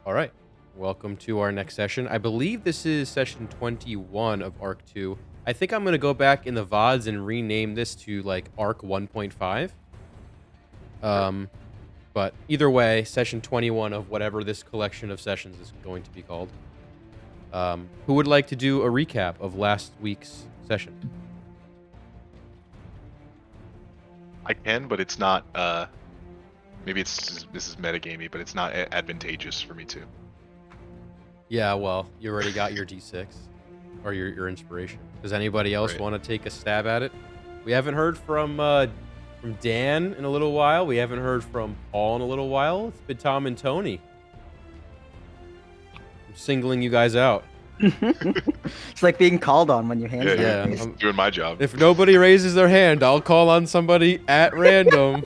All right. Welcome to our next session. I believe this is session 21 of Arc 2. I think I'm going to go back in the VODs and rename this to like Arc 1.5. But either way, session 21 of whatever this collection of sessions is going to be called. Who would like to do a recap of last week's session? I can, but it's not. Maybe this is metagamey, but it's not advantageous for me to. Yeah, well, you already got your D6 or your inspiration. Does anybody else Right. want to take a stab at it? We haven't heard from Dan in a little while. We haven't heard from Paul in a little while. It's been Tom and Tony. I'm singling you guys out. It's like being called on when your hands Yeah, are I'm raised. doing my job. If nobody raises their hand, I'll call on somebody at random.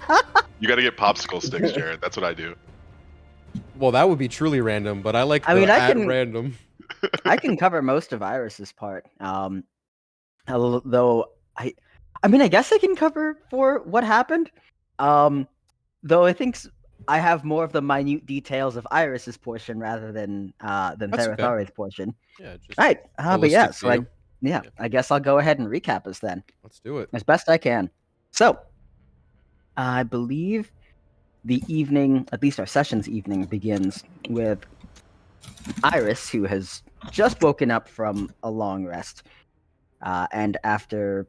You got to get popsicle sticks, Jared. That's what I do. Well, that would be truly random, but I like I mean, I at can- random. I can cover most of Iris's part. Though I mean, I guess I can cover for what happened. Though I think I have more of the minute details of Iris's portion rather than That's okay. Therathari's portion. Yeah, just Right. But yeah, holistic so I view. yeah, Yeah. I guess I'll go ahead and recap us then Let's do it. as best I can. So, I believe the evening, at least our session's evening, begins with Iris, who has just woken up from a long rest, and after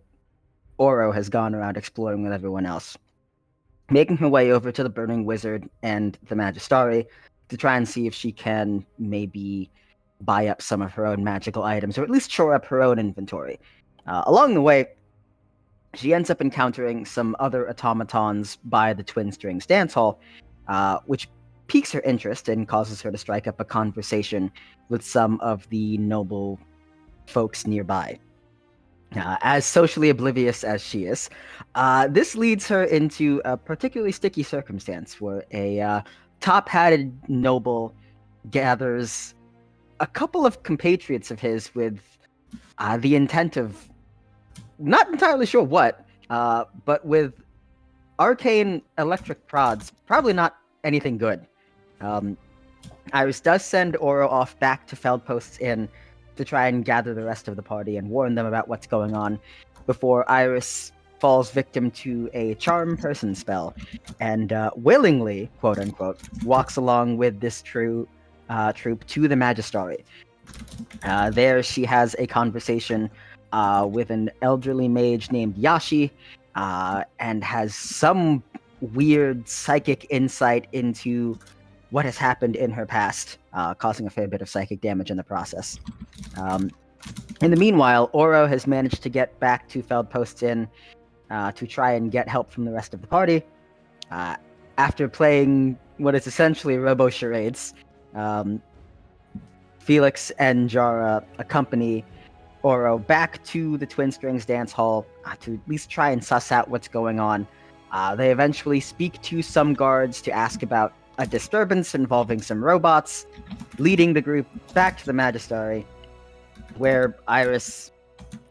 Oro has gone around exploring with everyone else, making her way over to the Burning Wizard and the Magistari to try and see if she can maybe buy up some of her own magical items, or at least shore up her own inventory. Along the way, she ends up encountering some other automatons by the Twin Strings Dance Hall, which piques her interest and causes her to strike up a conversation with some of the noble folks nearby. As socially oblivious as she is, this leads her into a particularly sticky circumstance where a top-hatted noble gathers a couple of compatriots of his with the intent of not entirely sure what, but with arcane electric prods, probably not anything good. Iris does send Oro off back to Feldpost's Inn to try and gather the rest of the party and warn them about what's going on before Iris falls victim to a charm person spell and willingly, quote unquote, walks along with this troop to the Magistari. There she has a conversation with an elderly mage named Yashi, and has some weird psychic insight into what has happened in her past, causing a fair bit of psychic damage in the process. In the meanwhile, Oro has managed to get back to Feldpost's Inn to try and get help from the rest of the party. After playing what is essentially robo charades, Felix and Jara accompany Oro back to the Twin Strings Dance Hall to at least try and suss out what's going on. They eventually speak to some guards to ask about a disturbance involving some robots, leading the group back to the Magistari, where Iris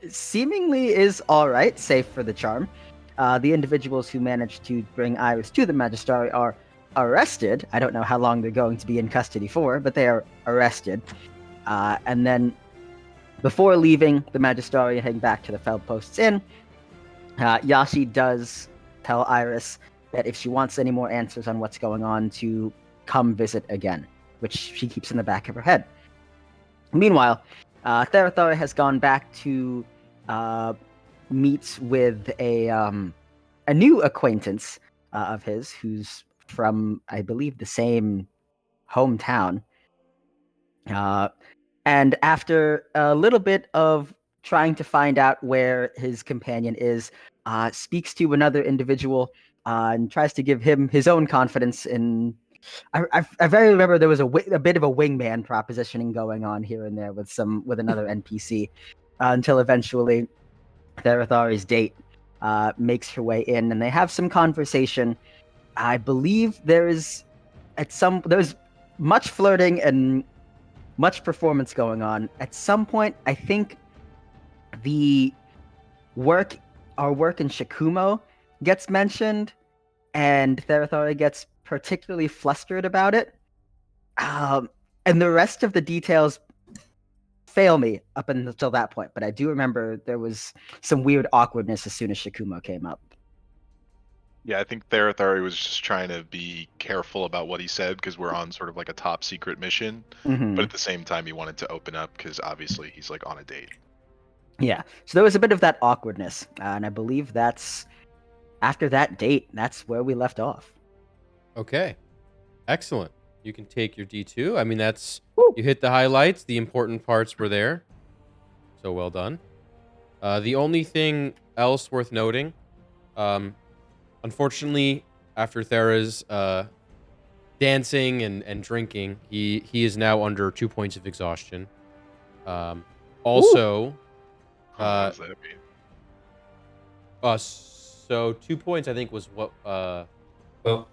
seemingly is alright, safe for the charm. The individuals who managed to bring Iris to the Magistari are arrested. I don't know how long they're going to be in custody for, but they are arrested. And then, before leaving the Magistari and heading back to the Feldpost's Inn, Yashi does tell Iris that if she wants any more answers on what's going on, to come visit again, which she keeps in the back of her head. Meanwhile, Therathari has gone back to meet with a new acquaintance of his, who's from, I believe, the same hometown. And after a little bit of trying to find out where his companion is, speaks to another individual and tries to give him his own confidence in. I very remember there was a bit of a wingman propositioning going on here and there with another NPC, until eventually Therathari's date makes her way in, and they have some conversation. I believe there's much flirting and much performance going on. At some point, I think our work in Shikumo gets mentioned, and Therathari gets particularly flustered about it. And the rest of the details fail me up until that point. But I do remember there was some weird awkwardness as soon as Shikumo came up. Yeah, I think Therathari was just trying to be careful about what he said because we're on sort of like a top secret mission. Mm-hmm. But at the same time, he wanted to open up because obviously he's like on a date. Yeah. So there was a bit of that awkwardness. And I believe that's after that date, that's where we left off. Okay. Excellent. You can take your D2. I mean, Woo. you hit the highlights. The important parts were there. So well done. The only thing else worth noting, unfortunately, after Thera's dancing and drinking, he is now under 2 points of exhaustion. Also, What does that mean? so 2 points I think was what Well,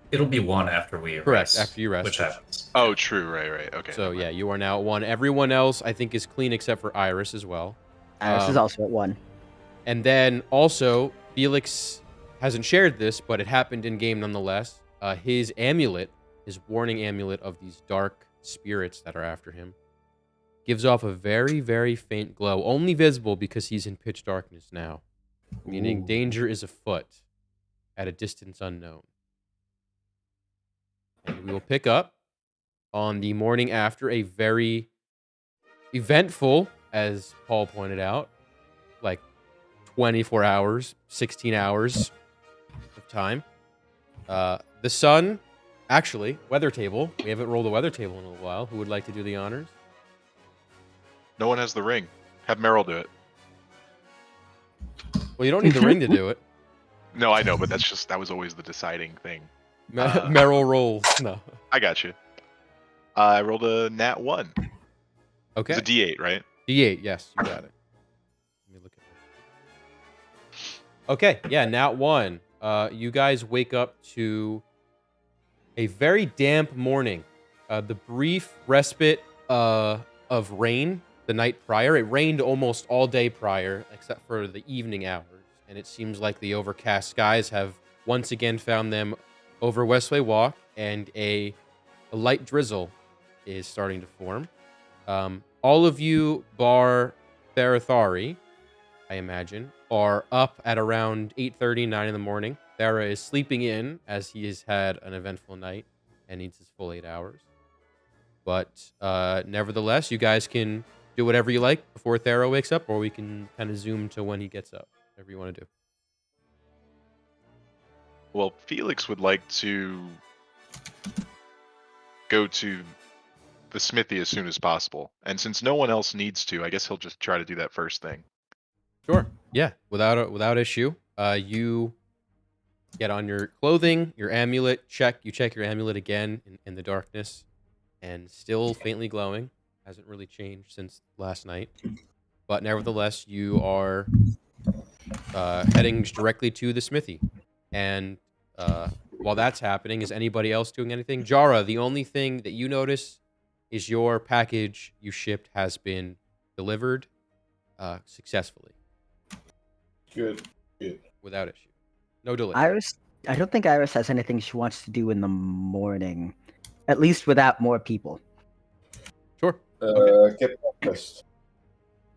it'll be 1 after we correct rest. after you rest. Which happens. Oh, true. Right. Okay. So never yeah, mind. you are now at 1. Everyone else I think is clean except for Iris as well. Iris is also at 1. And then also Felix hasn't shared this, but it happened in game nonetheless. His amulet, his warning amulet of these dark spirits that are after him, gives off a very, very faint glow, only visible because he's in pitch darkness now, meaning danger is afoot at a distance unknown. And we will pick up on the morning after a very eventful, as Paul pointed out, like 24 hours, 16 hours of time. The sun, actually, weather table. We haven't rolled a weather table in a while. Who would like to do the honors? No one has the ring. Have Meryl do it. Well, you don't need the ring to do it. No, I know, but that was always the deciding thing. Meryl rolls. No. I got you. I rolled a nat 1. Okay. It's a D8, right? D8, yes, you got it. Let me look at it. Okay, yeah, nat 1. You guys wake up to a very damp morning. The brief respite of rain the night prior. It rained almost all day prior, except for the evening hours. And it seems like the overcast skies have once again found them over Westway Walk, and a light drizzle is starting to form. All of you, bar Therathari, I imagine, are up at around 8:30, 9 in the morning. Thera is sleeping in as he has had an eventful night and needs his full 8 hours. But nevertheless, you guys can do whatever you like before Thera wakes up, or we can kind of zoom to when he gets up. Whatever you want to do. Well, Felix would like to go to the smithy as soon as possible. And since no one else needs to, I guess he'll just try to do that first thing. Sure. Yeah, without issue. You get on your clothing, your amulet, you check your amulet again in the darkness, and still faintly glowing. Hasn't really changed since last night. But nevertheless, you are heading directly to the smithy. And while that's happening, is anybody else doing anything? Jara, the only thing that you notice is your package you shipped has been delivered successfully. Good. Without issue. No delay. Iris, I don't think Iris has anything she wants to do in the morning, at least without more people. Sure. Get breakfast.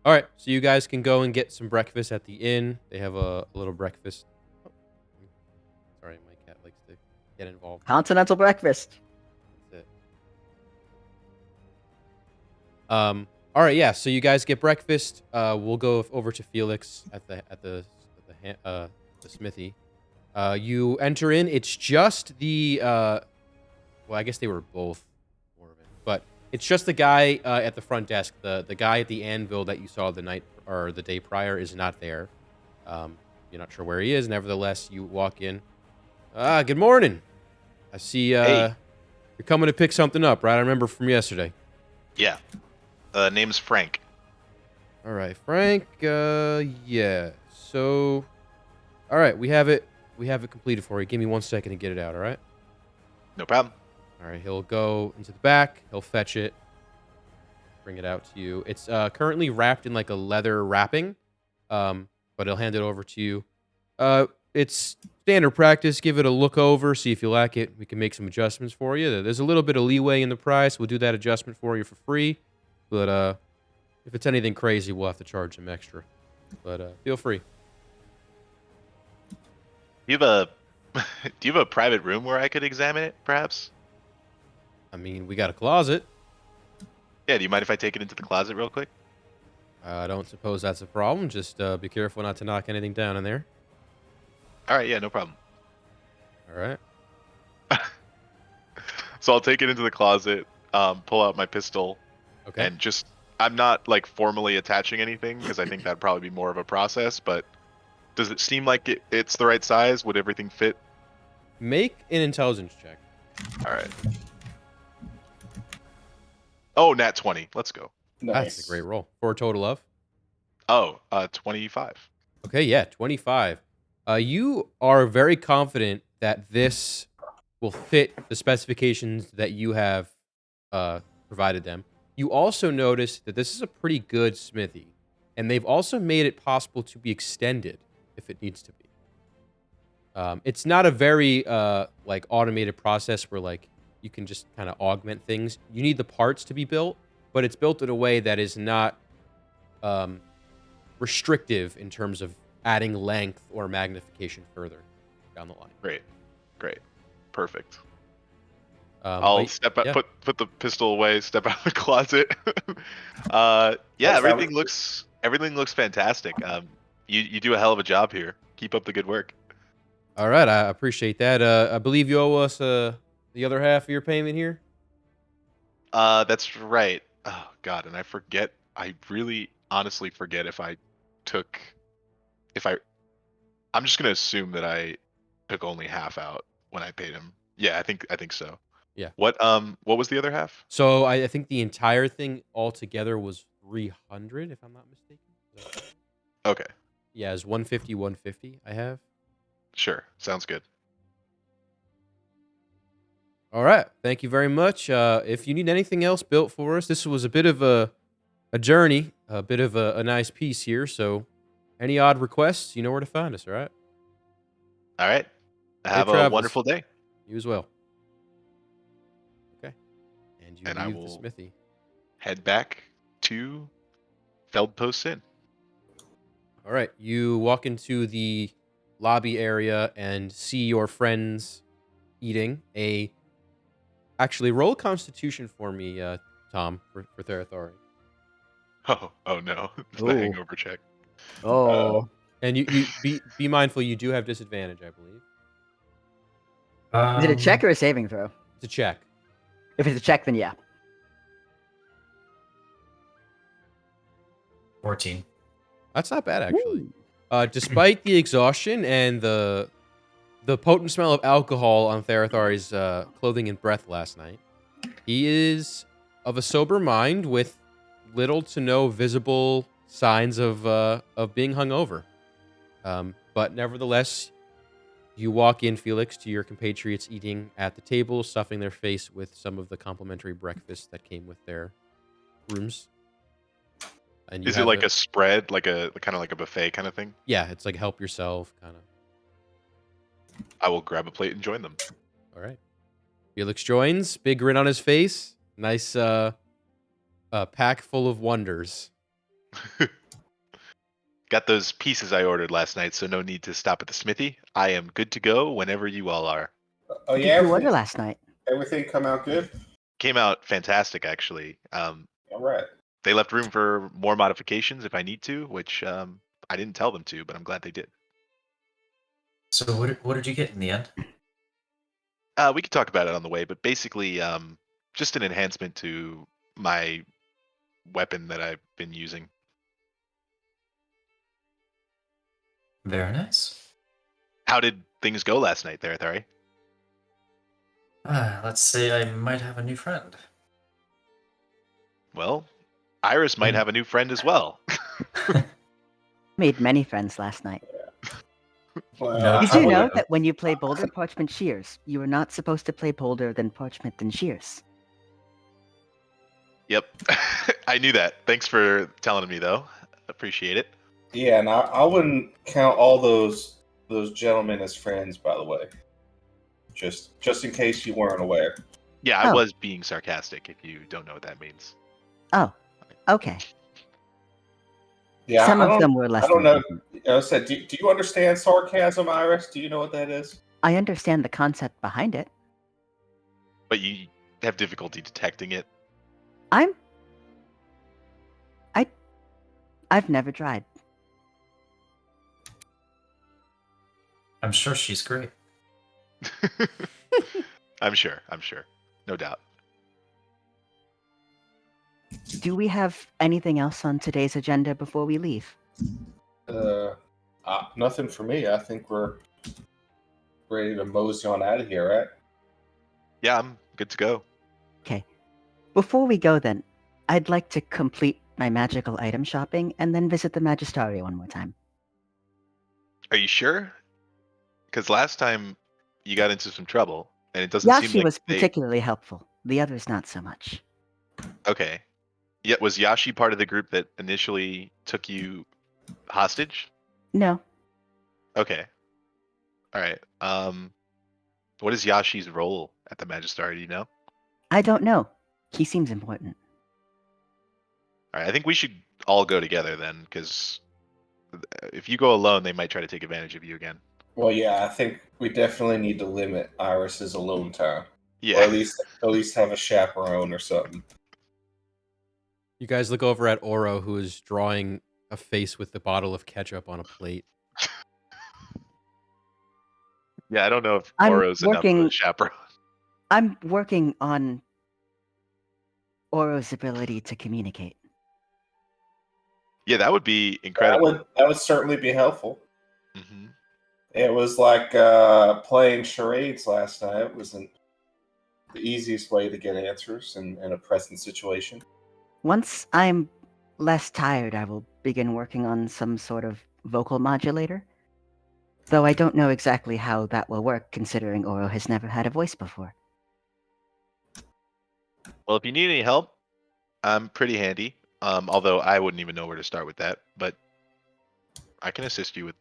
All right, so you guys can go and get some breakfast at the inn. They have a little breakfast. Oh, sorry, my cat likes to get involved. Continental breakfast. That's it. All right, yeah. So you guys get breakfast. We'll go over to Felix at the smithy. You enter in. It's just the well, I guess they were both more of it, but it's just the guy at the front desk. The guy at the anvil that you saw the night or the day prior is not there. You're not sure where he is. Nevertheless, you walk in. Good morning. I see Hey. you're coming to pick something up, right? I remember from yesterday. Yeah. Name's Frank. All right, Frank. Yeah. So, all right, we have it. We have it completed for you. Give me 1 second to get it out. All right. No problem. All right. He'll go into the back. He'll fetch it. Bring it out to you. It's currently wrapped in like a leather wrapping, but he'll hand it over to you. it's standard practice. Give it a look over, see if you like it. We can make some adjustments for you. There's a little bit of leeway in the price. We'll do that adjustment for you for free. But if it's anything crazy, we'll have to charge them extra. But feel free. Do you have a do you have a private room where I could examine it, perhaps? I mean, we got a closet. Yeah, do you mind if I take it into the closet real quick? I don't suppose that's a problem. Just be careful not to knock anything down in there. All right, yeah, no problem. All right. So I'll take it into the closet, pull out my pistol, Okay. and just I'm not like formally attaching anything because I think that'd probably be more of a process. But does it seem like it's the right size? Would everything fit? Make an intelligence check. All right. Oh, nat 20. Let's go. Nice. That's a great roll. For a total of? Oh, 25. Okay, yeah, 25. You are very confident that this will fit the specifications that you have provided them. You also notice that this is a pretty good smithy, and they've also made it possible to be extended if it needs to be. It's not a very like automated process where like you can just kind of augment things. You need the parts to be built, but it's built in a way that is not restrictive in terms of adding length or magnification further down the line. Great. Perfect. But- I'll step out, yeah. put the pistol away, step out of the closet. Yeah, That's everything looks fantastic. You do a hell of a job here. Keep up the good work. All right, I appreciate that. I believe you owe us the other half of your payment here. That's right. Oh God, and I forget. I really honestly forget if I took, if I. I'm just gonna assume that I took only half out when I paid him. Yeah, I think so. Yeah. What was the other half? So I think the entire thing altogether was 300, if I'm not mistaken. Is that right? Okay, Yeah, it's 150, 150. I have. sure, sounds good. All right. Thank you very much. If you need anything else built for us, this was a bit of a journey, a bit of a nice piece here. So any odd requests, you know where to find us, all right? All right, have a travels. wonderful day. You as well. Okay. And you And I leave the will- smithy. Head back to Feldpost Inn. All right. You walk into the lobby area and see your friends eating a... Actually, roll Constitution for me, Tom, for Therathari. Oh no, it's the Ooh. hangover check. Oh. And you be mindful, you do have disadvantage, I believe. Is it a check or a saving throw? It's a check. If it's a check, then yeah. 14. That's not bad, actually. Despite the exhaustion and the potent smell of alcohol on Therathari's clothing and breath last night, he is of a sober mind with little to no visible signs of being hungover. But nevertheless, you walk in, Felix, to your compatriots eating at the table, stuffing their face with some of the complimentary breakfast that came with their rooms. And you Is it have like a spread, like a kind of like a buffet kind of thing? Yeah, it's like help yourself, kind of. I will grab a plate and join them. All right. Felix joins, big grin on his face. Nice pack full of wonders. Got those pieces I ordered last night, so no need to stop at the smithy. I am good to go whenever you all are. Oh What yeah, did you order last night? everything come out good. Came out fantastic, actually. All right. They left room for more modifications if I need to, which I didn't tell them to, but I'm glad they did. So what did you get in the end? We could talk about it on the way, but basically, just an enhancement to my weapon that I've been using. Very nice. How did things go last night there, Thari? Let's say I might have a new friend. Well, Iris might have a new friend as well. Made many friends last night. Well, No, Did I you know would've. that when you play Boulder, Parchment, Shears, you are not supposed to play Boulder, then Parchment, then Shears? Yep, I knew that. Thanks for telling me, though. Appreciate it. yeah, and I wouldn't count all those those gentlemen as friends, by the way. Just in case you weren't aware. Yeah, I Oh. was being sarcastic. If you don't know what that means. Oh, okay. Yeah, Some I of don't. them were less I don't than know. pleasant. I said, do you understand sarcasm, Iris? Do you know what that is? I understand the concept behind it. But you have difficulty detecting it. I've never tried. I'm sure she's great. I'm sure. No doubt. Do we have anything else on today's agenda before we leave? Nothing for me. I think we're ready to mosey on out of here, right? Yeah, I'm good to go. Okay. Before we go then, I'd like to complete my magical item shopping and then visit the Magistaria one more time. Are you sure? Because last time you got into some trouble, and it doesn't seem Yashi like was they. particularly helpful. The others not so much. Okay. Yeah, was Yashi part of the group that initially took you hostage? No, Okay. All right. What is Yashi's role at the Magistrate? Do you know? I don't know. He seems important. All right. I think we should all go together then, because if you go alone, they might try to take advantage of you again. Well, yeah, I think we definitely need to limit Iris's alone time, or Yeah. at least have a chaperone or something. You guys look over at Oro, who is drawing a face with the bottle of ketchup on a plate. Yeah, I don't know if I'm Oro's enough of a working- chaperone. I'm working on Oro's ability to communicate. Yeah, that would be incredible. That would certainly be helpful. Hmm. It was like playing charades last night. It wasn't the easiest way to get answers in a present situation. Once I'm less tired, I will begin working on some sort of vocal modulator. Though I don't know exactly how that will work, considering Oro has never had a voice before. Well, if you need any help, I'm pretty handy. Although I wouldn't even know where to start with that, but I can assist you with,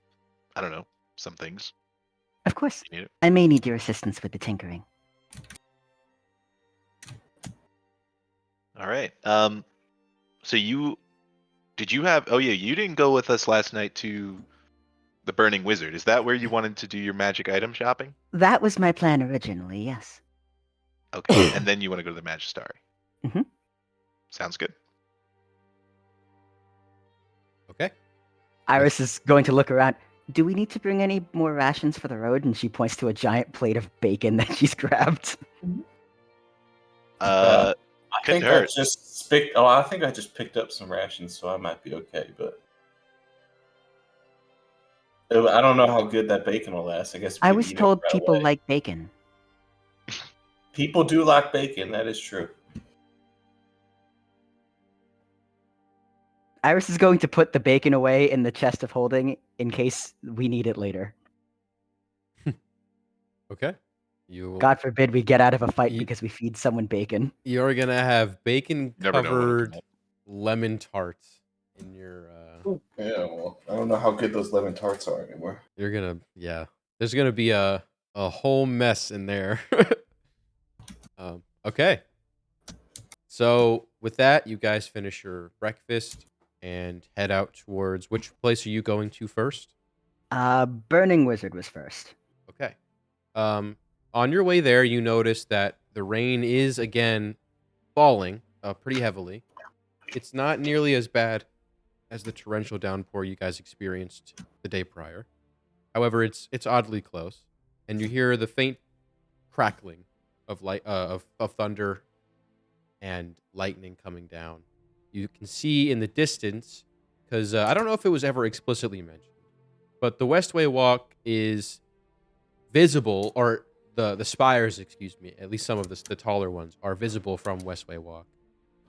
I don't know, some things. Of course, if you need it. I may need your assistance with the tinkering. All right. So did you have? Oh yeah, you didn't go with us last night to the Burning Wizard. Is that where you wanted to do your magic item shopping? That was my plan originally, yes. Okay, and then you want to go to the Magistari. Mhm. Sounds good. Okay. Iris is going to look around. Do we need to bring any more rations for the road? And she points to a giant plate of bacon that she's grabbed. Uh, I couldn't think hurt. I think I just picked up some rations, so I might be okay. But I don't know how good that bacon will last. I guess we I could was eat it told right people away. like bacon. People do like bacon. That is true. Iris is going to put the bacon away in the chest of holding in case we need it later. Okay. You God forbid we get out of a fight Ye- because we feed someone bacon. You're gonna have bacon Never know what'll come covered up. lemon tart in your. Yeah, well, I don't know how good those lemon tarts are anymore. You're gonna There's gonna be a whole mess in there. Okay. So with that, you guys finish your breakfast and head out towards which place are you going to first? Burning Wizard was first. Okay. On your way there, you notice that the rain is again falling pretty heavily. It's not nearly as bad as the torrential downpour you guys experienced the day prior. However, it's oddly close, and you hear the faint crackling of light of thunder and lightning coming down. You can see in the distance, because I don't know if it was ever explicitly mentioned, but the Westway Walk is visible, or the spires, excuse me, at least some of the taller ones are visible from Westway Walk,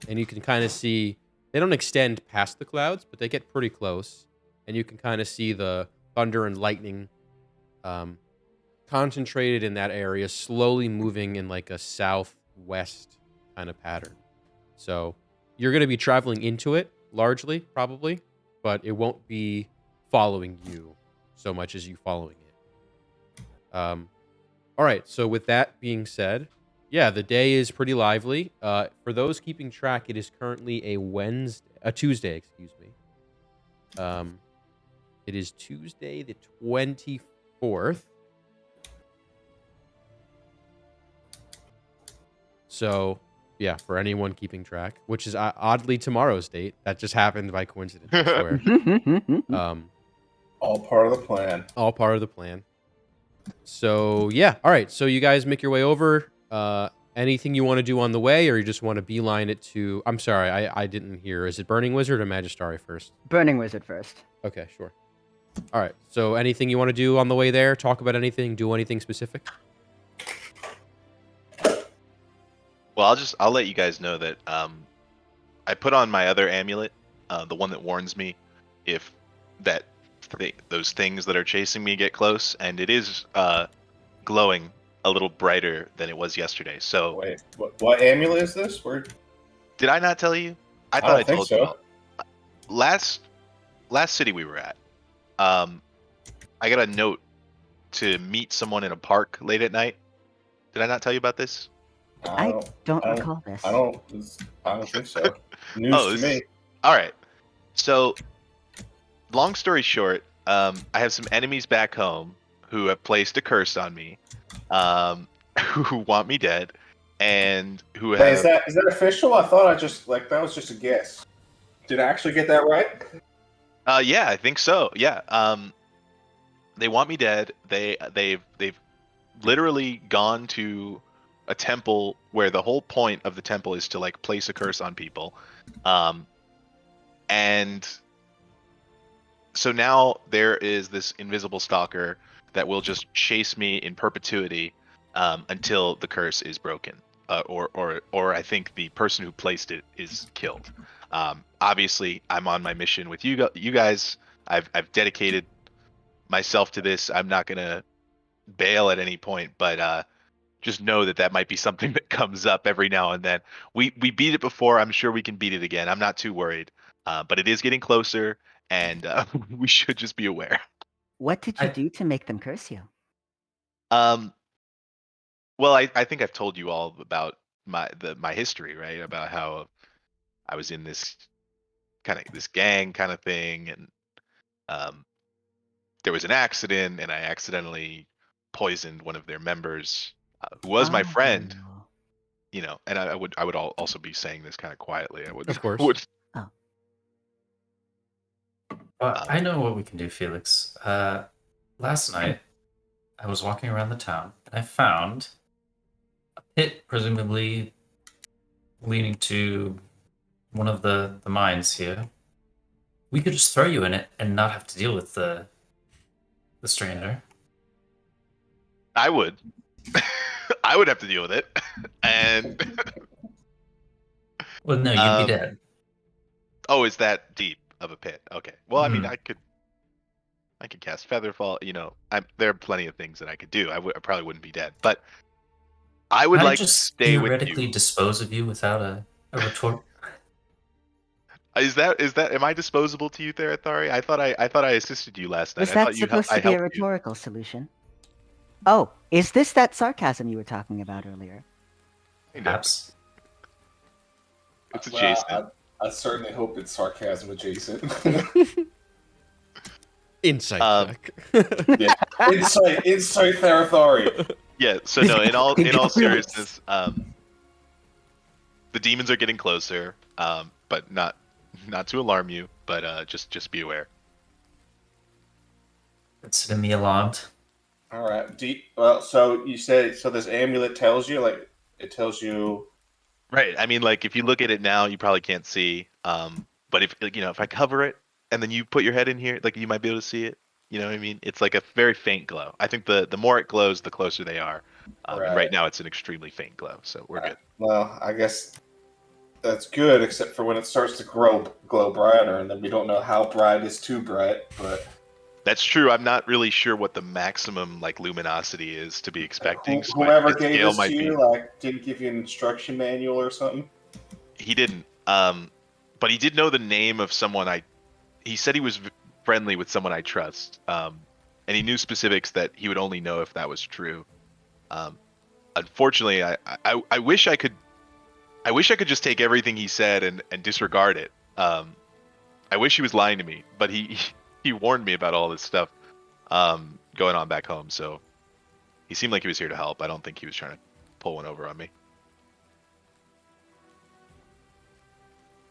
and you can kind of see they don't extend past the clouds, but they get pretty close, and you can kind of see the thunder and lightning concentrated in that area, slowly moving in like a southwest kind of pattern. So you're going to be traveling into it largely, probably, but it won't be following you so much as you following it. All right. So with that being said, yeah, the day is pretty lively. For those keeping track, it is currently a Tuesday, excuse me. It is Tuesday the 24th. So, yeah, for anyone keeping track, which is oddly tomorrow's date. That just happened by coincidence, I swear. All part of the plan. All part of the plan. So, yeah. All right. So you guys make your way over. Anything you want to do on the way, or you just want to beeline it to... I'm sorry, I didn't hear. Is it Burning Wizard or Magistari first? Burning Wizard first. Okay, sure. All right. So anything you want to do on the way there? Talk about anything? Do anything specific? Well, I'll let you guys know that I put on my other amulet, the one that warns me if those things that are chasing me get close, and it is glowing a little brighter than it was yesterday. So Wait, what amulet is this? did I not tell you? I I thought don't I think told so. you all. Last city we were at, I got a note to meet someone in a park late at night. Did I not tell you about this? I don't I recall this. I don't think so. News to this me. is- all right. So, long story short, I have some enemies back home who have placed a curse on me, who want me dead, and who Wait, is have. that official? I thought that was just a guess. Did I actually get that right? Yeah, I think so. Yeah. They want me dead. They've literally gone to a temple where the whole point of the temple is to like place a curse on people, and so now there is this invisible stalker that will just chase me in perpetuity until the curse is broken, or I think the person who placed it is killed. Obviously, I'm on my mission with you guys. I've dedicated myself to this. I'm not gonna bail at any point, but just know that might be something that comes up every now and then. We beat it before. I'm sure we can beat it again. I'm not too worried, but it is getting closer, and we should just be aware. What did you I- do to make them curse you? Um, well, I think I've told you all about my history, right? About how I was in this gang kind of thing, and um, there was an accident, and I accidentally poisoned one of their members, who was my friend. Oh. And I would also be saying this kind of quietly. I would, Of course. would I know what we can do, Felix. Last night, I was walking around the town and I found a pit, presumably leading to one of the mines here. We could just throw you in it and not have to deal with the stranger. I would. I would have to deal with it, and Well, no, you'd be dead. oh, is that deep of a pit? Okay. Well, I mean, Mhm. I could cast Featherfall. There are plenty of things that I could do. I probably wouldn't be dead, but I would Can I like to just stay with theoretically you. dispose of you without a retort? Is that am I disposable to you, Therathari? I thought I assisted you last night. Was I that thought supposed I to be a helped you. rhetorical solution? Oh, is this that sarcasm you were talking about earlier? Kind of. Perhaps. It's Well, adjacent. I certainly hope it's sarcasm adjacent. Insight check. Yeah. Insight Therathari. Yeah. So no, in all seriousness, the demons are getting closer, but not to alarm you, but just be aware. Consider me alarmed. All right. Well, so you say this amulet tells you, like, it tells you. Right. I mean, like if you look at it now, you probably can't see. But if I cover it and then you put your head in here, like you might be able to see it. You know what I mean? It's like a very faint glow. I think the more it glows, the closer they are. And right now, it's an extremely faint glow, so we're good. Well, I guess that's good, except for when it starts to glow brighter, and then we don't know how bright is too bright. But That's true. I'm not really sure what the maximum like luminosity is to be expecting. So whoever the gave scale this might to be. you, like, didn't give you an instruction manual or something. He didn't. But he did know the name of someone he said he was friendly with someone I trust. and he knew specifics that he would only know if that was true. Unfortunately, I wish I could. I wish I could just take everything he said and disregard it. I wish he was lying to me, but he warned me about all this stuff going on back home. So he seemed like he was here to help. I don't think he was trying to pull one over on me.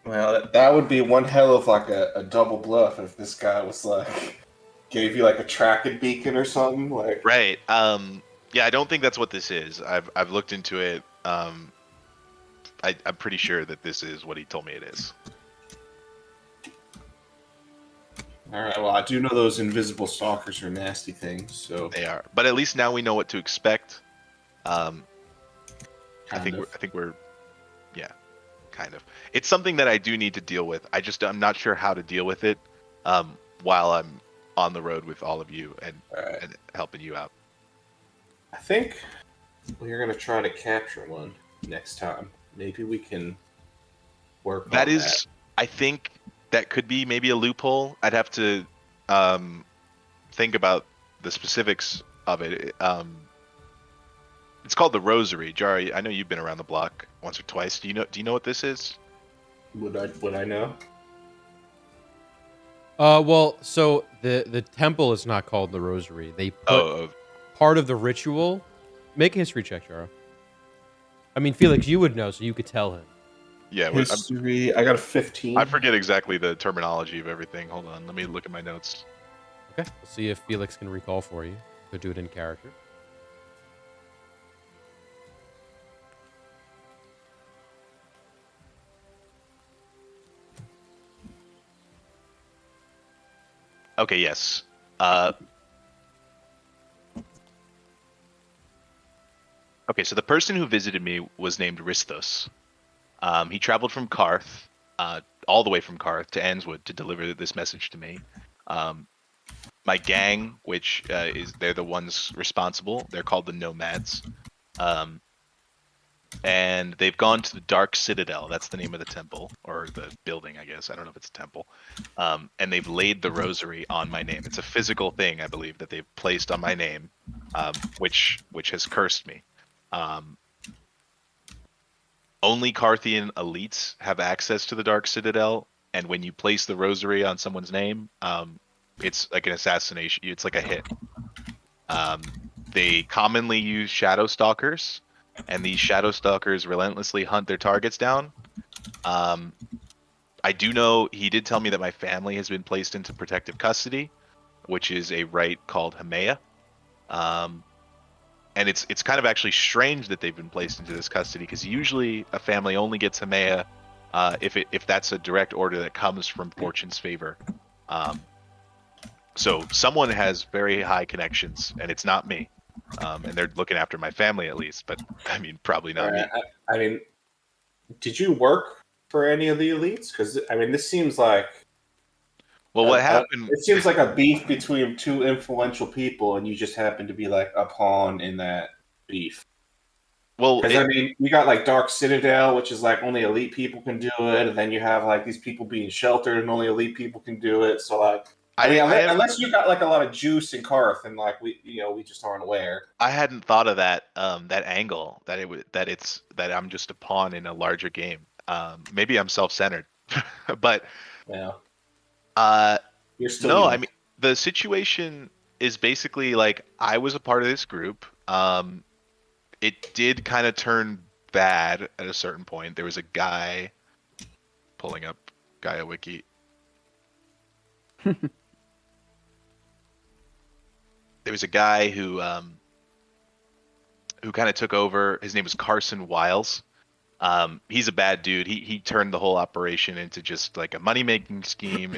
Well, that would be one hell of like a double bluff if this guy was like gave you like a tracking beacon or something. Like, Right. Yeah, I don't think that's what this is. I've looked into it. I'm pretty sure that this is what he told me it is. all right, well, I do know those invisible stalkers are nasty things, so They are, but at least now we know what to expect. I kind of. think we're, yeah, kind of. It's something that I do need to deal with. I'm not sure how to deal with it while I'm on the road with all of you and helping you out. I think we're gonna try to capture one next time. Maybe we can work on That is, I think that could be maybe a loophole. I'd have to think about the specifics of it. It's called the Rosary. Jari, I know you've been around the block once or twice. Do you know what this is? Would I know? Well, so the temple is not called the Rosary. They put part of the ritual. Make a history check, Jaro. I mean, Felix, you would know, so you could tell him. Yeah, History. I got a 15. I forget exactly the terminology of everything. Hold on, let me look at my notes. Okay, we'll see if Felix can recall for you. Could do it in character. Okay, yes. Okay, so the person who visited me was named Ristos. He traveled from Karth, all the way from Karth to Answood to deliver this message to me. My gang, which they're the ones responsible. They're called the Nomads. And they've gone to the Dark Citadel. That's the name of the temple, or the building, I guess. I don't know if it's a temple. And they've laid the rosary on my name. It's a physical thing, I believe, that they've placed on my name, which has cursed me. Only Carthian elites have access to the Dark Citadel, and when you place the rosary on someone's name, it's like an assassination. It's like a hit. They commonly use shadow stalkers, and these shadow stalkers relentlessly hunt their targets down. I do know he did tell me that my family has been placed into protective custody, which is a rite called Hamea. And it's kind of actually strange that they've been placed into this custody, because usually a family only gets Hamea if that's a direct order that comes from Fortune's favor. So someone has very high connections, and it's not me. And they're looking after my family at least, but I mean, probably not me. I mean, did you work for any of the elites? Because I mean, this seems like Well, what happened? It seems like a beef between two influential people, and you just happen to be like a pawn in that beef. Well, Because I mean, you got like Dark Citadel, which is like only elite people can do it, and then you have like these people being sheltered, and only elite people can do it. So like, unless you got like a lot of juice in Karth, and like we just aren't aware. I hadn't thought of that that angle, that I'm just a pawn in a larger game. Maybe I'm self-centered, but Yeah. You're still no. I mean, the situation is basically like I was a part of this group. It did kind of turn bad at a certain point. There was a guy pulling up Gaia Wiki. There was a guy who kind of took over. His name was Carson Wiles. He's a bad dude. He turned the whole operation into just like a money-making scheme.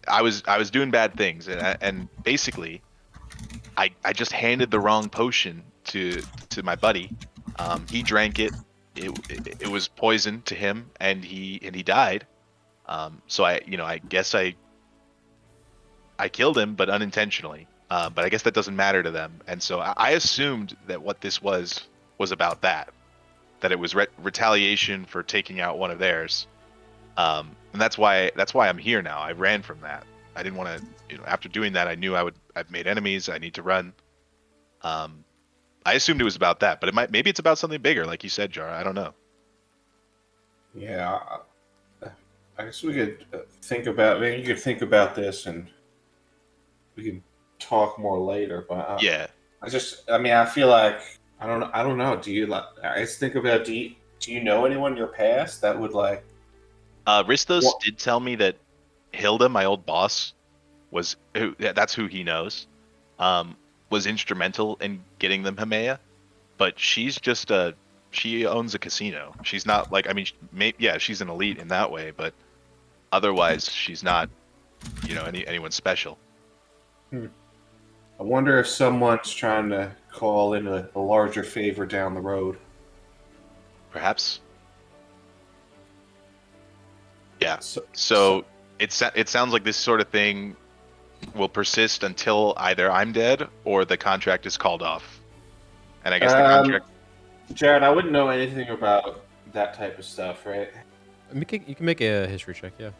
I was doing bad things, and basically I just handed the wrong potion to my buddy. He drank it. It was poison to him, and he died. So I guess I killed him, but unintentionally. But I guess that doesn't matter to them, and so I assumed that what this was about that it was retaliation for taking out one of theirs. And that's why I'm here now. I ran from that. didn't want to, after doing that, I knew I've made enemies. I need to run. I assumed it was about that, but maybe it's about something bigger, like you said, Jar. I don't know. Yeah, I guess we could think about. Maybe you could think about this, and we can talk more later. But Yeah. I feel like I don't know. Do you like? I just think about. Do you know anyone in your past that would like? Ristos did tell me that Hilda, my old boss, that's who he knows, was instrumental in getting them Himea, but she's just she owns a casino. She's not like, I mean, she's an elite in that way, but otherwise she's not, anyone special. I wonder if someone's trying to call in a larger favor down the road. Perhaps. Yeah. So it sounds like this sort of thing will persist until either I'm dead or the contract is called off. And I guess the contract. Jared, I wouldn't know anything about that type of stuff, right? You can make a history check, yeah.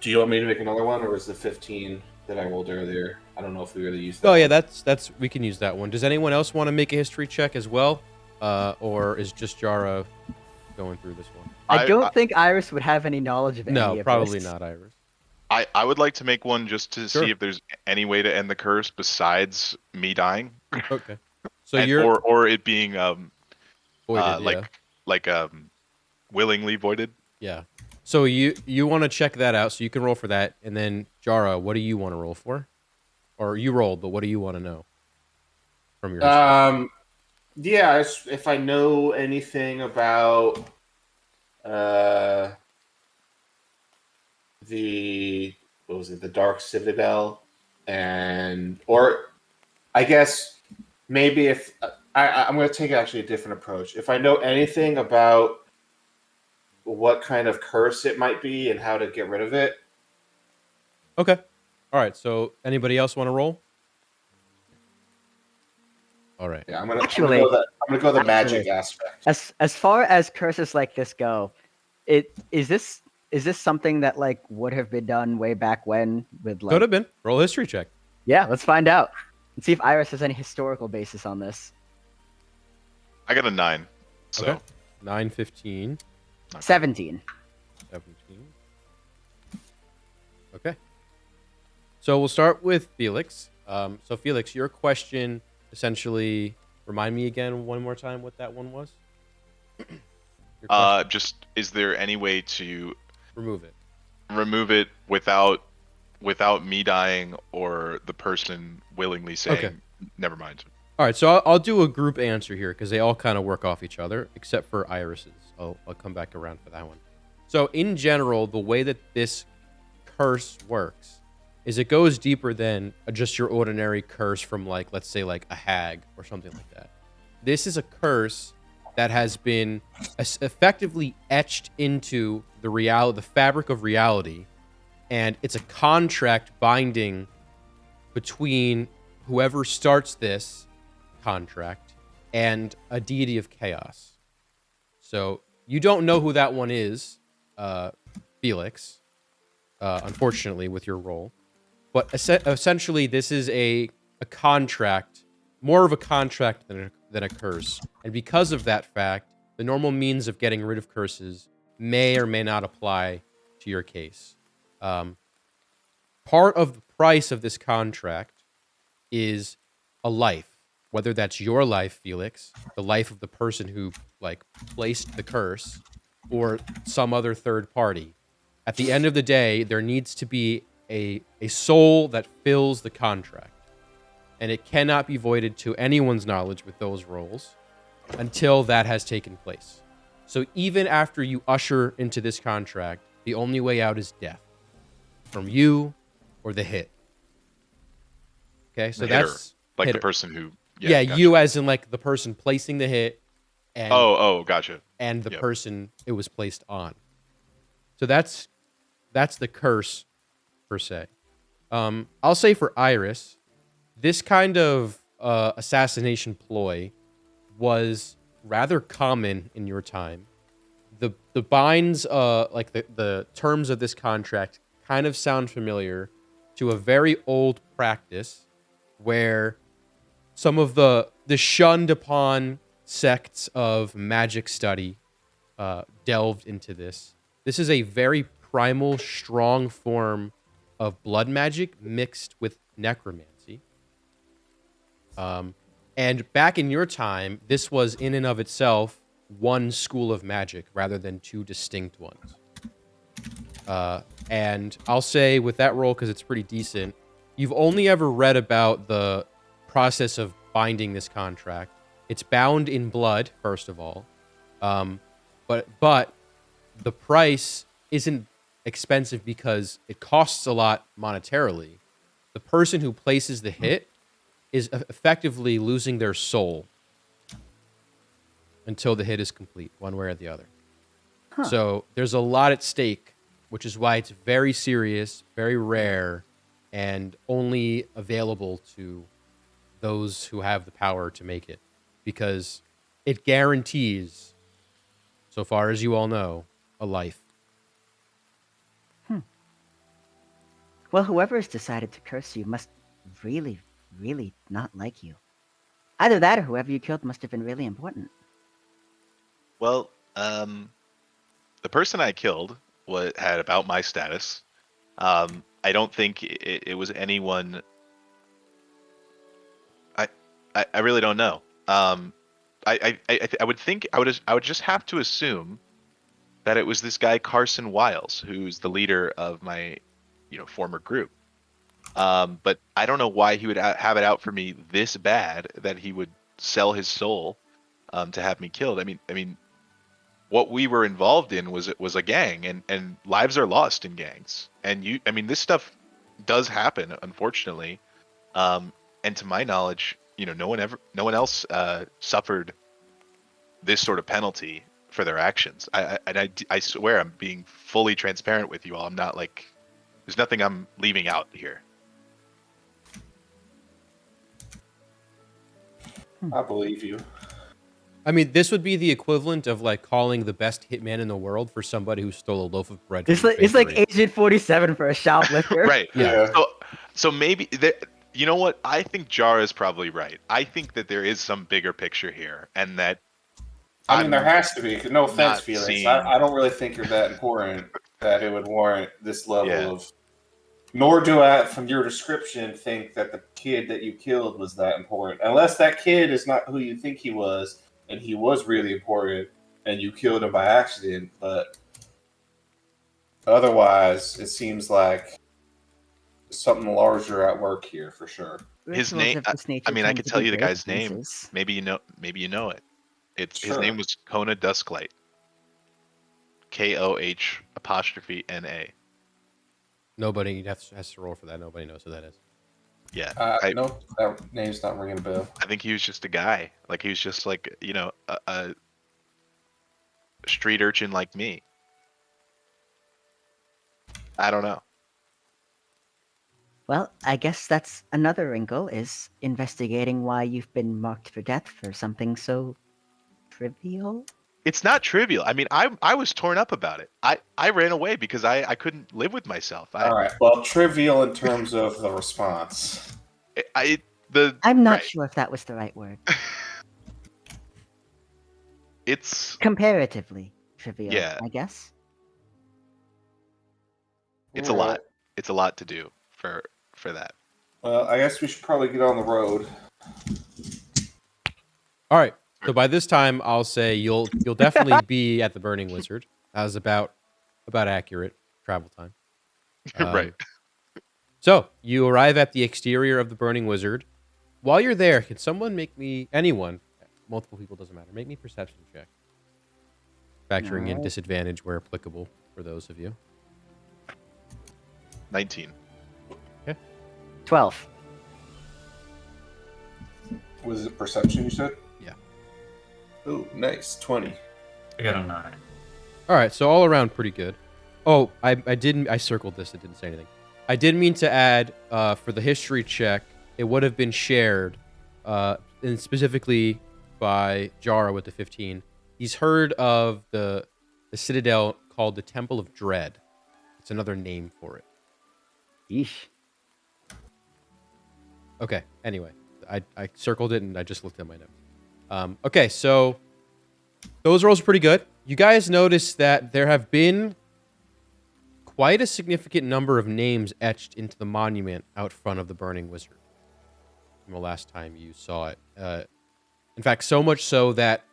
Do you want me to make another one, or is the 15 that I rolled earlier? I don't know if we really used that. Oh yeah, that's we can use that one. Does anyone else want to make a history check as well, or is just Jara going through this one? I don't think Iris would have any knowledge of any of this. No, probably not, Iris. I would like to make one just to see if there's any way to end the curse besides me dying. Okay. So or it being voided, willingly voided. Yeah. So you want to check that out, so you can roll for that, and then Jara, what do you want to roll for? Or you rolled, but what do you want to know from your history? Yeah, if I know anything about the Dark Citadel, or I guess maybe if I'm going to take actually a different approach. If I know anything about what kind of curse it might be and how to get rid of it. Okay. All right. So anybody else want to roll? All right. Yeah, I'm gonna go the magic aspect. As far as curses like this go, is this something that like would have been done way back when with like? Could have been. Roll a history check. Yeah, let's find out. Let's see if Iris has any historical basis on this. I got a 9. So. Okay. 9, 15. 17. 17. Okay. So we'll start with Felix. So Felix, your question essentially, remind me again one more time what that one was. Just is there any way to remove it without me dying or the person willingly saying never mind? All right, so I'll do a group answer here because they all kind of work off each other, except for Iris's. I'll come back around for that one. So in general, the way that this curse works is it goes deeper than just your ordinary curse from like, let's say like a hag or something like that. This is a curse that has been effectively etched into the fabric of reality, and it's a contract binding between whoever starts this contract and a deity of chaos. So you don't know who that one is, Felix, unfortunately, with your role. But essentially, this is a contract, more of a contract than a curse. And because of that fact, the normal means of getting rid of curses may or may not apply to your case. Part of the price of this contract is a life. Whether that's your life, Felix, the life of the person who like placed the curse, or some other third party. At the end of the day, there needs to be a soul that fills the contract. And it cannot be voided to anyone's knowledge with those roles until that has taken place. So even after you usher into this contract, the only way out is death. From you or the hit. Okay, so that's... Like hitter. The person who... Yeah, gotcha. You as in like the person placing the hit. And, gotcha. And the person it was placed on. So that's the curse, per se. I'll say for Iris, this kind of assassination ploy was rather common in your time. The binds, like the terms of this contract kind of sound familiar. to a very old practice where some of the shunned upon sects of magic study delved into this. This is a very primal, strong form of blood magic mixed with necromancy. And back in your time, this was in and of itself one school of magic rather than two distinct ones. And I'll say with that roll, because it's pretty decent, you've only ever read about the process of binding this contract. It's bound in blood, first of all. But the price isn't expensive because it costs a lot monetarily. The person who places the hit is effectively losing their soul until the hit is complete, one way or the other. Huh. So there's a lot at stake, which is why it's very serious, very rare, and only available to those who have the power to make it. Because it guarantees, so far as you all know, a life. Well, whoever has decided to curse you must really, really not like you. Either that or whoever you killed must have been really important. Well, the person I killed had about my status. I don't think it was anyone. I really don't know. I would think I would just have to assume that it was this guy Carson Wiles, who's the leader of my former group. But I don't know why he would have it out for me this bad that he would sell his soul to have me killed. I mean, what we were involved in was a gang, and lives are lost in gangs. And this stuff does happen, unfortunately. And to my knowledge, no one else suffered this sort of penalty for their actions. I swear I'm being fully transparent with you all. I'm not like, there's nothing I'm leaving out here. I believe you. I mean, this would be the equivalent of like calling the best hitman in the world for somebody who stole a loaf of bread. It's like Agent 47 for a shoplifter. Right. Yeah. So maybe you know what? I think Jar is probably right. I think that there is some bigger picture here, and that I mean, there has to be. No offense, Felix. seeing- I don't really think you're that important that it would warrant this level Yeah. of. Nor do I, from your description, think that the kid that you killed was that important. Unless that kid is not who you think he was, and he was really important, and you killed him by accident. But otherwise, it seems like something larger at work here for sure. His Rituals name. of this nature I mean, I tend could to tell be you the great guy's name. pieces. Maybe you know it. His Sure. name was Kona Dusklight. KOH''NA. Nobody has to roll for that. Nobody knows who that is. Yeah. No, that name's not ringing a bell. I think he was just a guy. Like he was just like a street urchin like me. I don't know. Well, I guess that's another wrinkle, is investigating why you've been marked for death for something so trivial. It's not trivial. I mean, I was torn up about it. I ran away because I couldn't live with myself. All right. Well, trivial in terms of the response. I'm not right. sure if that was the right word. It's Comparatively trivial, Yeah. I guess. a lot. It's a lot to do for that. Well, I guess we should probably get on the road. All right. So by this time, I'll say you'll definitely be at the Burning Wizard. That was about accurate travel time. Right. So you arrive at the exterior of the Burning Wizard. While you're there, can someone make me, anyone, multiple people, doesn't matter, make me perception check. Factoring in Alright. disadvantage where applicable for those of you. 19. 12. Was it perception you said? Yeah. Oh, nice. 20. I got a 9. All right, so all around pretty good. Oh, I circled this. It didn't say anything. I did mean to add for the history check, it would have been shared, and specifically by Jara with the 15. He's heard of the citadel called the Temple of Dread. It's another name for it. Yeesh. Okay. Anyway, I circled it and I just looked at my notes. Okay, so those rolls are pretty good. You guys notice that there have been quite a significant number of names etched into the monument out front of the Burning Wizard from the last time you saw it. In fact, so much so that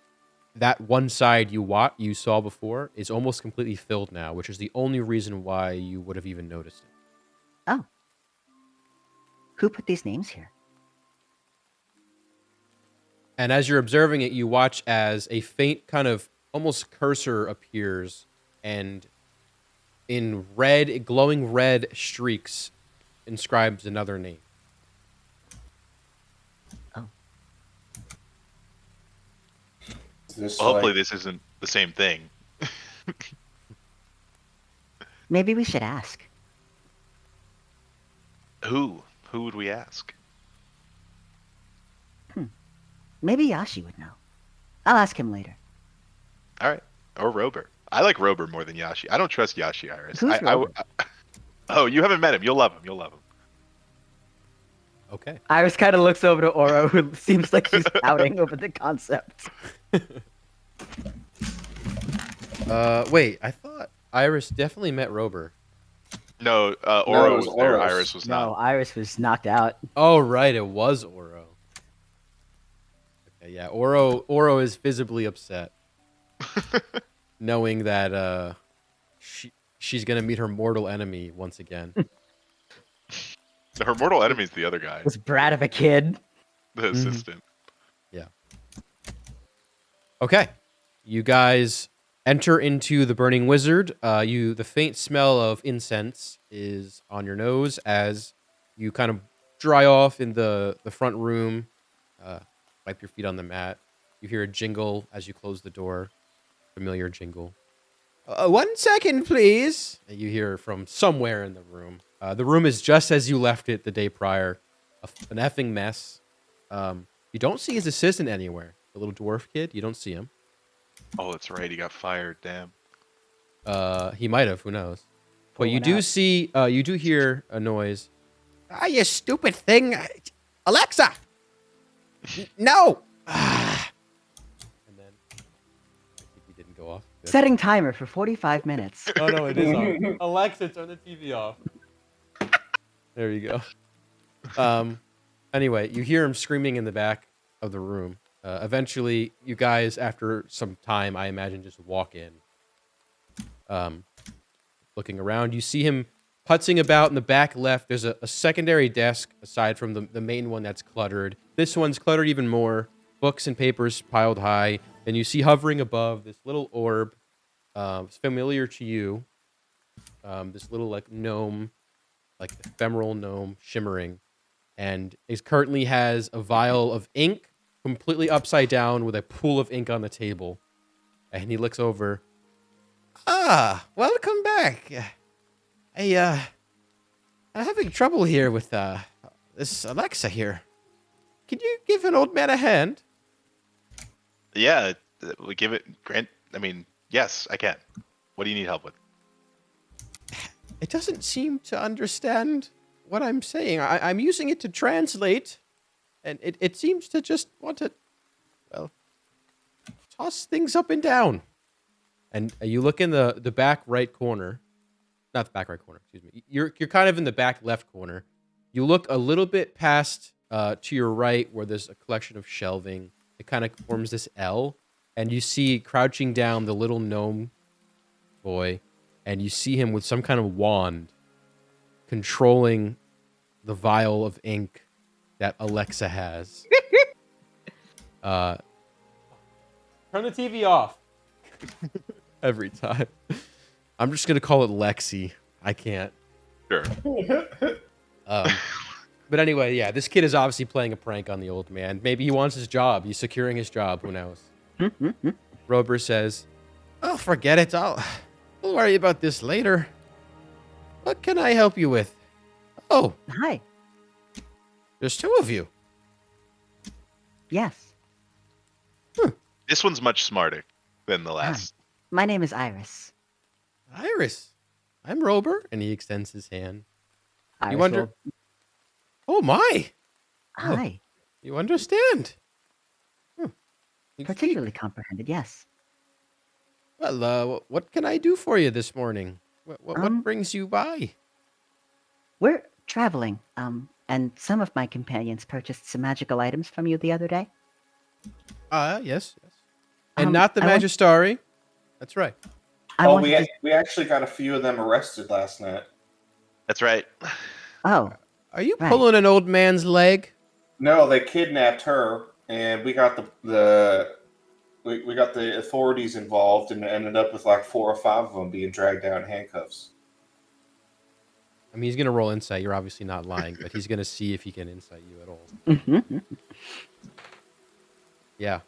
that one side you saw before is almost completely filled now, which is the only reason why you would have even noticed it. Oh. Who put these names here? And as you're observing it, you watch as a faint kind of almost cursor appears, and in red, glowing red streaks inscribes another name. Oh. Well, hopefully this isn't the same thing. Maybe we should ask. Who? Who would we ask? Maybe Yashi would know. I'll ask him later. All right. Or Rober. I like Rober more than Yashi. I don't trust Yashi, Iris. Who's Rober? Oh, you haven't met him. You'll love him. You'll love him. Okay. Iris kind of looks over to Oro, who seems like she's pouting over the concept. Wait, I thought Iris definitely met Rober. No, Oro it was was there. Oros. Iris was No, not. Iris was knocked out. Oh, right, it was Oro. Okay, yeah, Oro is visibly upset, knowing that she's gonna meet her mortal enemy once again. Her mortal enemy's the other guy, This brat of a kid. the assistant. Yeah. Okay, you guys enter into the Burning Wizard. The faint smell of incense is on your nose as you kind of dry off in the front room. Wipe your feet on the mat. You hear a jingle as you close the door. Familiar jingle. 1 second, please. And you hear from somewhere in the room. The room is just as you left it the day prior. An effing mess. You don't see his assistant anywhere. The little dwarf kid, you don't see him. Oh, that's right. He got fired. Damn. He might have, who knows. But Pulling you do out. see, you do hear a noise. Ah, you stupid thing. Alexa! No! And then, my TV didn't go off. Good. Setting timer for 45 minutes. Oh, no, it is on. Alexa, turn the TV off. There you go. Anyway, you hear him screaming in the back of the room. Eventually, you guys, after some time, I imagine, just walk in. Looking around, you see him putzing about in the back left. There's a secondary desk aside from the main one that's cluttered. This one's cluttered even more. Books and papers piled high. And you see hovering above this little orb. It's familiar to you. This little like gnome, like ephemeral gnome shimmering. And it currently has a vial of ink completely upside down with a pool of ink on the table. And he looks over. Ah, welcome back. I'm having trouble here with this Alexa here. Can you give an old man a hand? Yeah, we give it. Grant. I mean, yes, I can. What do you need help with? It doesn't seem to understand what I'm saying. I'm using it to translate, and it seems to just want to, well, toss things up and down. And you look in the back right corner. Not the back right corner, excuse me. You're kind of in the back left corner. You look a little bit past to your right where there's a collection of shelving. It kind of forms this L, and you see crouching down the little gnome boy, and you see him with some kind of wand controlling the vial of ink that Alexa has. Turn the TV off. Every time. I'm just gonna call it Lexi. I can't. Sure. But anyway, yeah, this kid is obviously playing a prank on the old man. Maybe he wants his job. He's securing his job. Who knows? Rober says, "Oh, forget it. We'll worry about this later. What can I help you with?" "Oh, Hi. there's two of you." Yes. This one's much smarter than the last. My name is Iris. "Iris, I'm Rober," and he extends his hand. Iris wonder- will- "Oh my, Hi. You understand? You speak. Particularly comprehended, yes. Well, what can I do for you this morning? What brings you by? We're traveling, and some of my companions purchased some magical items from you the other day. Yes. And not the I want- Magistari. That's right. We actually got a few of them arrested last night. That's right. Oh, Are you Right. pulling an old man's leg? No, they kidnapped her, and we got we got the authorities involved, and ended up with like 4 or 5 of them being dragged out in handcuffs. I mean, he's gonna roll insight. You're obviously not lying, but he's gonna see if he can insight you at all. mhm. Yeah.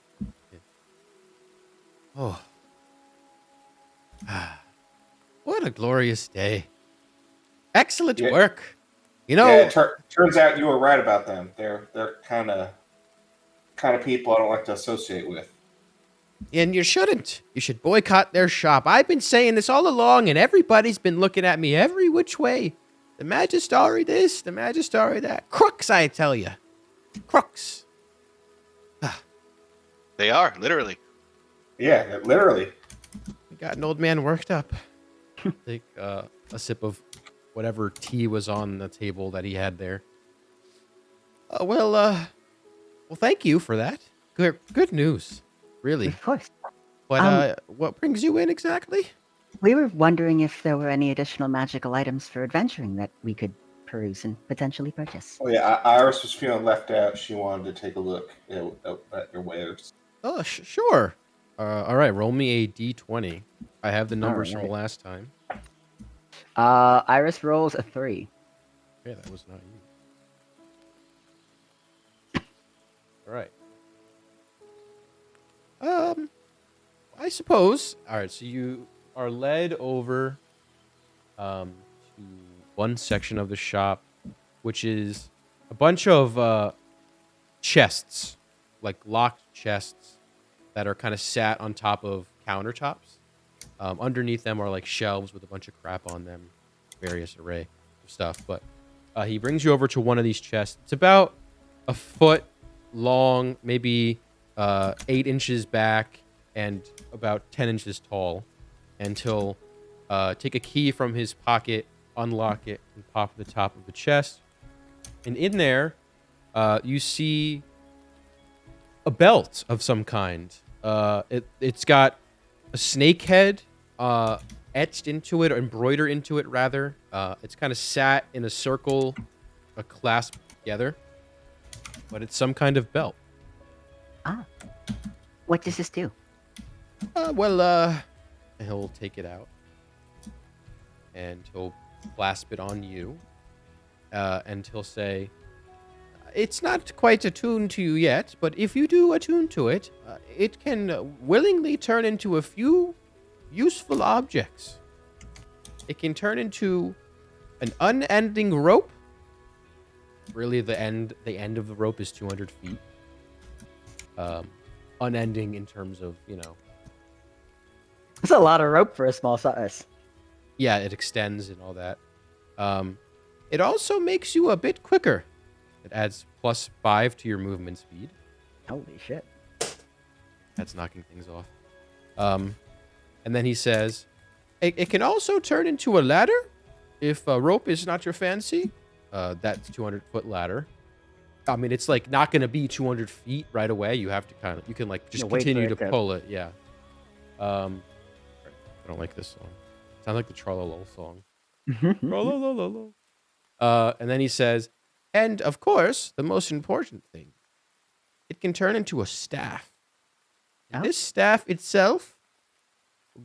Oh. What a glorious day. Excellent Yeah. work. You know, Yeah, turns out you were right about them. They're kind of people I don't like to associate with. and you shouldn't. You should boycott their shop. I've been saying this all along, and everybody's been looking at me every which way. The Magistari this, the Magistari that. Crooks, I tell you. Crooks. They are, literally. Yeah, literally. We got an old man worked up. Take a sip of whatever tea was on the table that he had there. Well, thank you for that. Good news, really. Of course. But what brings you in exactly? We were wondering if there were any additional magical items for adventuring that we could peruse and potentially purchase. Oh yeah, Iris was feeling left out. She wanted to take a look at your wares. Oh, sure. All right, roll me a d20. I have the numbers from right. last time. Iris rolls a 3. Yeah, that was not you. All right. I suppose. All right, so you are led over to one section of the shop, which is a bunch of chests, like locked chests that are kind of sat on top of countertops. Underneath them are like shelves with a bunch of crap on them, various array of stuff. But he brings you over to one of these chests. It's about a foot long, maybe 8 inches back, and about 10 inches tall. And he'll take a key from his pocket, unlock it, and pop the top of the chest. And in there, you see a belt of some kind. It's got a snake head etched into it, or embroidered into it, rather. It's kind of sat in a circle, a clasp together. But it's some kind of belt. What does this do? He'll take it out. And he'll clasp it on you. And he'll say, it's not quite attuned to you yet, but if you do attune to it, it can willingly turn into a few useful objects. It can turn into an unending rope. Really, the end of the rope is 200 feet. Unending in terms of, That's a lot of rope for a small size. Yeah, it extends and all that. It also makes you a bit quicker. It adds +5 to your movement speed. Holy shit. That's knocking things off. And then he says, it can also turn into a ladder if a rope is not your fancy. That's 200-foot ladder. I mean, it's like not going to be 200 feet right away. You have to you can like just continue to pull it. Yeah. I don't like this song. It sounds like the Trololo song. Trololo. And then he says, and of course, the most important thing, it can turn into a staff. And this staff itself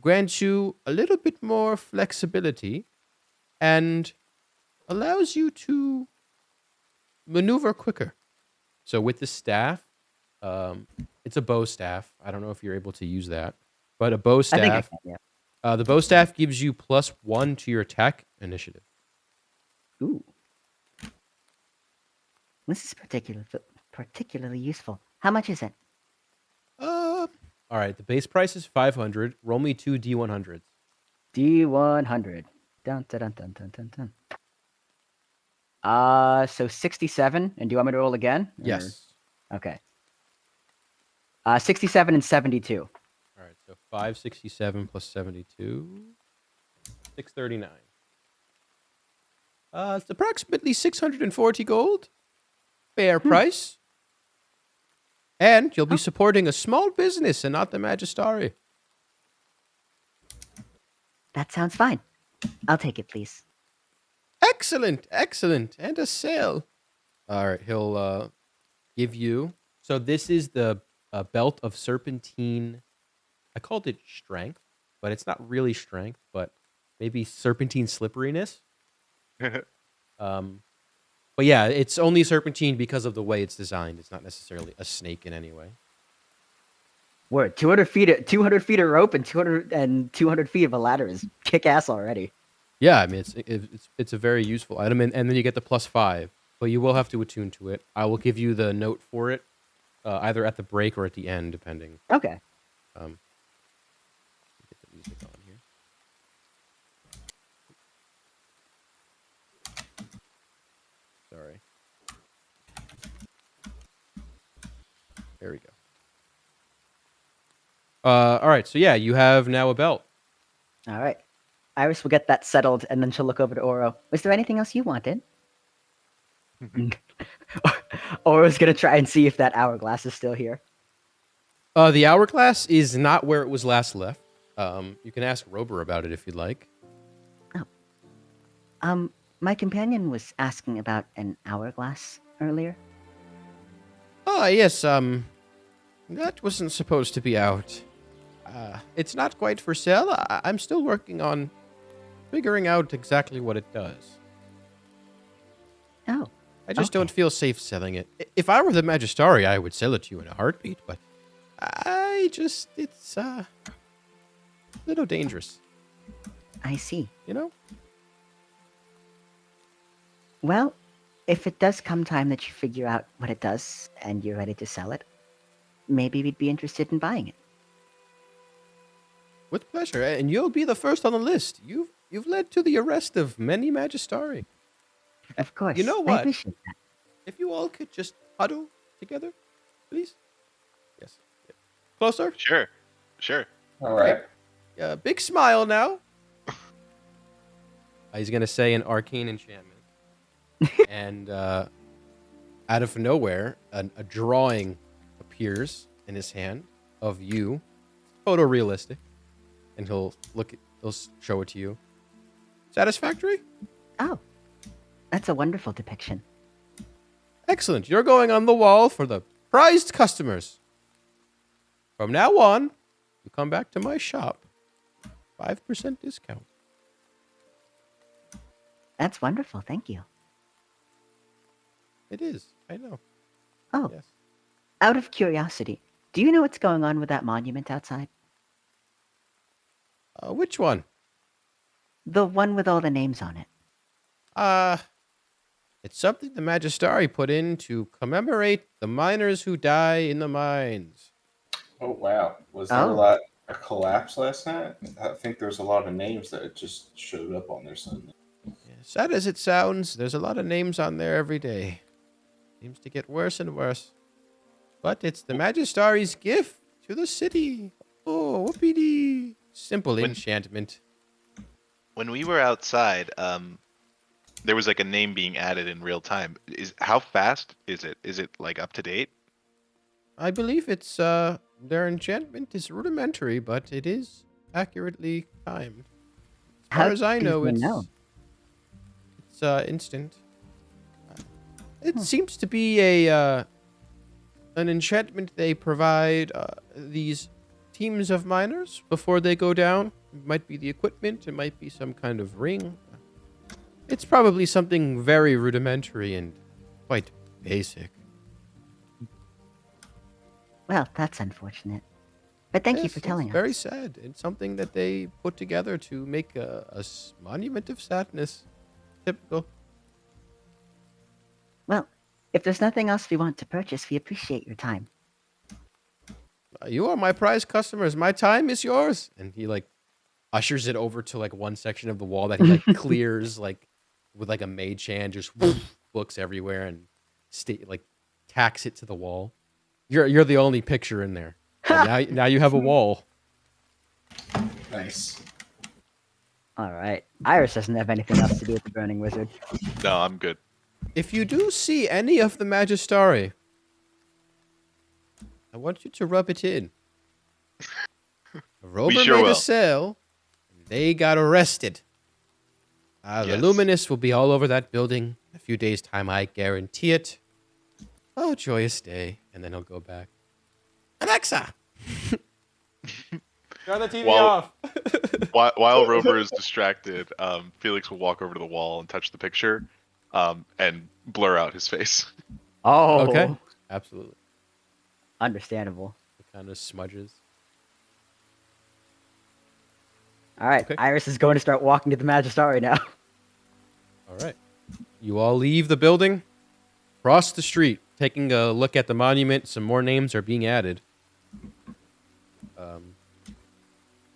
grants you a little bit more flexibility and allows you to maneuver quicker. So with the staff, it's a bow staff. I don't know if you're able to use that, but a bow staff. I think I can, yeah. The bow staff gives you +1 to your attack initiative. Ooh. This is particularly useful. How much is it? All right. The base price is 500. Roll me 2 D100s. D100. Dun, dun, dun, dun, dun, dun, dun. So 67, and do you want me to roll again? or- Yes. Okay. 67 and 72. All right. So 567 plus 72, 639. It's approximately 640 gold. Fair price. And you'll be supporting a small business and not the Magistari. That sounds fine. I'll take it, please. Excellent, excellent. And a sale. All right, he'll give you. So this is the belt of serpentine. I called it strength, but it's not really strength, but maybe serpentine slipperiness. But yeah, it's only serpentine because of the way it's designed. It's not necessarily a snake in any way. We're 200 feet of rope and 200 feet of a ladder is kick ass already. Yeah, I mean it's a very useful item, and then you get the +5, but you will have to attune to it. I will give you the note for it, either at the break or at the end, depending. Okay. Get the music on here. Sorry. There we go. All right, so yeah, you have now a belt. All right. Iris will get that settled, and then she'll look over to Oro. Was there anything else you wanted? Oro's gonna try and see if that hourglass is still here. The hourglass is not where it was last left. You can ask Rober about it if you'd like. My companion was asking about an hourglass earlier. Oh, yes, that wasn't supposed to be out. It's not quite for sale. I'm still working on figuring out exactly what it does. Oh. I just Okay. don't feel safe selling it. If I were the Magistari, I would sell it to you in a heartbeat, but it's a little dangerous, I see. you know? Well, if it does come time that you figure out what it does and you're ready to sell it, maybe we'd be interested in buying it. With pleasure, and you'll be the first on the list. You've led to the arrest of many Magistari. Of course. You know I what? appreciate that. If you all could just huddle together, please. Yes. Yep. Closer. Sure. All right. Big smile now. He's gonna say an arcane enchantment, and out of nowhere, a drawing appears in his hand of you, photorealistic, and he'll show it to you. Satisfactory? Oh, that's a wonderful depiction. Excellent. You're going on the wall for the prized customers. From now on, you come back to my shop. 5% discount. That's wonderful. Thank you. It is. I know. Oh, Yes. out of curiosity, do you know what's going on with that monument outside? Which one? The one with all the names on it. It's something the Magistari put in to commemorate the miners who die in the mines. Oh wow. Was there a collapse last night? I think there's a lot of names that just showed up on there suddenly. Yeah, sad as it sounds, there's a lot of names on there every day. Seems to get worse and worse. But it's the Magistari's gift to the city. Oh, whoopee-dee. Simple enchantment. When we were outside, there was like a name being added in real time. How fast is it? Is it like up to date? I believe it's, their enchantment is rudimentary, but it is accurately timed. As far as I know, it's instant. It seems to be an enchantment they provide these teams of miners before they go down. It might be the equipment, it might be some kind of ring. It's probably something very rudimentary and quite basic. Well, that's unfortunate. But thank you Yes, for it's telling us. very sad. It's something that they put together to make a monument of sadness. Typical. Well, if there's nothing else we want to purchase, we appreciate your time. You are my prized customers. My time is yours. And he like ushers it over to like one section of the wall that he like clears like with like a mage hand, just books everywhere and like tacks it to the wall. You're the only picture in there. And now you have a wall. Nice. All right. Iris doesn't have anything else to do with the Burning Wizard. No, I'm good. If you do see any of the Magistari, I want you to rub it in. Rober sure made will. a sale, and they got arrested. The Yes. Luminous will be all over that building in a few days' time, I guarantee it. Oh, joyous day. And then he'll go back. Alexa! Turn the TV While- off! While Rover is distracted, Felix will walk over to the wall and touch the picture, and blur out his face. Oh. Okay. Absolutely. Understandable. It kind of smudges. All right. Okay. Iris is going to start walking to the Magistari now. All right. You all leave the building, cross the street, taking a look at the monument. Some more names are being added.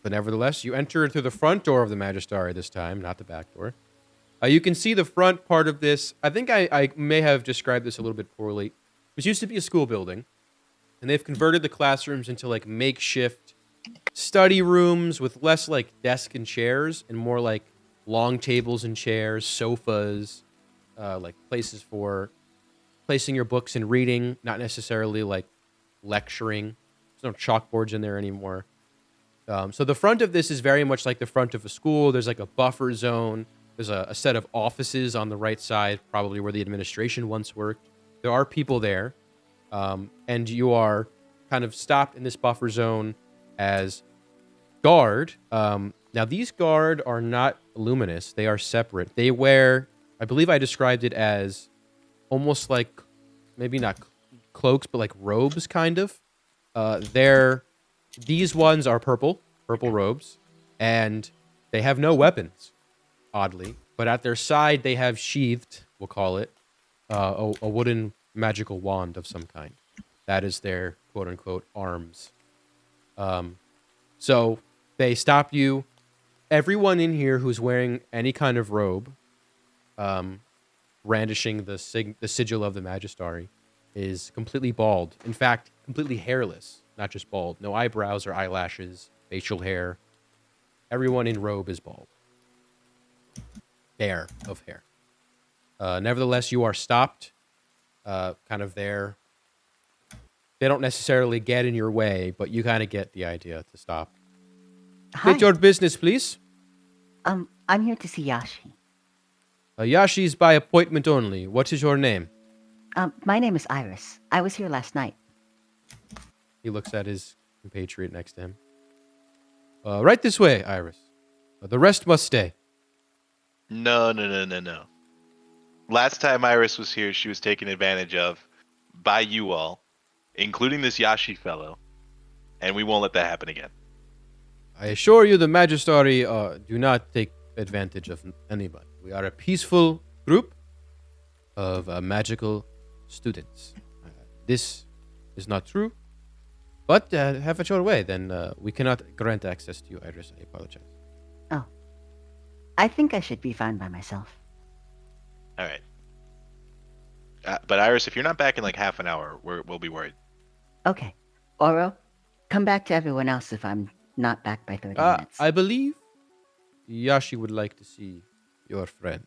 But nevertheless, you enter through the front door of the Magistari this time, not the back door. You can see the front part of this. I think I may have described this a little bit poorly. This used to be a school building, and they've converted the classrooms into like makeshift study rooms with less like desk and chairs and more like long tables and chairs, sofas, like places for placing your books and reading, not necessarily like lecturing. There's no chalkboards in there anymore. So the front of this is very much like the front of a school. There's like a buffer zone. There's a set of offices on the right side, probably where the administration once worked. There are people there. And you are kind of stopped in this buffer zone as guard. Now, these guard are not luminous. They are separate. They wear, I believe I described it as almost like, maybe not cloaks, but like robes, kind of. These ones are purple robes, and they have no weapons, oddly. But at their side, they have sheathed, we'll call it, a wooden magical wand of some kind. That is their quote-unquote arms. So they stop you. Everyone in here who's wearing any kind of robe, brandishing the sigil of the Magistari, is completely bald. In fact, completely hairless, not just bald. No eyebrows or eyelashes, facial hair. Everyone in robe is bald. Bare of hair. Nevertheless, you are stopped, kind of there. They don't necessarily get in your way, but you kind of get the idea to stop. Hi. State your business, please. I'm here to see Yashi. Yashi's by appointment only. What is your name? My name is Iris. I was here last night. He looks at his compatriot next to him. Right this way, Iris. The rest must stay. No. Last time Iris was here, she was taken advantage of by you all, including this Yashi fellow, and we won't let that happen again. I assure you the Magistari do not take advantage of anybody. We are a peaceful group of magical students. This is not true, but have it your way. Then we cannot grant access to you, Iris. I apologize. Oh. I think I should be fine by myself. All right. But Iris, if you're not back in like half an hour, we'll be worried. Okay. Oro, come back to everyone else if I'm not back by 30 minutes. I believe Yashi would like to see your friend.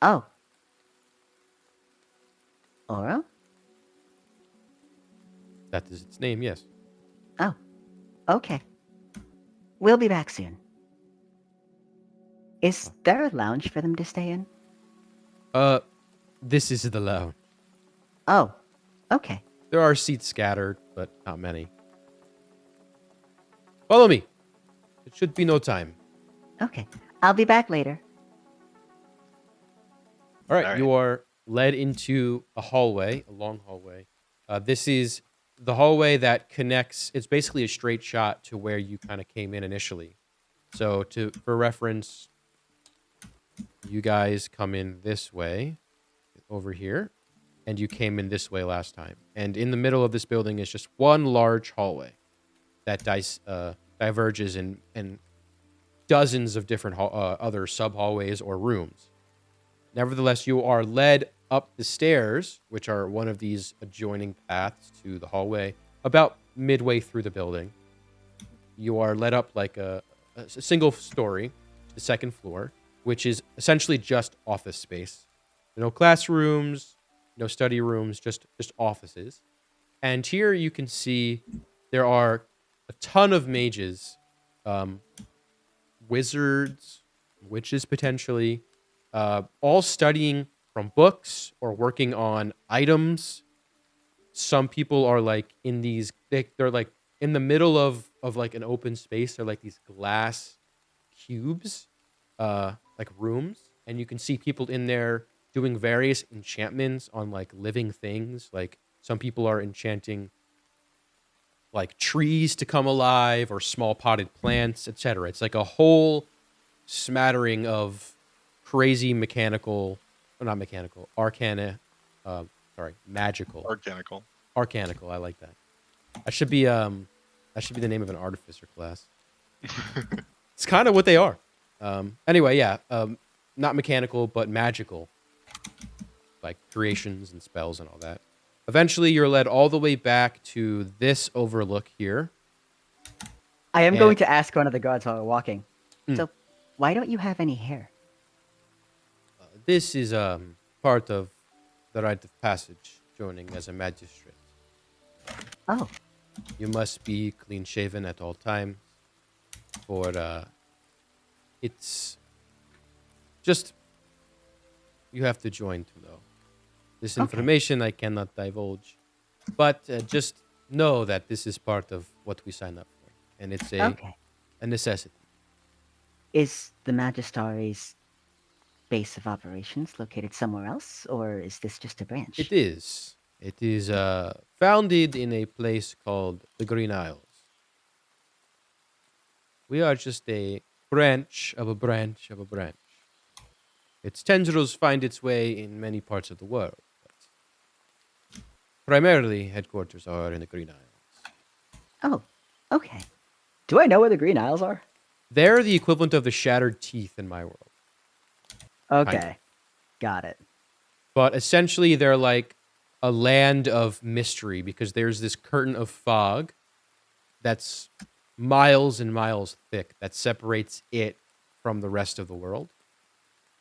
Oh. Oro? That is its name, yes. Oh. Okay. We'll be back soon. Is there a lounge for them to stay in? This is the lounge. Oh. Okay. There are seats scattered, but not many. Follow me. It should be no time. Okay. I'll be back later. All right, All right. you are led into a hallway, a long hallway. This is the hallway that connects. It's basically a straight shot to where you kind of came in initially. So, for reference, you guys come in this way, over here, and you came in this way last time. And in the middle of this building is just one large hallway that diverges in dozens of different other sub hallways or rooms. Nevertheless, you are led up the stairs, which are one of these adjoining paths to the hallway, about midway through the building. You are led up like a single story to the second floor, which is essentially just office space. No classrooms, no study rooms, just offices. And here you can see there are a ton of mages, wizards, witches potentially, all studying from books or working on items. Some people are like in these, they're like in the middle of like an open space. They're like these glass cubes, like rooms, and you can see people in there doing various enchantments on like living things. Like some people are enchanting like trees to come alive or small potted plants, etc. It's like a whole smattering of crazy mechanical, or not mechanical, magical. Organical. Arcanical, I like that. That should be the name of an artificer class. It's kind of what they are. Anyway, yeah, not mechanical, but magical. Like creations and spells and all that. Eventually, you're led all the way back to this overlook here. I am going to ask one of the guards while we're walking. So, why don't you have any hair? This is part of the rite of passage, joining as a magistrate. Oh, You must be clean-shaven at all times, for it's just you have to join to know. This information I cannot divulge, but just know that this is part of what we sign up for, and it's a necessity. is the Magistary's base of operations located somewhere else, or is this just a branch? It is. It is founded in a place called the Green Isles. We are just a branch of a branch of a branch. Its tendrils find its way in many parts of the world, but primarily headquarters are in the Green Isles. Oh, okay. Do I know where the Green Isles are? They're the equivalent of the Shattered Teeth in my world. Okay. Got it. But essentially, they're like a land of mystery because there's this curtain of fog that's miles and miles thick that separates it from the rest of the world.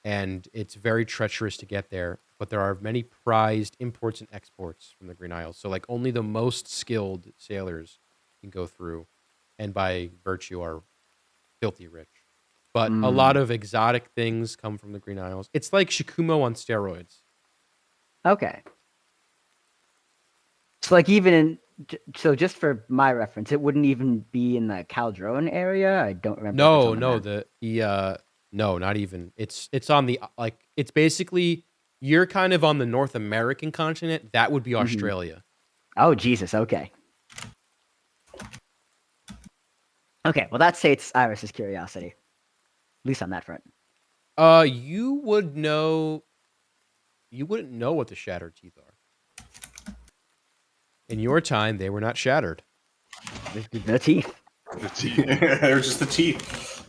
And it's very treacherous to get there, but there are many prized imports and exports from the Green Isles. So like only the most skilled sailors can go through, and by virtue are filthy rich. But a lot of exotic things come from the Green Isles. It's like Shikumo on steroids. Okay. So like so just for my reference, it wouldn't even be in the Caldron area. I don't remember. No, not even. It's on the like. It's basically you're kind of on the North American continent. That would be Australia. Oh Jesus. Okay. Okay. Well, that sates Iris's curiosity, at least on that front. You would know. You wouldn't know what the shattered teeth are. In your time, they were not shattered. The teeth. The teeth. They're just the teeth.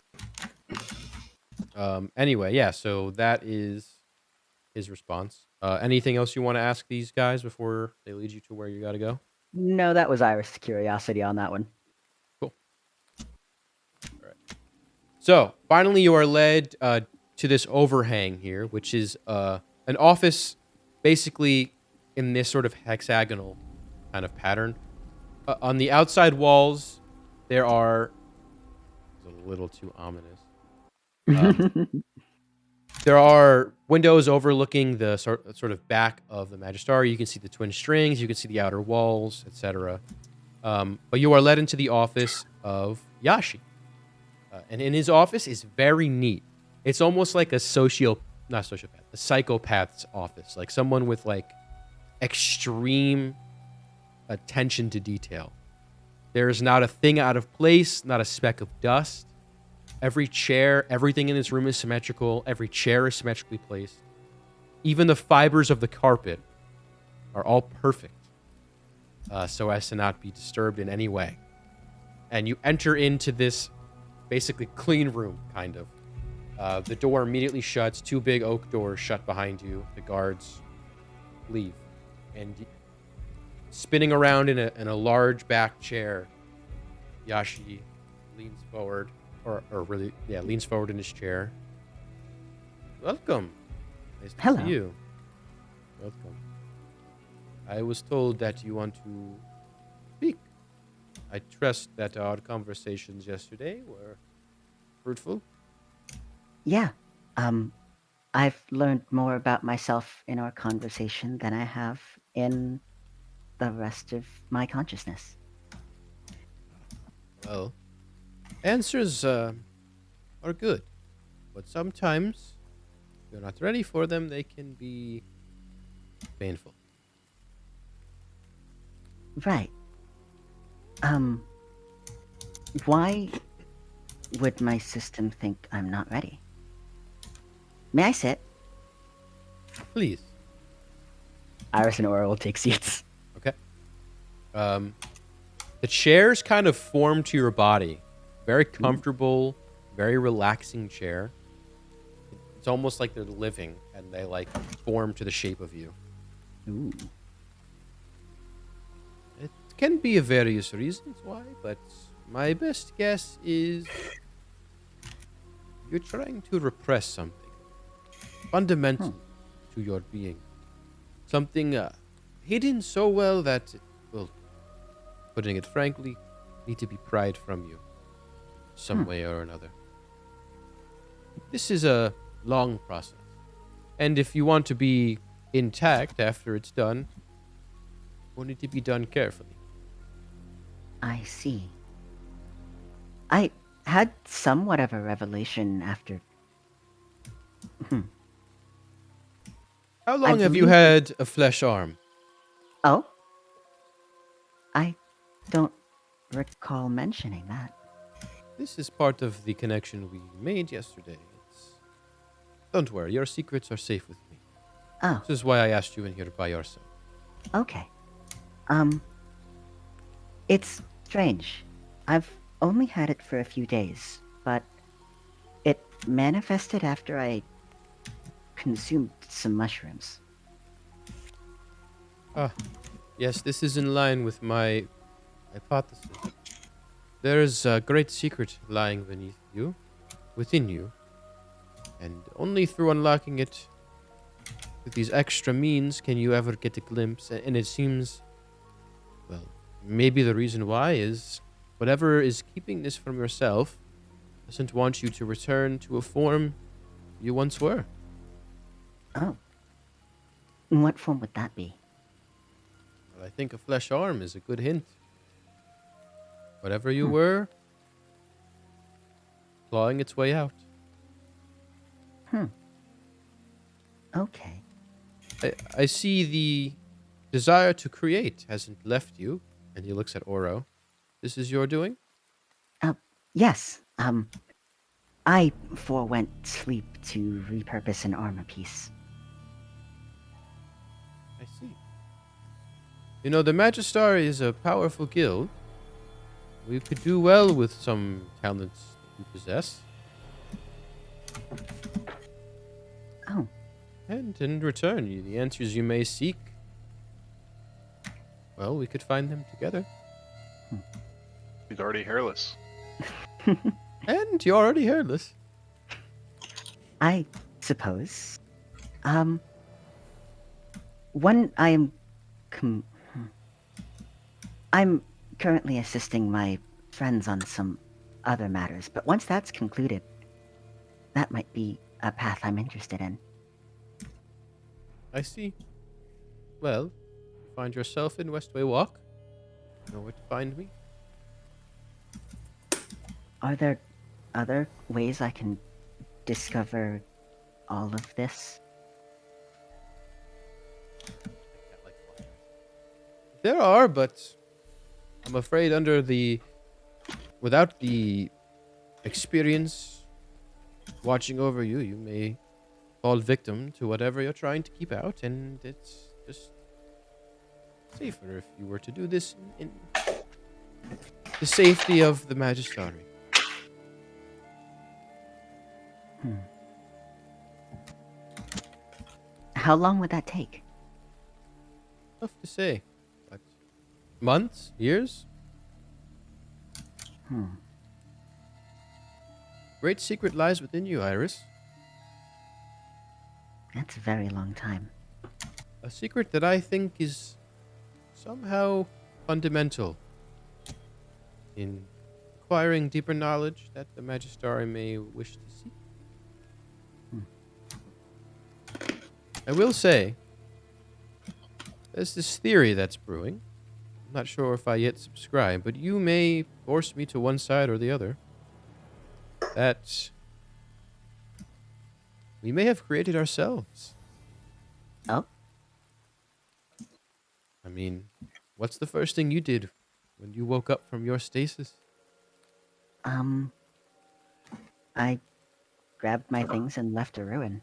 Anyway, yeah, so that is his response. Anything else you want to ask these guys before they lead you to where you got to go? No, that was Iris's curiosity on that one. Cool. All right. So, finally, you are led to this overhang here, which is an office basically in this sort of hexagonal kind of pattern. On the outside walls, there are... It's a little too ominous. There are windows overlooking the sort of back of the Magister. You can see the twin strings, you can see the outer walls, etc. But you are led into the office of Yashi. And in his office is very neat. It's almost like a psychopath's office. Like someone with like extreme attention to detail. There's not a thing out of place, not a speck of dust. Every chair, everything in this room is symmetrical. Every chair is symmetrically placed. Even the fibers of the carpet are all perfect, so as to not be disturbed in any way. And you enter into this basically clean room, kind of. The door immediately shuts. 2 big oak doors shut behind you. The guards leave. And spinning around in a large back chair, Yashi leans forward, leans forward in his chair. Welcome. Nice to Hello. see you. Welcome. I was told that you want to speak. I trust that our conversations yesterday were fruitful. Yeah. I've learned more about myself in our conversation than I have in the rest of my consciousness. Well, answers are good, but sometimes if you're not ready for them, they can be painful. Right. Why would my system think I'm not ready? May I sit? Please. Iris and Aura will take seats. Okay. The chairs kind of form to your body. Very comfortable, very relaxing chair. It's almost like they're living and they like form to the shape of you. Ooh. It can be various reasons why, but my best guess is you're trying to repress something fundamental to your being. Something hidden so well that it will, putting it frankly, need to be pried from you some way or another. This is a long process. And if you want to be intact after it's done, it will need to be done carefully. I see. I had somewhat of a revelation after. How long have you believe- had a flesh arm? Oh? I don't recall mentioning that. This is part of the connection we made yesterday. Don't worry, your secrets are safe with me. Oh, This is why I asked you in here by yourself. okay. It's strange. I've only had it for a few days, but it manifested after I consumed some mushrooms. Yes, this is in line with my hypothesis. There is a great secret lying beneath you, within you, and only through unlocking it with these extra means can you ever get a glimpse. And it seems, well, maybe the reason why is whatever is keeping this from yourself doesn't want you to return to a form you once were. Oh. What form would that be? Well, I think a flesh arm is a good hint. Whatever you were, clawing its way out. Okay. I see the desire to create hasn't left you. And he looks at Oro. This is your doing? Yes. I forewent sleep to repurpose an armor piece. I see. You know, the Magistari is a powerful guild. We could do well with some talents that you possess. Oh. And in return, the answers you may seek, well, we could find them together. He's already hairless. And you're already hairless. I suppose. When I'm currently assisting my friends on some other matters, but once that's concluded, that might be a path I'm interested in. I see. Well, you find yourself in Westway Walk. You know where to find me. Are there other ways I can discover all of this? There are, but I'm afraid without the experience watching over you, you may fall victim to whatever you're trying to keep out, and it's just safer if you were to do this in the safety of the Magistari. How long would that take? Tough to say. But months? Years? Great secret lies within you, Iris. That's a very long time. A secret that I think is somehow fundamental in acquiring deeper knowledge that the Magistari may wish to seek. I will say, there's this theory that's brewing. I'm not sure if I yet subscribe, but you may force me to one side or the other. That we may have created ourselves. Oh? I mean, what's the first thing you did when you woke up from your stasis? I grabbed my things and left a ruin.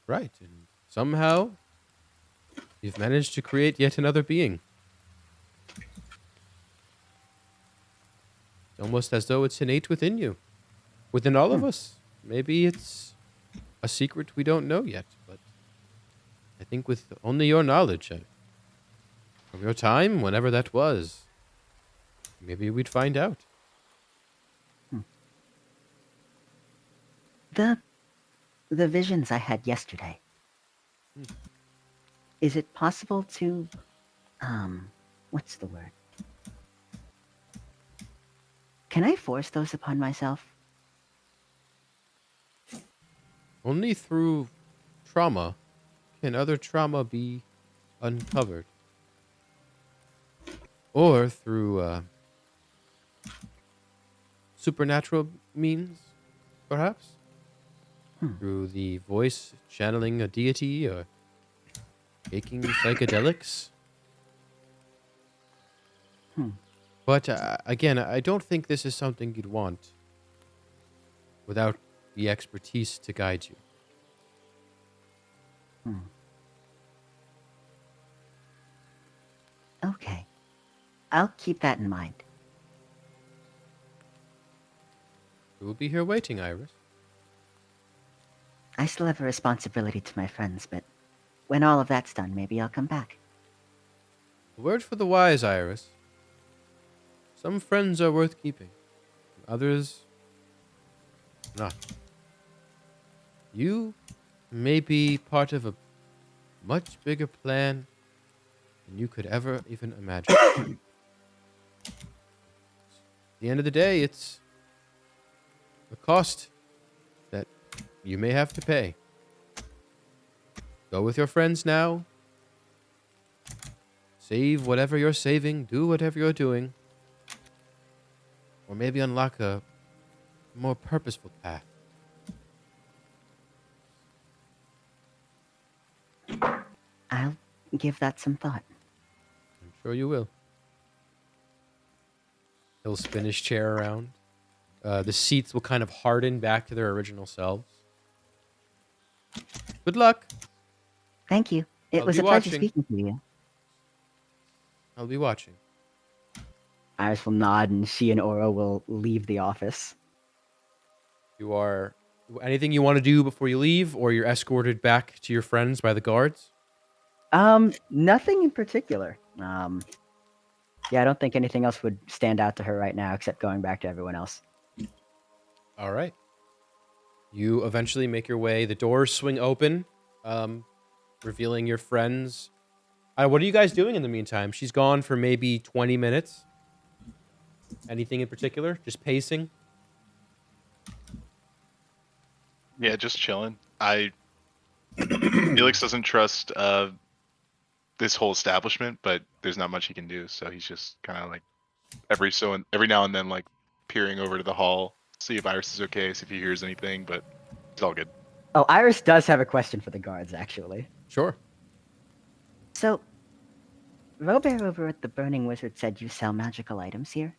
Right, and somehow you've managed to create yet another being. It's almost as though it's innate within you, within all of us. Maybe it's a secret we don't know yet, but I think with only your knowledge from your time, whenever that was, maybe we'd find out. The visions I had yesterday. Is it possible to, what's the word? Can I force those upon myself? Only through trauma can other trauma be uncovered. Or through supernatural means, perhaps? Through the voice channeling a deity or taking psychedelics. But again, I don't think this is something you'd want without the expertise to guide you. Okay. I'll keep that in mind. We'll be here waiting, Iris. I still have a responsibility to my friends, but when all of that's done, maybe I'll come back. A word for the wise, Iris. Some friends are worth keeping, others not. You may be part of a much bigger plan than you could ever even imagine. At the end of the day, it's a cost that you may have to pay. Go with your friends now. Save whatever you're saving. Do whatever you're doing. Or maybe unlock a more purposeful path. I'll give that some thought. I'm sure you will. He'll spin his chair around. The seats will kind of harden back to their original selves. Good luck. Thank you. It I'll was be a pleasure watching. speaking to you. I'll be watching. Iris will nod, and she and Oro will leave the office. You are anything you want to do before you leave, or you're escorted back to your friends by the guards? Nothing in particular. Yeah, I don't think anything else would stand out to her right now except going back to everyone else. All right. You eventually make your way. The doors swing open, revealing your friends. What are you guys doing in the meantime? She's gone for maybe 20 minutes. Anything in particular? Just pacing? Yeah, just chilling. Felix doesn't trust this whole establishment, but there's not much he can do, so he's just kind of like every now and then like peering over to the hall, see if Iris is okay, see if he hears anything, but it's all good. Oh, Iris does have a question for the guards, actually. Sure. So, Robert over at the Burning Wizard said you sell magical items here?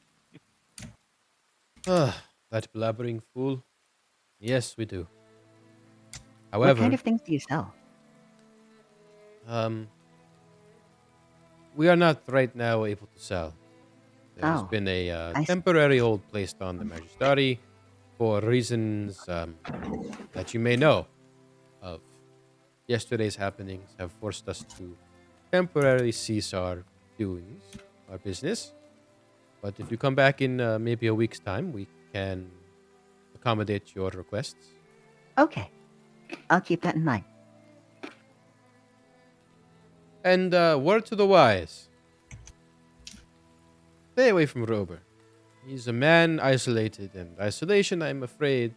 That blabbering fool. Yes, we do. However, What kind of things do you sell? we are not right now able to sell. There's Oh, been a I see. temporary hold placed on the Magistari. for reasons that you may know of, yesterday's happenings have forced us to temporarily cease our doings, our business. But if you come back in maybe a week's time, we can accommodate your requests. Okay. I'll keep that in mind. And word to the wise. Stay away from Rober. He's a man isolated, and isolation, I'm afraid,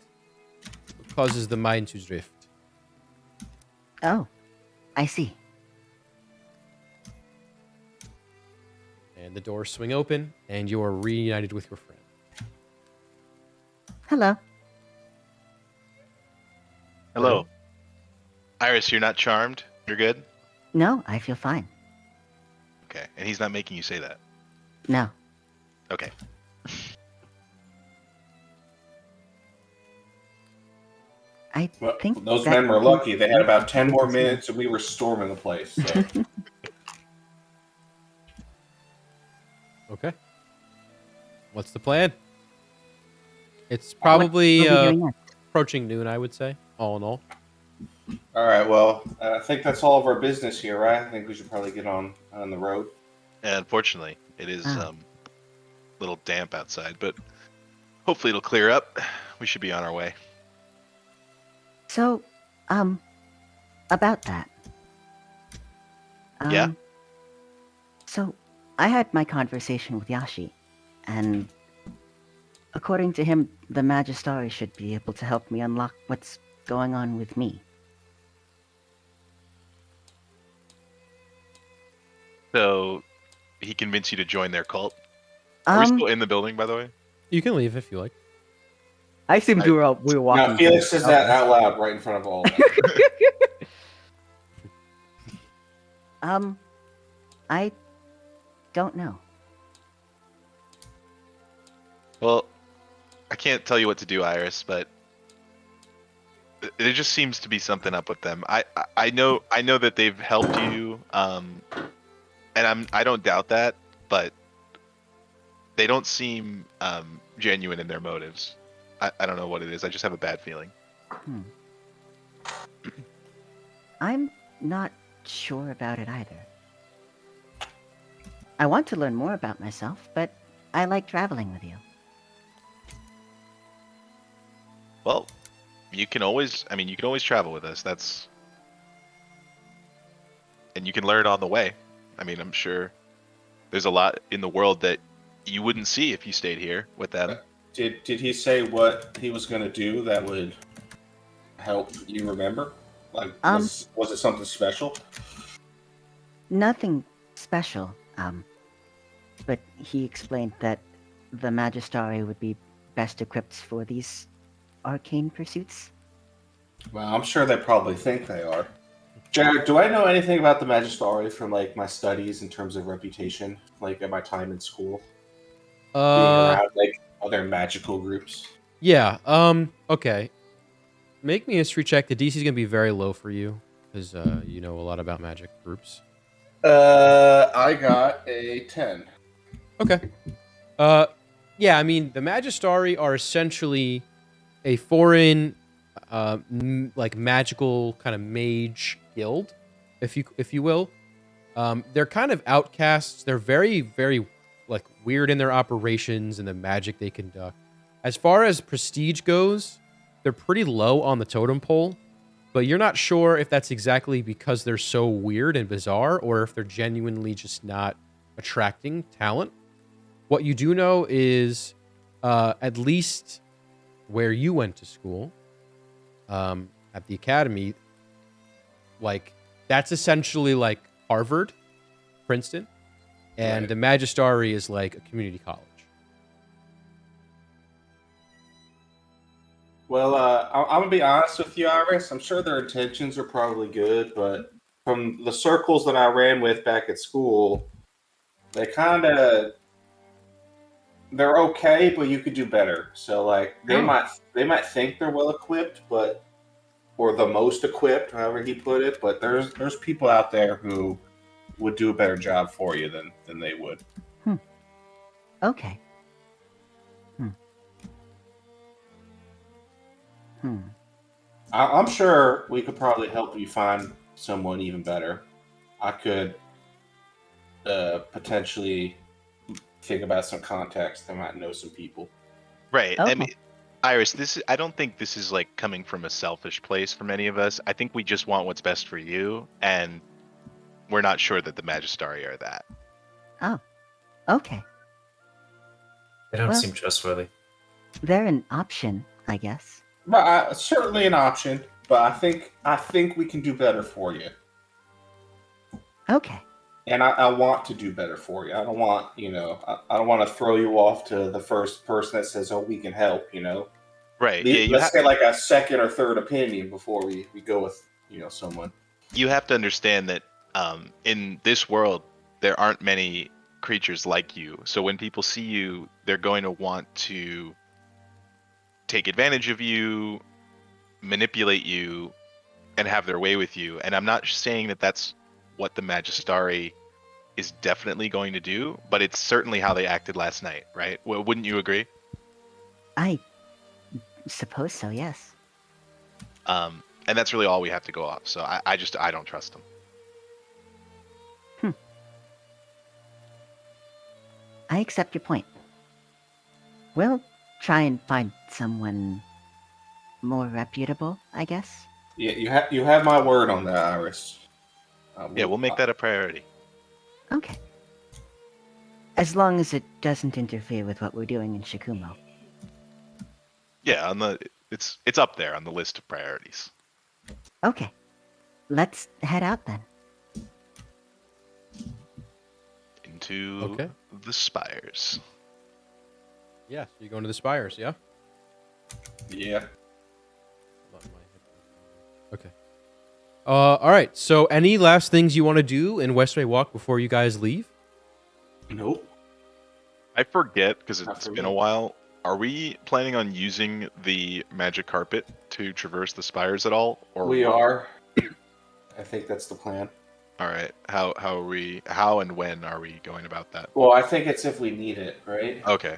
causes the mind to drift. Oh, I see. And the doors swing open, and you are reunited with your friend. Hello. Hello. Iris, you're not charmed? You're good? No, I feel fine. Okay. And he's not making you say that? No. Okay. I Well, think those that men were he- lucky. They had about 10 more minutes and we were storming the place. So. Okay. What's the plan? It's probably What are we doing next? approaching noon, I would say, all in all. All right, well, I think that's all of our business here, right? I think we should probably get on the road. And unfortunately, it is Ah. a little damp outside, but hopefully it'll clear up. We should be on our way. So, about that. Yeah? So, I had my conversation with Yashi, and according to him, the Magistari should be able to help me unlock what's going on with me. So he convinced you to join their cult? Are we still in the building, by the way? You can leave if you like. I assumed we were walking. Now, Felix says that out loud right in front of all of them. I don't know. Well, I can't tell you what to do, Iris, but there just seems to be something up with them. I know that they've helped you, and I don't doubt that, but they don't seem genuine in their motives. I don't know what it is. I just have a bad feeling. I'm not sure about it either. I want to learn more about myself, but I like traveling with you. Well, you can always travel with us. And you can learn on the way. I mean, I'm sure there's a lot in the world that you wouldn't see if you stayed here with them. Did he say what he was going to do that would help you remember? Like, was it something special? Nothing special, but he explained that the Magistari would be best equipped for these arcane pursuits. Well, I'm sure they probably think they are. Jared, do I know anything about the Magistari from like my studies in terms of reputation, like at my time in school, being around like other magical groups? Yeah. Okay. Make me a history check. The DC is gonna be very low for you because you know a lot about magic groups. I got a 10. Okay. Yeah. I mean, the Magistari are essentially a foreign, like magical kind of mage guild, if you will. They're kind of outcasts. They're very, very like weird in their operations and the magic they conduct. As far as prestige goes, they're pretty low on the totem pole, but you're not sure if that's exactly because they're so weird and bizarre or if they're genuinely just not attracting talent. What you do know is, at least where you went to school, at the academy, like that's essentially like Harvard, Princeton, and the Magistari is like a community college. Well, I'm gonna be honest with you, Iris. I'm sure their intentions are probably good, but from the circles that I ran with back at school, they're okay, but you could do better. So, like, they might think they're well equipped, or the most equipped, however he put it. But there's people out there who would do a better job for you than they would. Okay. I'm sure we could probably help you find someone even better. I could potentially think about some contacts that might know some people. Right. I Okay. mean, Iris, I don't think this is like coming from a selfish place from any of us. I think we just want what's best for you, and we're not sure that the Magistari are that. Oh, okay. They don't Well- seem trustworthy. They're an option, I guess. But certainly an option. But I think we can do better for you. Okay. And I want to do better for you. I don't want, I don't want to throw you off to the first person that says, "Oh, we can help." Right. Let's get like a second or third opinion before we go with, someone. You have to understand that in this world, there aren't many creatures like you. So when people see you, they're going to want to take advantage of you, manipulate you, and have their way with you. And I'm not saying that that's what the Magistari is definitely going to do, but it's certainly how they acted last night, right? Well, wouldn't you agree? I suppose so, yes. And that's really all we have to go off. So I don't trust them. I accept your point. We'll try and find someone more reputable, I guess. Yeah, you have my word on that, Iris. Yeah, we'll make that a priority. Okay. As long as it doesn't interfere with what we're doing in Shikumo. Yeah, it's up there on the list of priorities. Okay. Let's head out then. Into the Spires. Yeah, so you're going to the Spires, yeah? Yeah. Okay. All right. So, any last things you want to do in Westway Walk before you guys leave? Nope. I forget because Not it's for been me. a while. Are we planning on using the magic carpet to traverse the Spires at all? Or We are. I think that's the plan. All right. How and when are we going about that? Well, I think it's if we need it, right? Okay,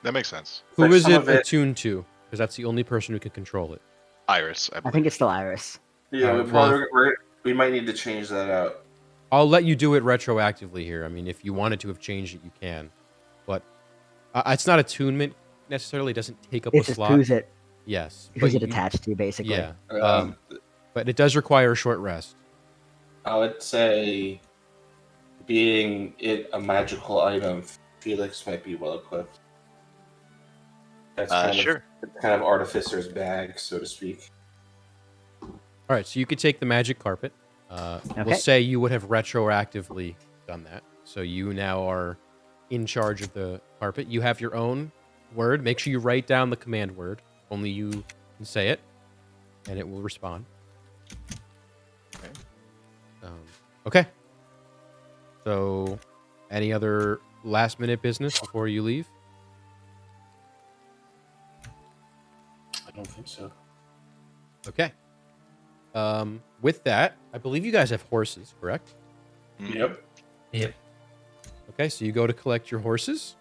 that makes sense. Who For is some it of it- attuned to? Because that's the only person who can control it. Iris, I I believe. think it's still Iris. Yeah, Alright, we might need to change that out. I'll let you do it retroactively here. I mean, if you wanted to have changed it, you can. But it's not attunement necessarily. It doesn't take up It's a just slot. who's it Yes. who's it you- attached to, basically. Yeah. Um, But it does require a short rest. I would say, being it a magical item, Felix might be well equipped. That's Sure. kind of artificer's bag, so to speak. All right. So you could take the magic carpet. Okay. We'll say you would have retroactively done that. So you now are in charge of the carpet. You have your own word. Make sure you write down the command word. Only you can say it, and it will respond. Okay. So, any other last minute business before you leave? I don't think so. Okay. With that, I believe you guys have horses, correct? Mm. Yep. Yep. Okay, so you go to collect your horses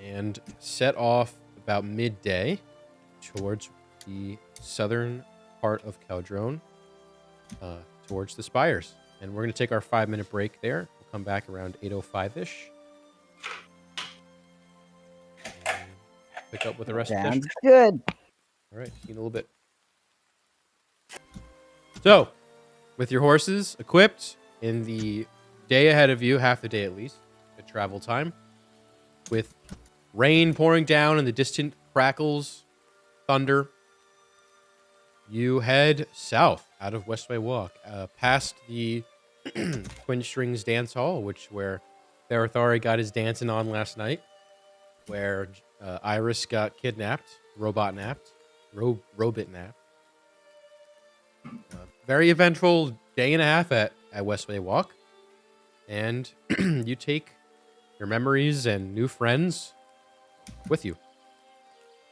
and set off about midday towards the southern part of Caldrone, towards the Spires. And we're going to take our 5-minute break there. We'll come back around 8:05-ish. And pick up with the rest of the Sounds session. good. All right, see you in a little bit. So, with your horses equipped in the day ahead of you, half the day at least, at travel time, with rain pouring down and the distant crackles, thunder, you head south out of Westway Walk, past the Twin Strings Dance Hall, where Barathari got his dancing on last night, where Iris got kidnapped, robot napped. Very eventful day and a half at Westway Walk. And you take your memories and new friends with you.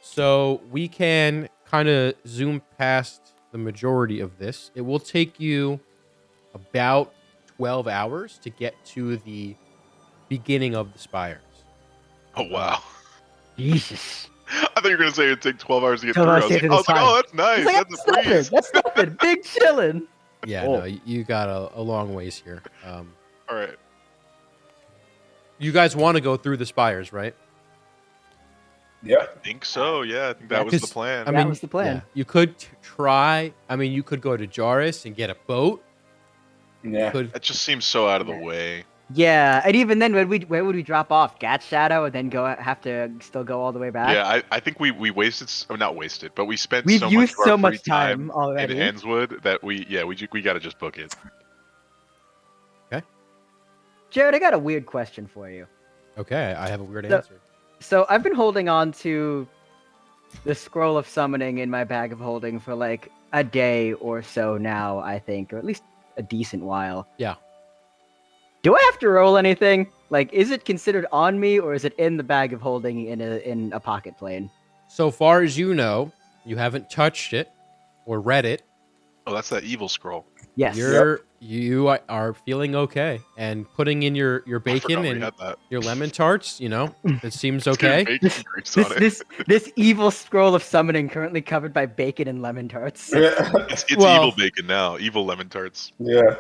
So we can kind of zoom past the majority of this. It will take you about 12 hours to get to the beginning of the Spires. Oh wow. Jesus. thought you were gonna say it'd take 12 hours to get 12 through. I hours was to like, get through this oh, that's nice. It's like, That's a breeze. That's nothing. Big chillin'. Yeah, Oh. no, you got a long ways here. All right. You guys want to go through the spires, right? Yeah. I think so. Yeah, I think that was the plan. That was the plan. Yeah, you could try. I mean, you could go to Jarvis and get a boat. Yeah. Could That just seems so out of the way. Yeah, and even then, where would we drop off? Gat Shadow, and then have to still go all the way back? Yeah, I think we wasted, not wasted, but we spent We've so used much of our so free much time time already. in Answood that we got to just book it. Jared, I got a weird question for you. okay. I have a weird So- answer. So I've been holding on to the scroll of summoning in my bag of holding for like a day or so now, I think, or at least a decent while. Yeah. Do I have to roll anything? Like, is it considered on me, or is it in the bag of holding in a pocket plane? So far as you know, you haven't touched it or read it. Oh, that's that evil scroll. Yes. You are feeling okay, and putting in your I forgot bacon we and had that. your lemon tarts. You know, it seems Dude, okay. bacon grease on it. This evil scroll of summoning currently covered by bacon and lemon tarts. Yeah. It's Well- evil bacon now. Evil lemon tarts. Yeah.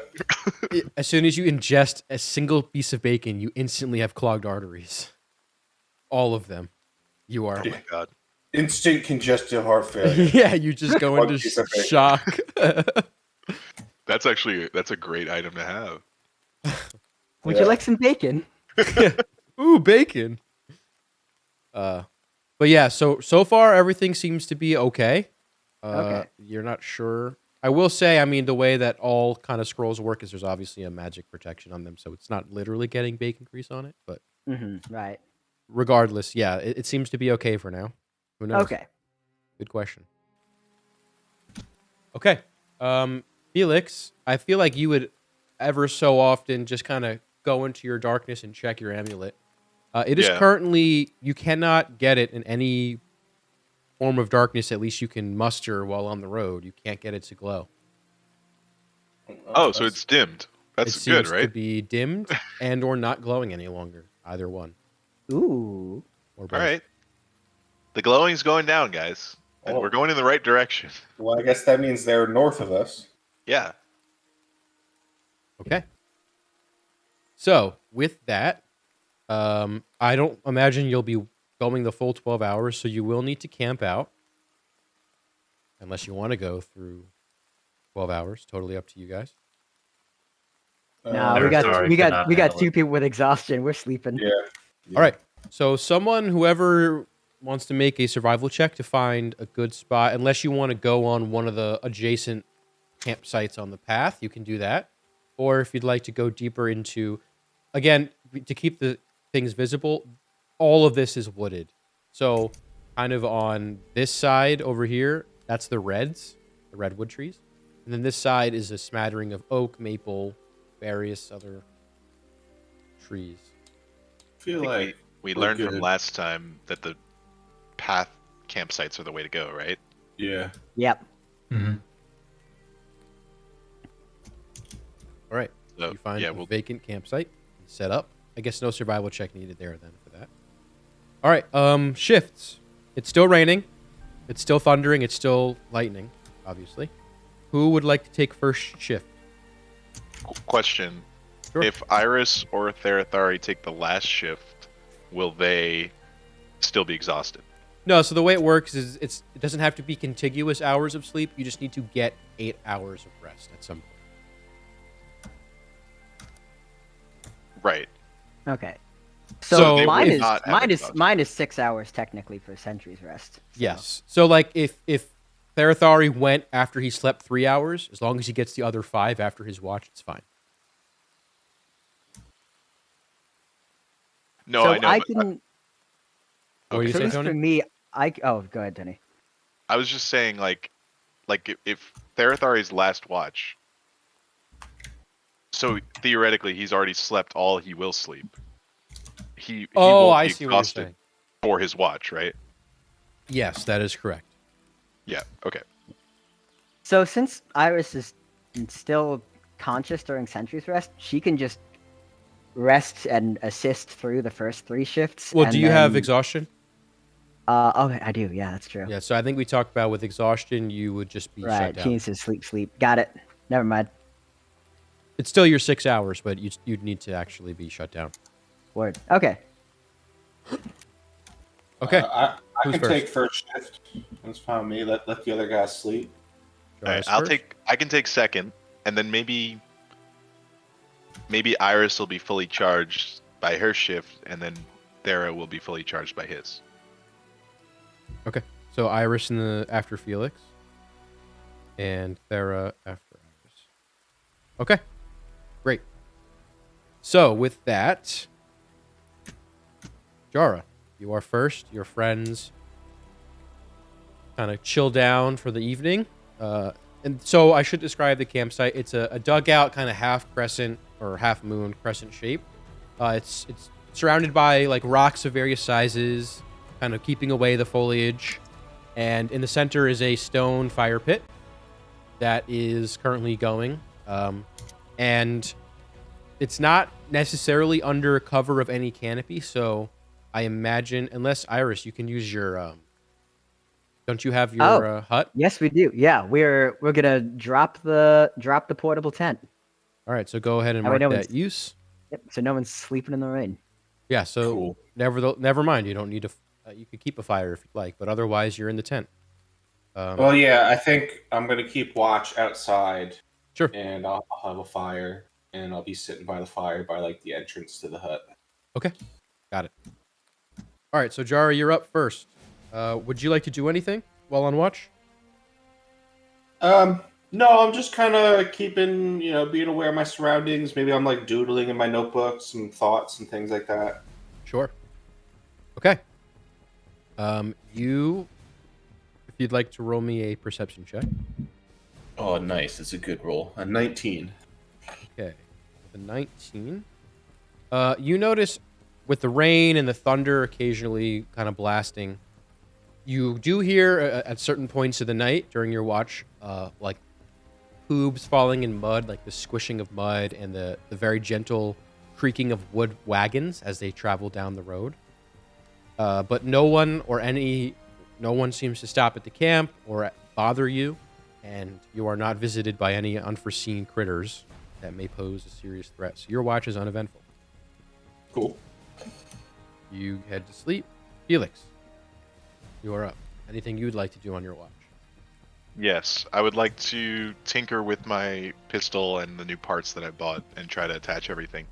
As soon as you ingest a single piece of bacon, you instantly have clogged arteries. All of them. You are. Oh my god. Instant congestive heart failure. Yeah, you just go One into piece of bacon. shock. That's a great item to have. Would Yeah. you like some bacon? Ooh, bacon. But yeah, so far everything seems to be okay. Okay. You're not sure. I will say, I mean, the way that all kind of scrolls work is there's obviously a magic protection on them, so it's not literally getting bacon grease on it. But Right. regardless, yeah, it seems to be okay for now. Who knows? Okay. Good question. Okay. Felix, I feel like you would ever so often just kind of go into your darkness and check your amulet. It is Yeah. currently, you cannot get it in any form of darkness, at least you can muster while on the road. You can't get it to glow. Oh, so it's dimmed. It That's good, seems to right? be dimmed and or not glowing any longer. Either one. Ooh. Or both. All right. The glowing's going down, guys. And Oh. we're going in the right direction. Well, I guess that means they're north of us. Yeah. Okay. So, with that, I don't imagine you'll be going the full 12 hours, so you will need to camp out. Unless you want to go through 12 hours. Totally up to you guys. No, Never we got thought I we could got not we got handle two it. people with exhaustion. We're sleeping. Yeah. All right. So, whoever wants to make a survival check to find a good spot, unless you want to go on one of the adjacent campsites on the path, you can do that. Or if you'd like to go deeper into, again, to keep the things visible, all of this is wooded. So kind of on this side over here, that's the redwood trees. And then this side is a smattering of oak, maple, various other trees. I feel I think like we we're learned from good. last time that the path campsites are the way to go, right? yeah. Yep. Hmm. All right. So You find yeah, a we'll vacant campsite and set up. I guess no survival check needed there then for that. All right. Shifts. It's still raining. It's still thundering. It's still lightning, obviously. Who would like to take first shift? question. Sure. If Iris or Therathari take the last shift, will they still be exhausted? No, so the way it works is it doesn't have to be contiguous hours of sleep. You just need to get 8 hours of rest at some point. Right. Okay. So So, they mine would is not have exhaustion. mine is 6 hours technically for Sentry's rest. So. Yes. So like if Therathari went after he slept 3 hours, as long as he gets the other 5 after his watch, it's fine. No, so I know. I but can. What were you So at saying, least for Tony? me, oh, go ahead, Tony. I was just saying, like if Therathari's last watch, so theoretically he's already slept all he will sleep. He Oh, won't I be see what you're exhausted saying. for his watch, right? Yes, that is correct. Yeah. Okay. So since Iris is still conscious during Sentry's rest, she can just rest and assist through the first 3 shifts. Well, and do you have then- exhaustion? Okay, I do. Yeah, that's true. Yeah, so I think we talked about with exhaustion, you would just be shut Right. down. She needs to sleep. Got it. Never mind. It's still your 6 hours, but you'd need to actually be shut down. Word. Okay. Okay. I Who's can first? take first shift. That's fine with me. Let the other guys sleep. All right, Jarvis first? I can take second, and then maybe Iris will be fully charged by her shift, and then Thera will be fully charged by his. Okay. So Iris after Felix. And Thera after Iris. Okay. Great. So with that, Jara, you are first. Your friends kind of chill down for the evening. And so I should describe the campsite. It's a dugout, kind of half crescent or half moon crescent shape. It's surrounded by like rocks of various sizes, kind of keeping away the foliage. And in the center is a stone fire pit that is currently going. And it's not necessarily under cover of any canopy, so I imagine, unless Iris, you can use your. Don't you have your hut? Yes, we do. Yeah, we're gonna drop the portable tent. All right, so go ahead and That way mark no that one's- use. Yep. So no one's sleeping in the rain. Yeah, so Cool. never mind. You don't need to. You could keep a fire if you'd like, but otherwise you're in the tent. Well, yeah, I think I'm gonna keep watch outside, Sure. and I'll have a fire, and I'll be sitting by the fire by like the entrance to the hut. Okay, got it. All right, so Jara, you're up first. Would you like to do anything while on watch? No, I'm just kind of keeping, being aware of my surroundings. Maybe I'm like doodling in my notebook some thoughts and things like that. Sure. Okay. If you'd like to roll me a perception check. Oh, nice. It's a good roll. A 19. Okay. With a 19. You notice with the rain and the thunder occasionally kind of blasting, you do hear at certain points of the night during your watch, like hooves falling in mud, like the squishing of mud and the very gentle creaking of wood wagons as they travel down the road. But no one seems to stop at the camp or bother you, and you are not visited by any unforeseen critters that may pose a serious threat. So your watch is uneventful. Cool. You head to sleep. Felix, you are up. Anything you would like to do on your watch? Yes, I would like to tinker with my pistol and the new parts that I bought and try to attach everything.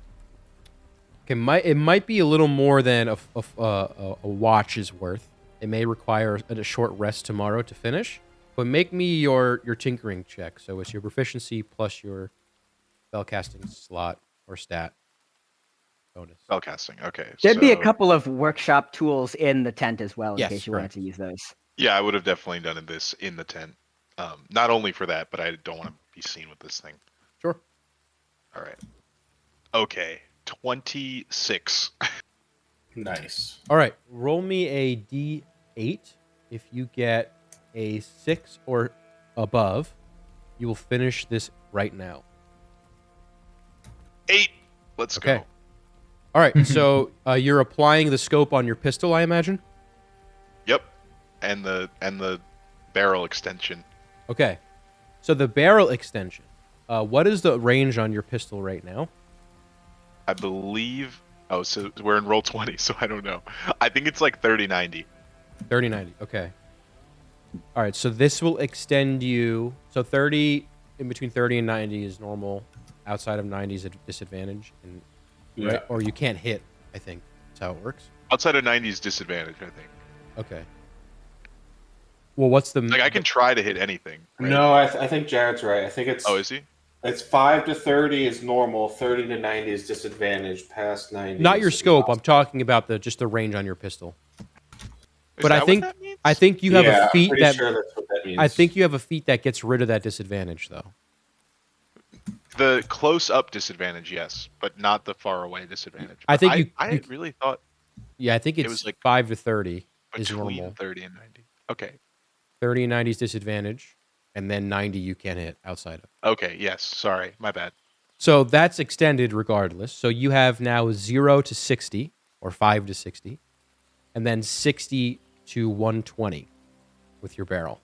Okay, it might be a little more than a watch's worth. It may require a short rest tomorrow to finish. But make me your tinkering check. So it's your proficiency plus your spellcasting slot or stat bonus. Spellcasting, okay. There'd be a so- couple of workshop tools in the tent as well, in Yes, case you right. wanted to use those. Yeah, I would have definitely done this in the tent. Not only for that, but I don't want to be seen with this thing. Sure. All right. Okay, 26. Nice. All right. Roll me a d8. If you get a 6 or above, you will finish this right now. 8. Let's Okay. go. All right. So you're applying the scope on your pistol, I imagine? Yep. And the barrel extension. Okay. So the barrel extension. What is the range on your pistol right now? I believe. Oh, so we're in roll 20, so I don't know. I think it's like 30-90. 30-90. Okay. All right. So this will extend you. So 30, in between 30 and 90 is normal. Outside of 90 is a disadvantage. And, Yeah. right? Or you can't hit, I think. That's how it works. Outside of 90 is disadvantage, I think. Okay. Well, what's the... Like I can try to hit anything. Right? No, I think Jared's right. I think it's Oh, is he? it's 5 to 30 is normal. 30 to 90 is disadvantage. Past 90. Not your is scope. I'm awesome. talking about just the range on your pistol. Is But I that what think- that means? I think you have Yeah, a feat I'm pretty that... sure that's what that means. I think you have a feat that gets rid of that disadvantage, though. The close-up disadvantage, yes, but not the far-away disadvantage. I think I you- really thought Yeah, I think It it's was like 5 to 30 is between normal. 30 and 90. Okay. 30 and 90 is disadvantage, and then 90 you can't hit outside of. Okay. Yes. Sorry. My bad. So that's extended regardless. So you have now 0 to 60, or 5 to 60, and then 60 to 120 with your barrel.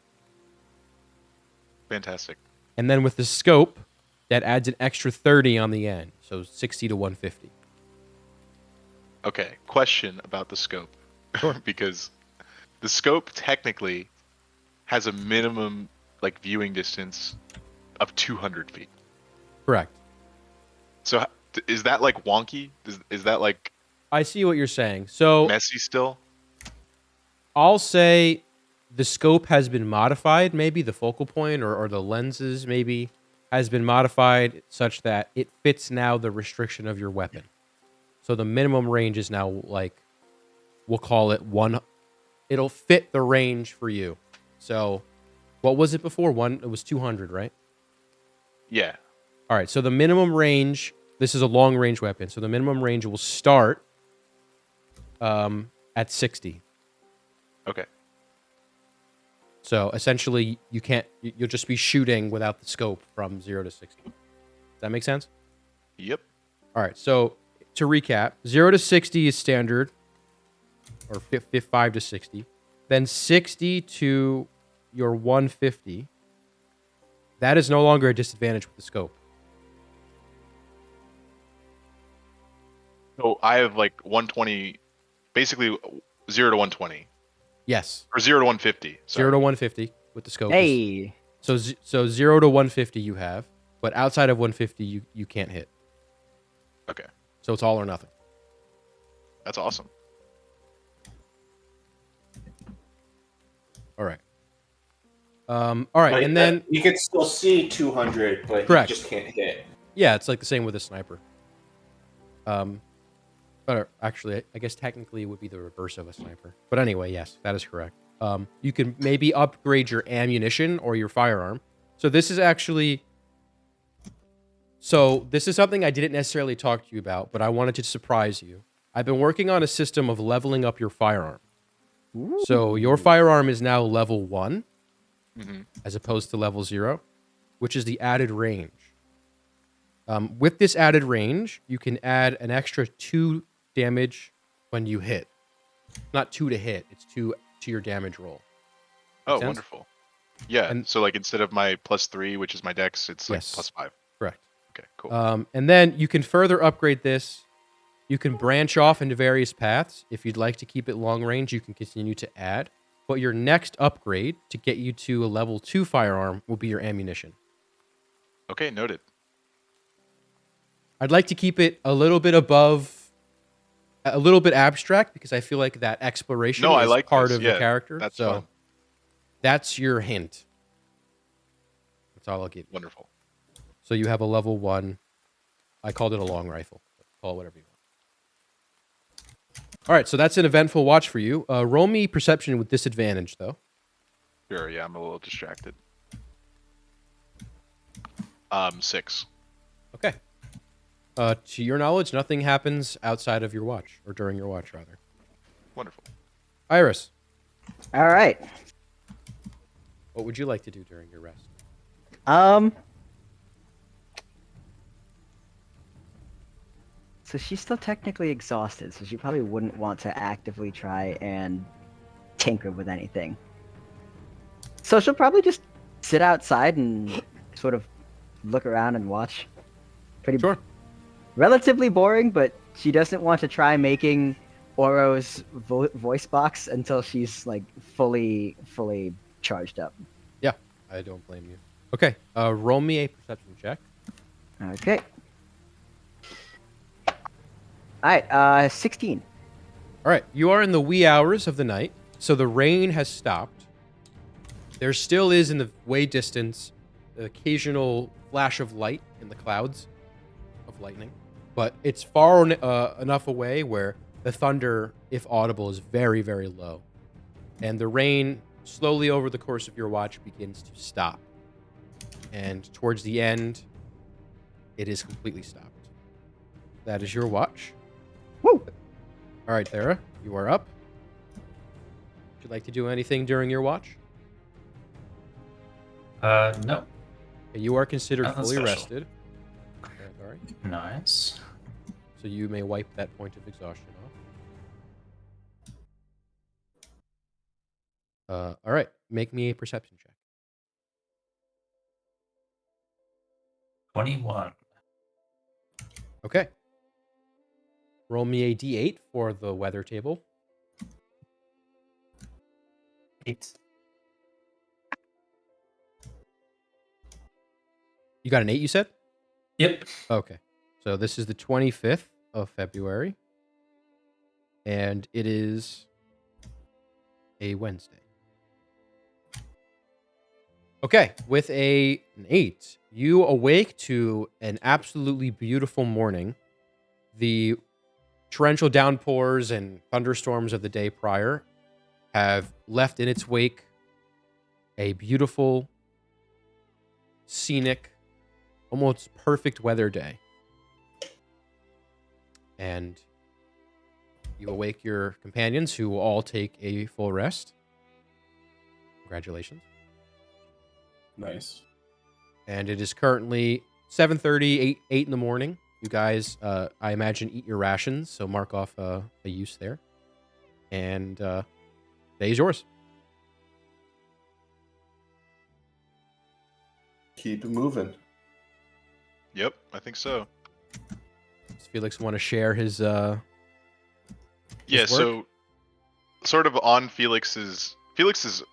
Fantastic. And then with the scope, that adds an extra 30 on the end. So 60 to 150. Okay, question about the scope. Sure. Because the scope technically has a minimum like viewing distance of 200 feet. Correct. So is that like wonky? Is that like I see what you're saying. So messy still? I'll say the scope has been modified, maybe the focal point or the lenses maybe has been modified such that it fits now the restriction of your weapon. So the minimum range is now like, we'll call it one. It'll fit the range for you. So what was it before? It was 200, right? Yeah. All right. So the minimum range, this is a long range weapon. So the minimum range will start at 60. Okay. So essentially, you'll just be shooting without the scope from 0 to 60. Does that make sense? Yep. All right. So to recap, 0 to 60 is standard, or 5 to 60. Then 60 to your 150. That is no longer a disadvantage with the scope. So I have like 120, basically 0 to 120. Yes. Or 0 to 150. Sorry. 0 to 150 with the scope. Hey. So 0 to 150 you have, but outside of 150 you can't hit. Okay. So it's all or nothing. That's awesome. All right. All right, Like, and then you can still see 200, but correct. you just can't hit. Yeah, it's like the same with a sniper. But actually, I guess technically it would be the reverse of a sniper. But anyway, yes, that is correct. You can maybe upgrade your ammunition or your firearm. So this is something I didn't necessarily talk to you about, but I wanted to surprise you. I've been working on a system of leveling up your firearm. Ooh. So your firearm is now level 1, Mm-hmm. as opposed to level 0, which is the added range. With this added range, you can add an extra 2 damage when you hit. Not 2 to hit, it's 2 to your damage roll. Oh, Make sense? wonderful. Yeah, And- so like instead of my +3, which is my dex, it's like Yes. +5. Correct. Okay, cool. And then you can further upgrade this. You can branch off into various paths. If you'd like to keep it long range, you can continue to add. But your next upgrade to get you to a level 2 firearm will be your ammunition. Okay, noted. I'd like to keep it a little bit above, a little bit abstract, because I feel like that exploration No, I is like part this. of Yeah, the character. that's so fun. that's your hint. That's all I'll give you. Wonderful. So you have a level 1. I called it a long rifle. Call it whatever you want. All right, so that's an eventful watch for you. Roll me perception with disadvantage, though. Sure, yeah, I'm a little distracted. 6. Okay. To your knowledge, nothing happens outside of your watch, or during your watch, rather. Wonderful. Iris, All right. what would you like to do during your rest? So she's still technically exhausted, so she probably wouldn't want to actively try and tinker with anything. So she'll probably just sit outside and sort of look around and watch. Pretty Sure. relatively boring, but she doesn't want to try making Oro's voice box until she's like fully charged up. Yeah, I don't blame you. Okay, roll me a perception check. Okay. All right, 16. All right, you are in the wee hours of the night, so the rain has stopped. There still is in the way distance the occasional flash of light in the clouds of lightning, but it's far enough away where the thunder, if audible, is very, very low. And the rain, slowly over the course of your watch, begins to stop. And towards the end, it is completely stopped. That is your watch. Woo! All right, Thera, you are up. Would you like to do anything during your watch? No. Okay, you are considered Nothing fully special. rested. Okay, all right. Nice. So you may wipe that point of exhaustion off. All right. Make me a perception check. 21. Okay. Roll me a d8 for the weather table. 8. You got an 8, you said? Yep. Okay. So this is the 25th of February. And it is a Wednesday. Okay. With an 8, you awake to an absolutely beautiful morning. The torrential downpours and thunderstorms of the day prior have left in its wake a beautiful, scenic, almost perfect weather day. And you awake your companions, who will all take a full rest. Congratulations. Nice. And it is currently 7:30, 8 in the morning. You guys, I imagine, eat your rations, so mark off a use there. And day is yours. Keep it moving. Yep, I think so. Does Felix want to share his Yeah, work? so sort of on Felix's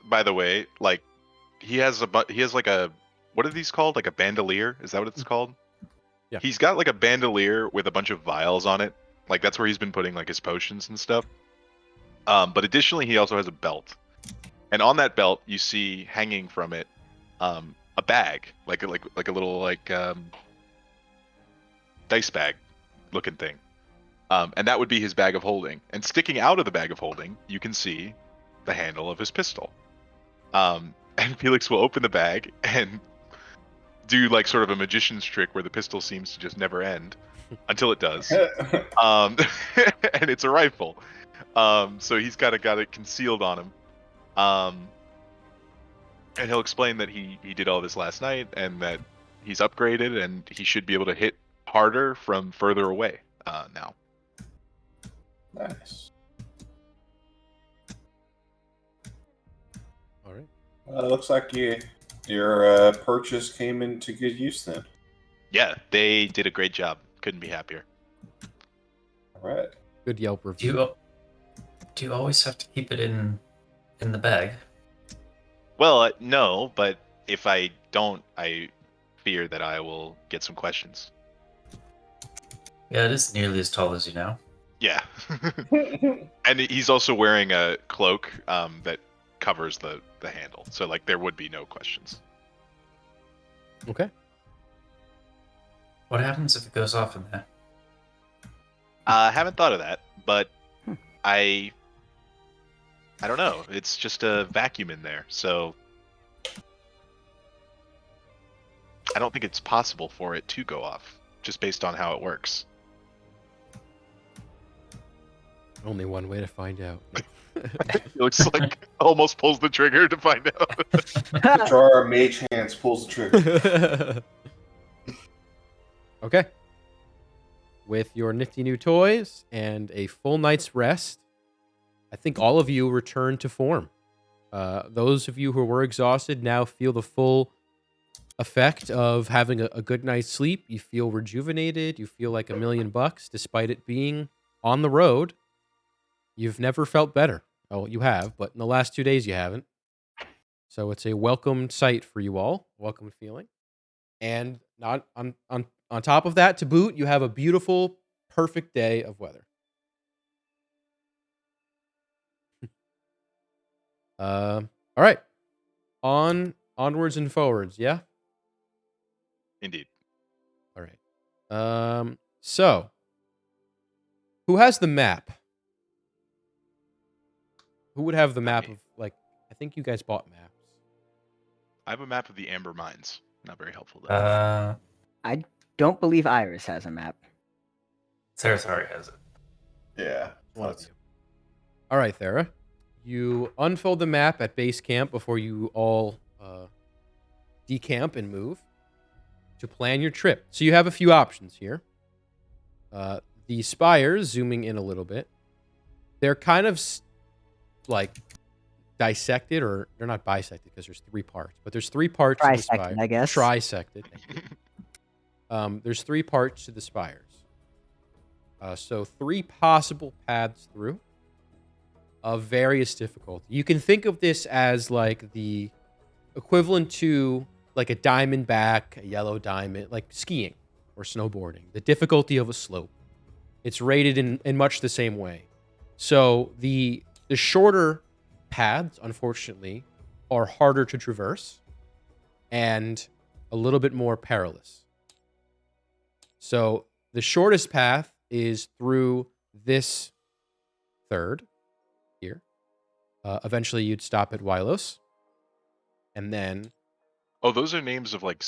by the way, like he has like a, what are these called? Like a bandolier? Is that what it's called? Yeah. He's got like a bandolier with a bunch of vials on it. Like that's where he's been putting like his potions and stuff. But additionally he also has a belt. And on that belt you see hanging from it a bag, like a little dice bag looking thing. And that would be his bag of holding. And sticking out of the bag of holding, you can see the handle of his pistol. And Felix will open the bag and do like sort of a magician's trick where the pistol seems to just never end until it does. And it's a rifle. So he's got it concealed on him. And he'll explain that he did all this last night and that he's upgraded and he should be able to hit harder from further away now. Nice. All right. Looks like your purchase came into good use then. Yeah, they did a great job. Couldn't be happier. All right. Good Yelp review. Do you always have to keep it in the bag? Well, no, but if I don't, I fear that I will get some questions. Yeah, it is nearly as tall as you now. Yeah. And he's also wearing a cloak that covers the handle. So, like, there would be no questions. Okay. What happens if it goes off in there? I haven't thought of that, but I don't know. It's just a vacuum in there, so I don't think it's possible for it to go off, just based on how it works. Only one way to find out. It looks like almost pulls the trigger to find out. Jar Mage Hands pulls the trigger. Okay. With your nifty new toys and a full night's rest, I think all of you return to form. Those of you who were exhausted now feel the full effect of having a good night's sleep. You feel rejuvenated. You feel like $1,000,000 despite it being on the road. You've never felt better. Oh, you have, but in the last 2 days you haven't. So it's a welcome sight for you all. Welcome feeling. And not on top of that, to boot, you have a beautiful, perfect day of weather. All right. Onwards and forwards, yeah? Indeed. All right. So who has the map? Who would have the map of, like, I think you guys bought maps. I have a map of the Amber Mines. Not very helpful, though. I don't believe Iris has a map. Saratari has it. Yeah. One of you. All right, Thera. You unfold the map at base camp before you all decamp and move to plan your trip. So you have a few options here. The Spires, zooming in a little bit, they're kind of like dissected, or they're not bisected because there's 3 parts, but there's 3 parts to the Trisected, spire. I guess. Trisected. Thank you. There's 3 parts to the spires. So 3 possible paths through of various difficulty. You can think of this as like the equivalent to like a diamondback, a yellow diamond, like skiing or snowboarding. The difficulty of a slope. It's rated in much the same way. So the shorter paths, unfortunately, are harder to traverse and a little bit more perilous. So the shortest path is through this third here. Eventually, you'd stop at Wylos, and then. Oh, those are names of like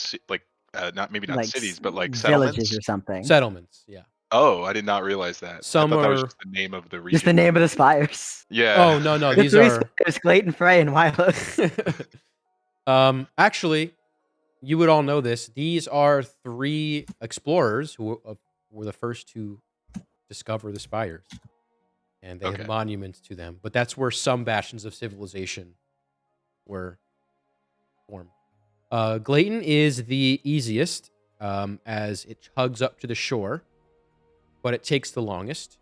not Like cities, but like villages settlements. or something. Settlements, yeah. Oh, I did not realize that. Some I thought that was are just the name of the region. Just the name of the spires. Yeah. Oh no, The these three are. spires, Clayton, Frey, and Wylos. Actually, you would all know this. These are 3 explorers who were the first to discover the spires, and they Okay. have monuments to them. But that's where some bastions of civilization were formed. Glayton is the easiest, as it hugs up to the shore, but it takes the longest.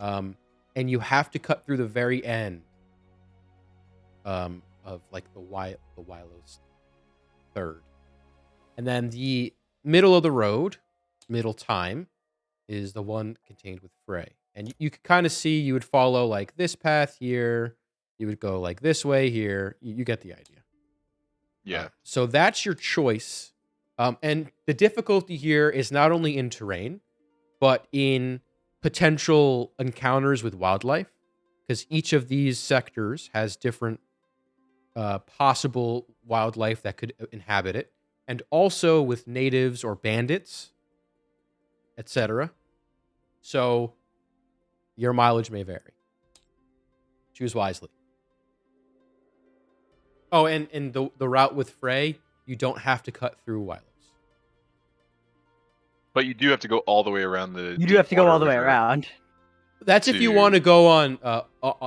And you have to cut through the very end of like the Wylos third. And then the middle of the road, middle time, is the one contained with Frey. And you could kind of see you would follow like this path here. You would go like this way here. You get the idea. Yeah. So that's your choice. And the difficulty here is not only in terrain, but in potential encounters with wildlife, because each of these sectors has different possible wildlife that could inhabit it, and also with natives or bandits, etc. So your mileage may vary. Choose wisely. Oh, and the route with Frey, you don't have to cut through Wylos. But you do have to go all the way around the. You do have to go all the way River. around. That's if you want to go on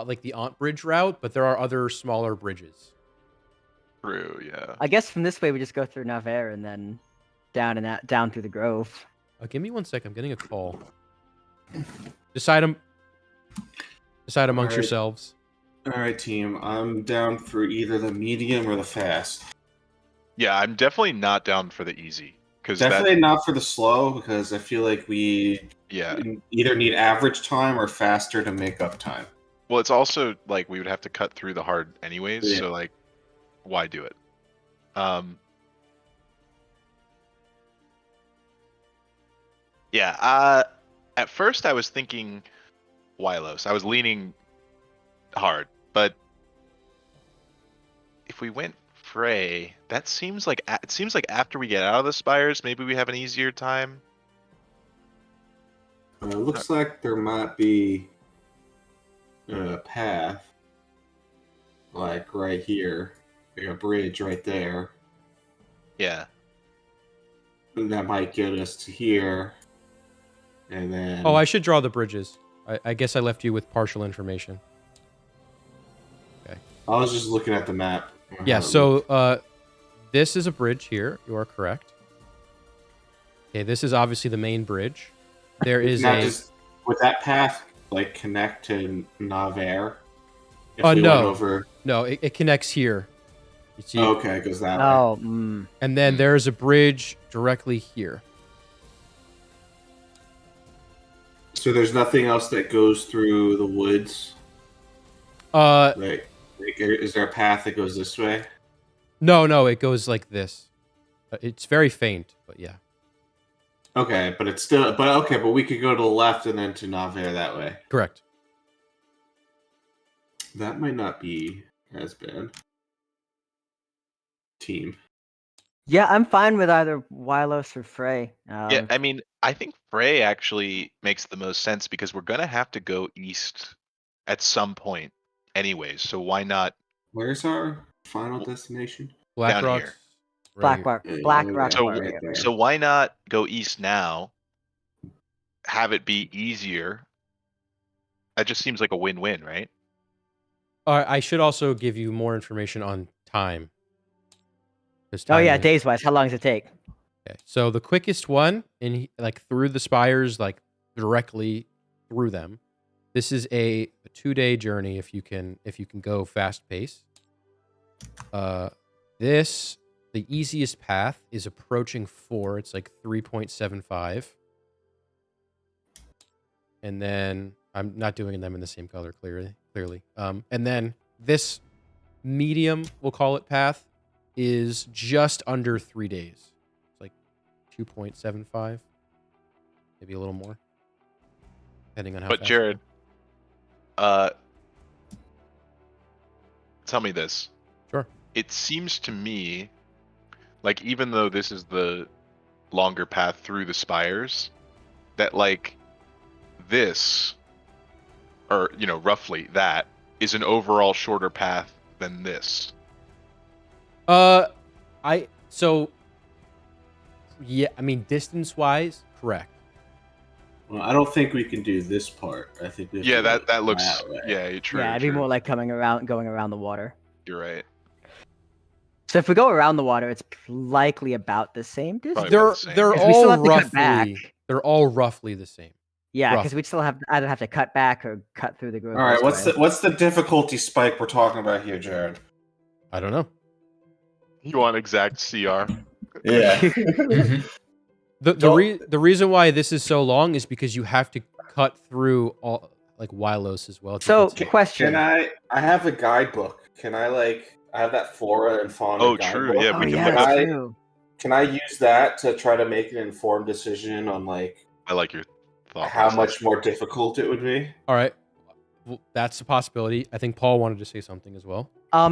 like the Aunt Bridge route, but there are other smaller bridges. True, yeah. I guess from this way we just go through Navarre and then down through the Grove. Give me 1 second. I'm getting a call. Decide amongst yourselves. All right, team. I'm down for either the medium or the fast. Yeah, I'm definitely not down for the easy. Definitely not for the slow, because I feel like we either need average time or faster to make up time. Well, it's also like we would have to cut through the hard anyways, Yeah. so like, why do it? At first I was thinking Wylos. I was leaning hard, but if we went Frey, that seems like after we get out of the spires, maybe we have an easier time. It looks like there might be a path, like right here, like a bridge right there. Yeah. And that might get us to here, and then. Oh, I should draw the bridges. I guess I left you with partial information. Okay. I was just looking at the map. Yeah, so this is a bridge here. You are correct. Okay, this is obviously the main bridge. There is would that path like connect to Navarre? No. No, it connects here. You see? Okay, it goes that way. Oh. And then there's a bridge directly here. So there's nothing else that goes through the woods? Is there a path that goes this way? No, it goes like this. It's very faint, but yeah. Okay, but it's still. But we could go to the left and then to Navarre that way. Correct. That might not be as bad. Team. Yeah, I'm fine with either Wylos or Frey. Yeah, I mean, I think Frey actually makes the most sense because we're gonna have to go east at some point, anyways. So why not? Where's our final destination? Black Down Rocks. here. Black Rock. So why not go east now? Have it be easier. That just seems like a win-win, right? I should also give you more information on time. Oh yeah, days wise, how long does it take? Okay, so the quickest one, like through the spires, like directly through them. This is a 2-day journey if you can go fast pace. The easiest path is approaching 4. It's like 3.75. And then I'm not doing them in the same color clearly. And then this medium, we'll call it path, is just under 3 days. It's like 2.75, maybe a little more, depending on how. But fast Jared, tell me this. Sure. It seems to me like even though this is the longer path through the spires, that like this, or roughly that, is an overall shorter path than this. Yeah, I mean, distance-wise, correct. Well, I don't think we can do this part. I think we have to that looks that way. true. Yeah, it'd be more like going around the water. You're right. So if we go around the water, it's likely about the same distance. Probably about the same. They're 'Cause we still all have to cut roughly back. they're all roughly the same. Yeah, because Rough. we'd still either have to cut back or cut through the grove. All right, this way. what's the difficulty spike we're talking about here, Jared? I don't know. You want exact CR? Yeah. The reason why this is so long is because you have to cut through all like Wylos as well. So question. Can I have a guidebook? Can I have that flora and fauna Oh, guidebook? true. Yeah, Oh we can yeah, look that's up. true. Can I use that to try to make an informed decision on I like your thought how process. much more difficult it would be? All right, well, that's a possibility. I think Paul wanted to say something as well.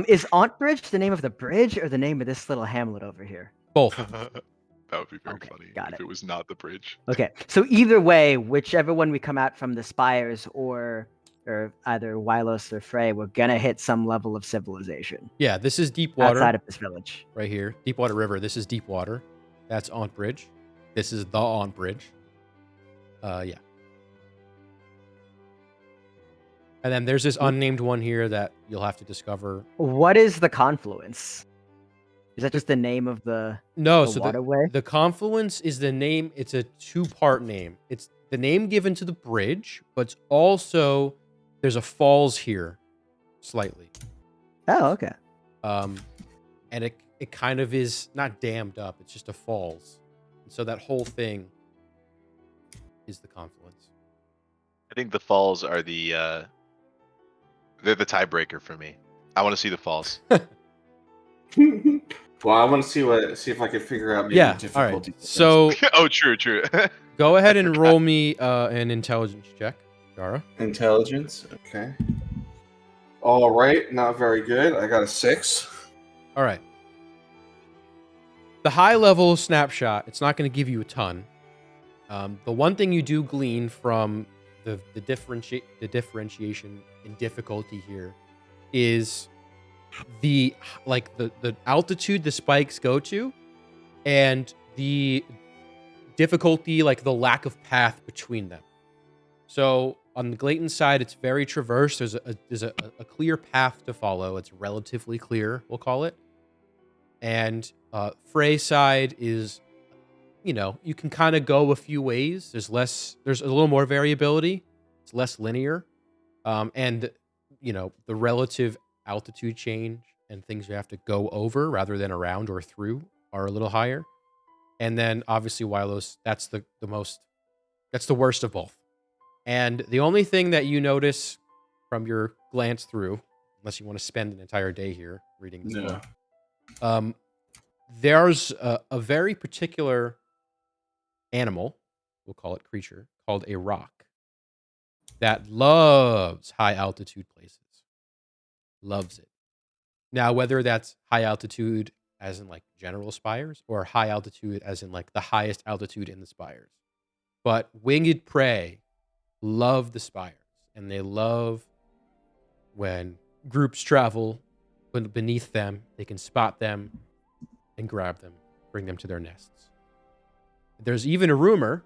Is Aunt Bridge the name of the bridge or the name of this little hamlet over here? Both. That would be very Okay, funny got if it. it was not the bridge. Okay, so either way, whichever one we come out from the spires or either Wylos or Frey, we're gonna hit some level of civilization Yeah, this is deep water outside of this village. right here. Deepwater River. This is deep water. That's Aunt Bridge. This is the Aunt Bridge. Yeah. And then there's this unnamed one here that you'll have to discover. What is the confluence? Is that just the name of the waterway? The confluence is the name. It's a 2-part name. It's the name given to the bridge, but it's also there's a falls here, slightly. Oh, okay. And it kind of is not dammed up. It's just a falls, and so that whole thing is the confluence. I think the falls are they're the tiebreaker for me. I want to see the falls. Well, I want to see if I can figure out maybe Yeah. the All difficulty. right. So Oh, true. go ahead and roll me an intelligence check, Dara. Intelligence. Okay. All right. Not very good. I got a 6. All right. The high level snapshot, it's not going to give you a ton. The one thing you do glean from the differentiation in difficulty here is the altitude the spikes go to and the difficulty, like the lack of path between them. So on the Glayton side, it's very traverse. There's a clear path to follow. It's relatively clear, we'll call it. And Frey side is, you can kind of go a few ways. There's a little more variability. It's less linear. And, the relative altitude change and things you have to go over rather than around or through are a little higher. And then obviously Wylos, that's the worst of both. And the only thing that you notice from your glance through, unless you want to spend an entire day here reading this book, there's a very particular animal, we'll call it creature, called a rock that loves high altitude places. Loves it. Now, whether that's high altitude as in like general spires or high altitude as in like the highest altitude in the spires. But winged prey love the spires, and they love when groups travel beneath them. They can spot them and grab them, bring them to their nests. There's even a rumor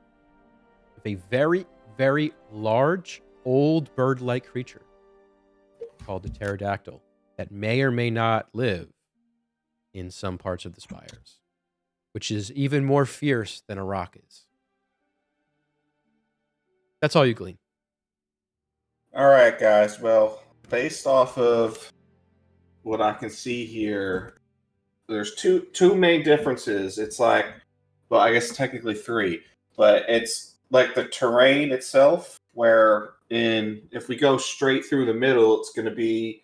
of a very, very large, old bird-like creature called the pterodactyl that may or may not live in some parts of the Spires, which is even more fierce than a rock is. That's all you glean. All right, guys. Well, based off of what I can see here, there's two main differences. It's like, well, I guess technically three, but it's like the terrain itself, where if we go straight through the middle, it's going to be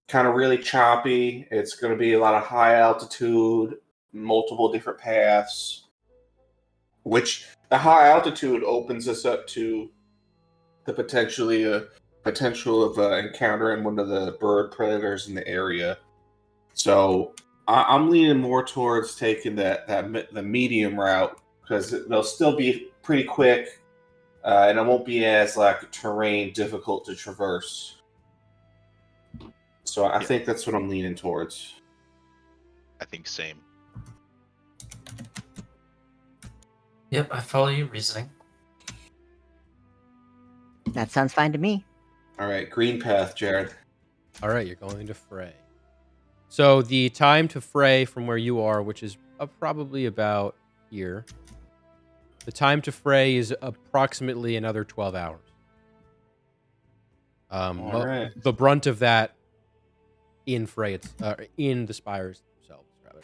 kind of really choppy. It's going to be a lot of high altitude, multiple different paths, which the high altitude opens us up to the potential of encountering one of the bird predators in the area. So I'm leaning more towards taking the medium route, because they'll still be pretty quick, and it won't be as like terrain difficult to traverse. So I think that's what I'm leaning towards. I think same. Yep, I follow your reasoning. That sounds fine to me. All right, green path, Jared. All right, you're going to Frey. So the time to Frey from where you are, which is probably about here, the time to Frey is approximately another 12 hours. All right. The brunt of that in Frey, in the Spires themselves, rather.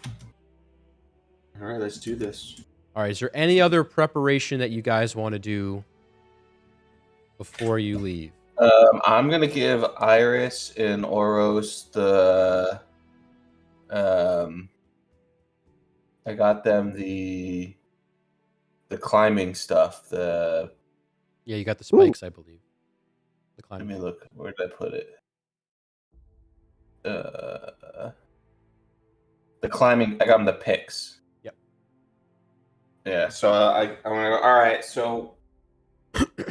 All right, let's do this. All right, is there any other preparation that you guys want to do before you leave? I'm gonna give Iris and Oros the. I got them the climbing stuff. Yeah, you got the spikes, I believe. The Let climbing. me look. Where did I put it? The climbing. I got them the picks. Yep. Yeah. So I'm gonna go. All right. So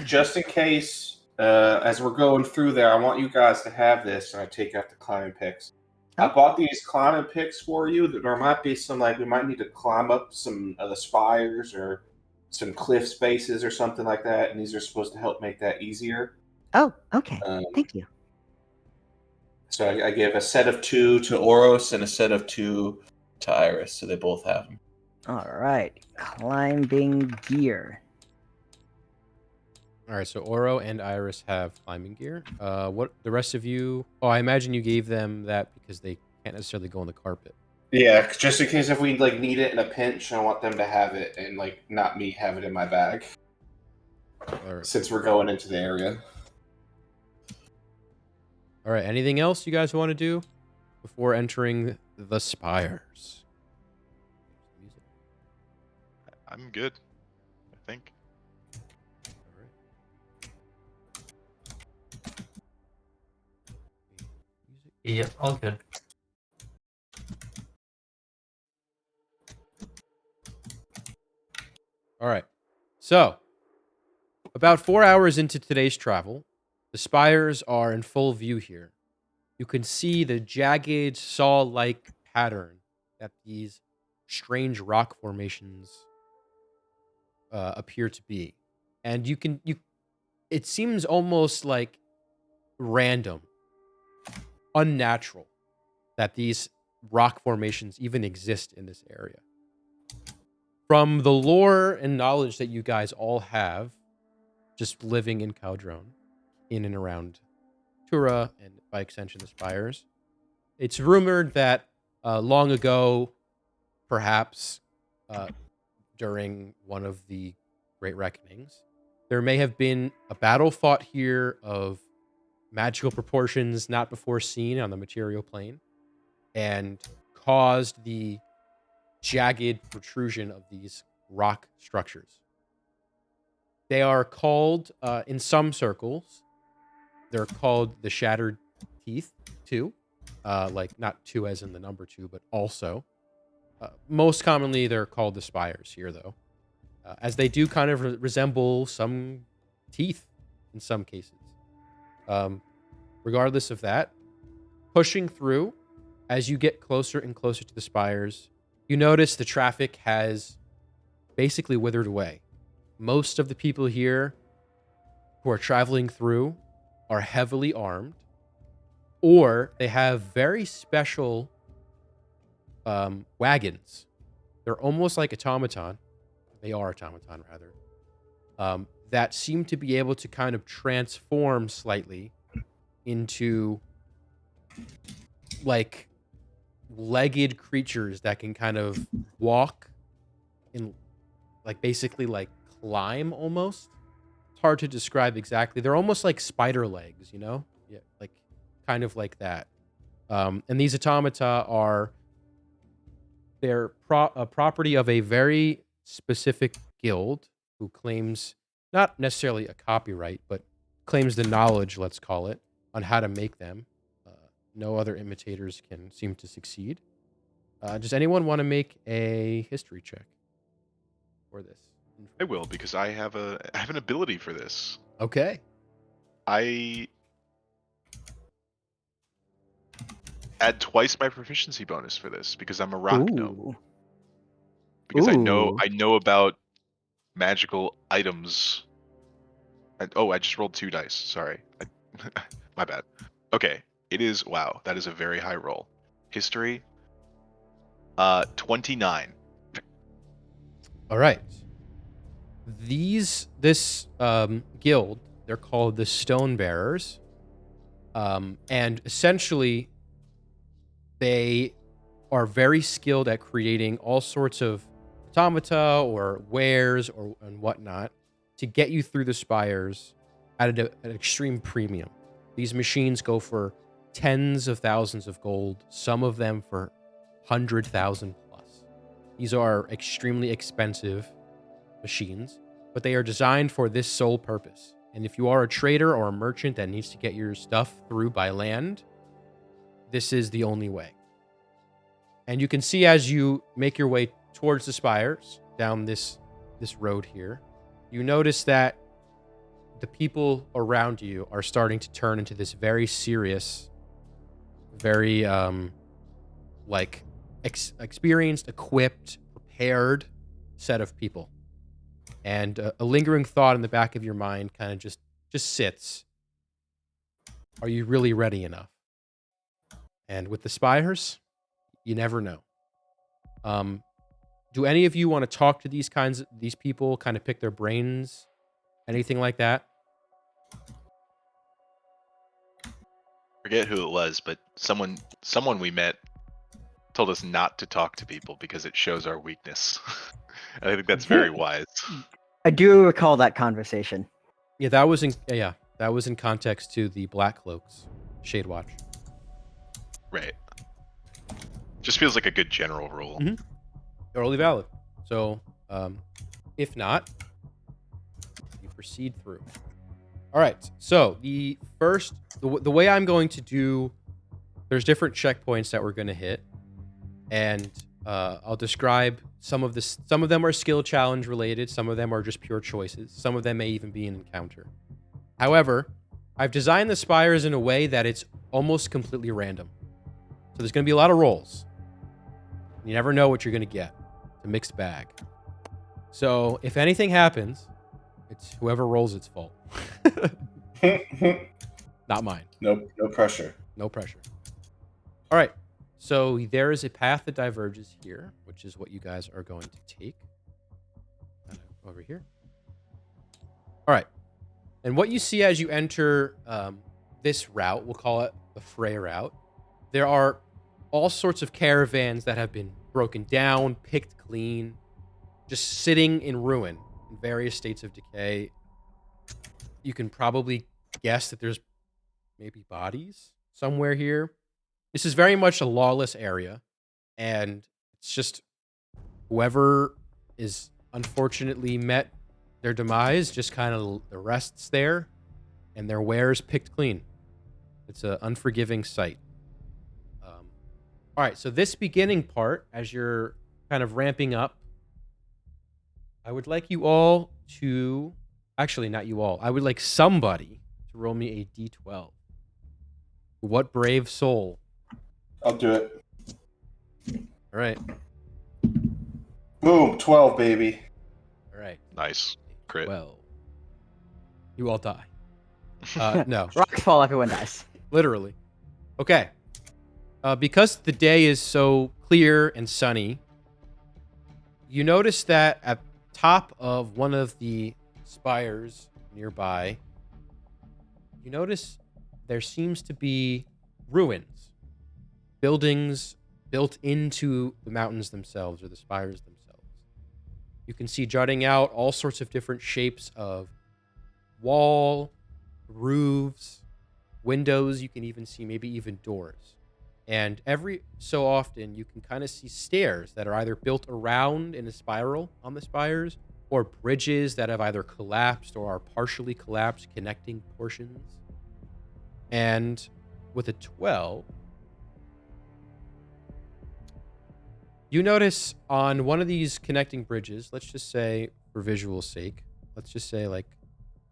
just in case, as we're going through there, I want you guys to have this, and I take out the climbing picks. I bought these climbing picks for you. There might be some, like, we might need to climb up some of the spires or some cliff spaces or something like that, and these are supposed to help make that easier. Oh, okay. Thank you. So I give a set of 2 to Oros and a set of 2 to Iris, so they both have them. All right, climbing gear. All right, so Oro and Iris have climbing gear. What the rest of you? Oh, I imagine you gave them that because they can't necessarily go on the carpet. Yeah, just in case if we like need it in a pinch, I want them to have it, and like not me have it in my bag. All right. Since we're going into the area. All right. Anything else you guys want to do before entering the Spires? I'm good, I think. Yep, all good. All right. So, about 4 hours into today's travel, the Spires are in full view here. You can see the jagged, saw-like pattern that these strange rock formations appear to be. And it seems almost like random, unnatural that these rock formations even exist in this area. From the lore and knowledge that you guys all have, just living in Caldron, in and around Tura, and by extension the Spires, it's rumored that long ago, perhaps during one of the Great Reckonings, there may have been a battle fought here of magical proportions not before seen on the material plane, and caused the jagged protrusion of these rock structures. They are called, in some circles, they're called the Shattered Teeth, too. Like, not two as in the number 2, but also. Most commonly, they're called the Spires here, though. As they do kind of resemble some teeth in some cases. Regardless of that, pushing through, as you get closer and closer to the Spires, you notice the traffic has basically withered away. Most of the people here who are traveling through are heavily armed or they have very special wagons. They're almost like automaton. They are automaton, rather. That seem to be able to kind of transform slightly into like legged creatures that can kind of walk and like basically like climb almost. It's hard to describe exactly. They're almost like spider legs, you know? Yeah, like kind of like that. And these automata are they're a property of a very specific guild who claims not necessarily a copyright, but claims the knowledge, let's call it, on how to make them. No other imitators can seem to succeed. Does anyone want to make a history check for this? I will, because I have an ability for this. Okay. I add twice my proficiency bonus for this because I'm a rock gnome. Ooh. Because Ooh. I know about magical items. I just rolled 2 dice. Sorry. My bad. Okay. It is, wow, that is a very high roll. History, 29. All right. This guild, they're called the Stone Bearers. And essentially they are very skilled at creating all sorts of automata or wares and whatnot to get you through the spires at an extreme premium. These machines go for tens of thousands of gold, some of them for 100,000 plus. These are extremely expensive machines, but they are designed for this sole purpose. And if you are a trader or a merchant that needs to get your stuff through by land, this is the only way. And you can see as you make your way towards the spires down this road here, you notice that the people around you are starting to turn into this very serious, very experienced, equipped, prepared set of people. And a lingering thought in the back of your mind kind of just sits. Are you really ready enough? And with the spires, you never know. Do any of you want to talk to these people, kind of pick their brains, anything like that? Forget who it was, but someone we met told us not to talk to people because it shows our weakness. I think that's very wise. I do recall that conversation. Yeah, that was in context to the Black Cloaks, Shade Watch. Right. Just feels like a good general rule. Mm-hmm. Totally valid. So, if not, you proceed through. All right. So the way I'm going to do, there's different checkpoints that we're going to hit, and I'll describe some of this. Some of them are skill challenge related. Some of them are just pure choices. Some of them may even be an encounter. However, I've designed the spires in a way that it's almost completely random. So there's going to be a lot of rolls. You never know what you're going to get. It's a mixed bag. So if anything happens, it's whoever rolls its fault. Not mine. No pressure. No pressure. All right. So there is a path that diverges here, which is what you guys are going to take. Over here. All right. And what you see as you enter this route, we'll call it the Frey route, there are all sorts of caravans that have been broken down, picked clean, just sitting in ruin in various states of decay. You can probably guess that there's maybe bodies somewhere here. This is very much a lawless area, and it's just whoever is unfortunately met their demise just kind of rests there, and their wares picked clean. It's an unforgiving sight. All right, so this beginning part, as you're kind of ramping up, I would like you all to... Actually, not you all. I would like somebody to roll me a d12. What brave soul? I'll do it. All right. Boom, 12, baby. All right. Nice. Crit. Well, you all die. No. Rocks fall, everyone dies. Literally. Okay. Because the day is so clear and sunny, you notice that at top of one of the spires nearby, you notice there seems to be ruins, buildings built into the mountains themselves or the spires themselves. You can see jutting out all sorts of different shapes of wall, roofs, windows. You can even see maybe even doors. And every so often, you can kind of see stairs that are either built around in a spiral on the spires or bridges that have either collapsed or are partially collapsed, connecting portions. And with a 12, you notice on one of these connecting bridges, let's just say for visual sake, let's just say like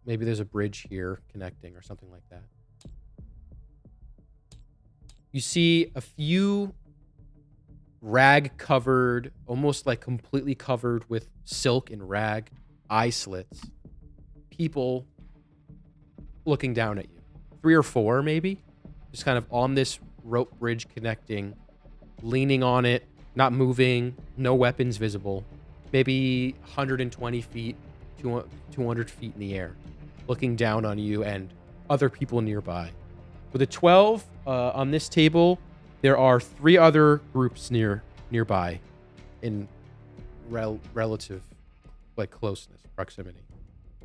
maybe there's a bridge here connecting or something like that. You see a few rag-covered, almost like completely covered with silk and rag eye slits. People looking down at you. 3 or 4, maybe. Just kind of on this rope bridge connecting, leaning on it, not moving, no weapons visible. Maybe 120 feet, 200 feet in the air, looking down on you and other people nearby. With a 12 on this table, there are 3 other groups nearby in relative like closeness, proximity.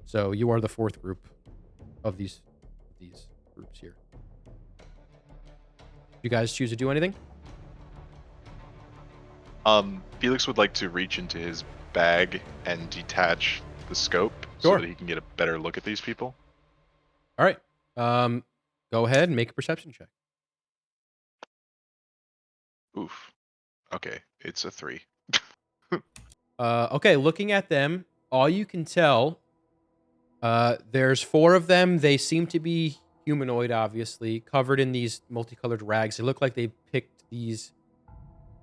So you are the 4th group of these groups here. You guys choose to do anything? Felix would like to reach into his bag and detach the scope Sure. so that he can get a better look at these people. All right. Go ahead and make a perception check. Oof. Okay, it's a 3. Okay, looking at them, all you can tell, there's 4 of them. They seem to be humanoid, obviously, covered in these multicolored rags. They look like they picked these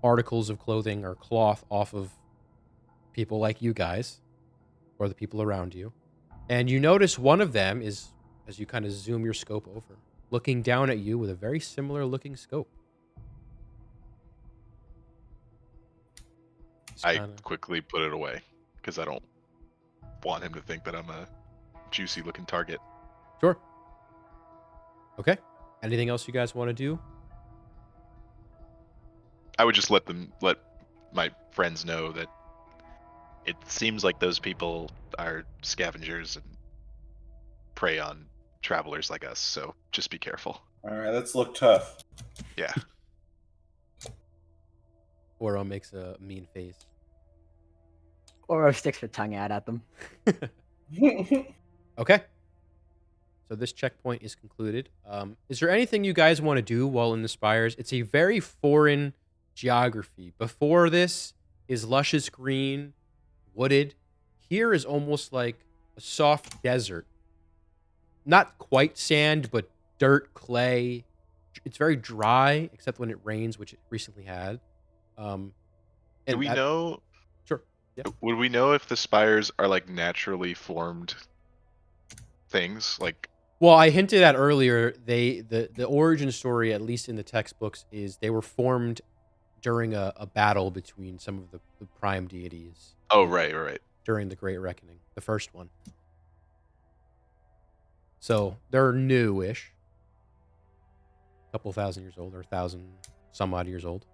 articles of clothing or cloth off of people like you guys or the people around you. And you notice one of them is, as you kind of zoom your scope over, looking down at you with a very similar looking scope. I quickly put it away because I don't want him to think that I'm a juicy looking target. Sure. Okay. Anything else you guys want to do? I would just let my friends know that it seems like those people are scavengers and prey on travelers like us, so just be careful. Alright, let's look tough. Yeah. Oro makes a mean face. Oro sticks her tongue out at them. Okay. So this checkpoint is concluded. Is there anything you guys want to do while in the Spires? It's a very foreign geography. Before this is luscious green, wooded. Here is almost like a soft desert. Not quite sand, but dirt, clay. It's very dry, except when it rains, which it recently had. Do we know? Sure. Yeah. Would we know if the spires are like naturally formed things? Like, well, I hinted at earlier, the origin story, at least in the textbooks, is they were formed during a battle between some of the prime deities. Oh, right. During the Great Reckoning, the first one. So they're newish. A couple thousand years old, or 1,000 some odd years old.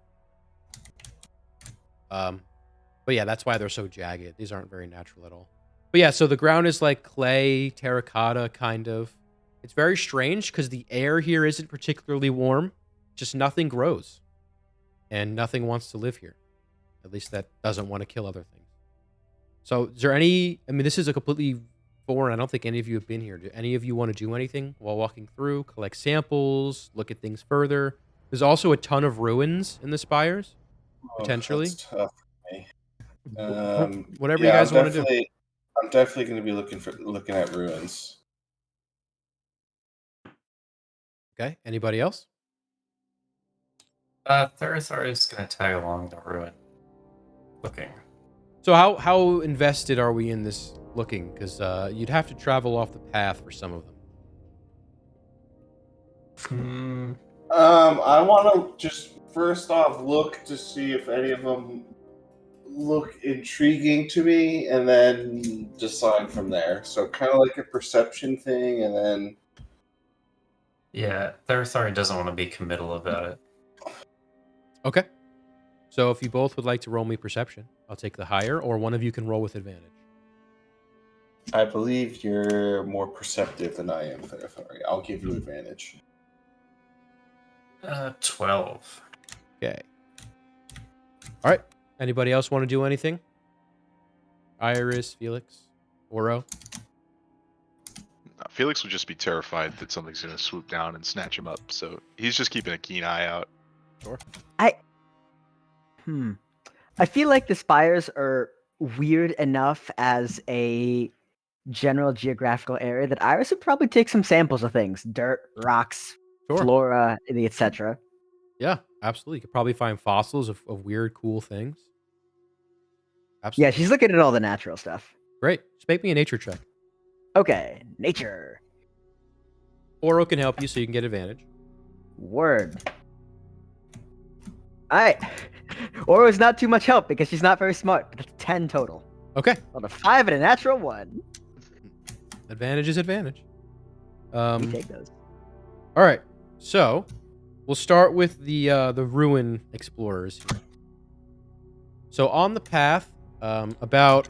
But yeah, that's why they're so jagged. These aren't very natural at all. But yeah, so the ground is like clay, terracotta, kind of. It's very strange because the air here isn't particularly warm. Just nothing grows. And nothing wants to live here. At least that doesn't want to kill other things. So is there any... I mean, this is a completely foreign... I don't think any of you have been here. Do any of you want to do anything while walking through? Collect samples? Look at things further? There's also a ton of ruins in the Spires. Potentially. That's tough for me. Whatever you guys want to do. I'm definitely going to be looking at ruins. Okay. Anybody else? Therathar is going to tag along the ruin looking. So how invested are we in this looking? Because you'd have to travel off the path for some of them. I want to just first off look to see if any of them look intriguing to me, and then decide from there. So kind of like a perception thing, and then. Yeah, Therathari doesn't want to be committal about it. Okay. So if you both would like to roll me perception, I'll take the higher, or one of you can roll with advantage. I believe you're more perceptive than I am, Therathari. I'll give you advantage. 12. Okay. All right. Anybody else want to do anything? Iris, Felix, Oro? Felix would just be terrified that something's going to swoop down and snatch him up, so he's just keeping a keen eye out. Sure. I feel like the Spires are weird enough as a general geographical area that Iris would probably take some samples of things: dirt, rocks, Sure. flora, etc. Yeah, absolutely. You could probably find fossils of weird, cool things. Yeah, Absolutely. she's looking at all the natural stuff. Great. Just make me a nature check. Okay, nature. Oro can help you so you can get advantage. Word. Alright. Oro's not too much help because she's not very smart, but it's 10 total. Okay. Well, a 5 and a natural 1. Advantage is advantage. We take those. All right. So we'll start with the ruin explorers here. So on the path, about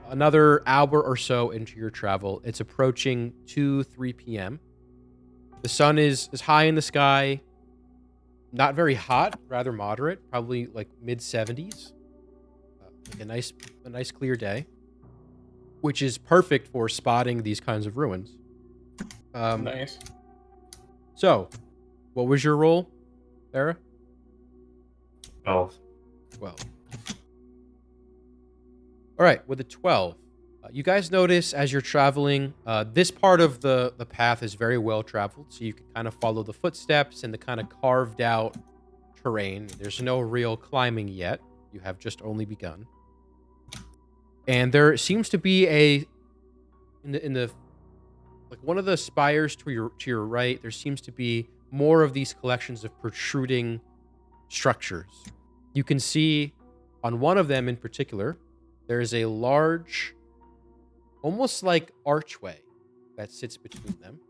another hour or so into your travel, it's approaching 2-3 p.m. The sun is high in the sky, not very hot, rather moderate, probably like mid 70s. Like a nice clear day, which is perfect for spotting these kinds of ruins. Nice. So, what was your roll, Sarah? 12. 12. All right, with a 12, you guys notice as you're traveling, this part of the path is very well traveled, so you can kind of follow the footsteps and the kind of carved out terrain. There's no real climbing yet. You have just only begun. And there seems to be in the like one of the spires to your right, there seems to be more of these collections of protruding structures. You can see on one of them in particular, there is a large, almost like archway that sits between them.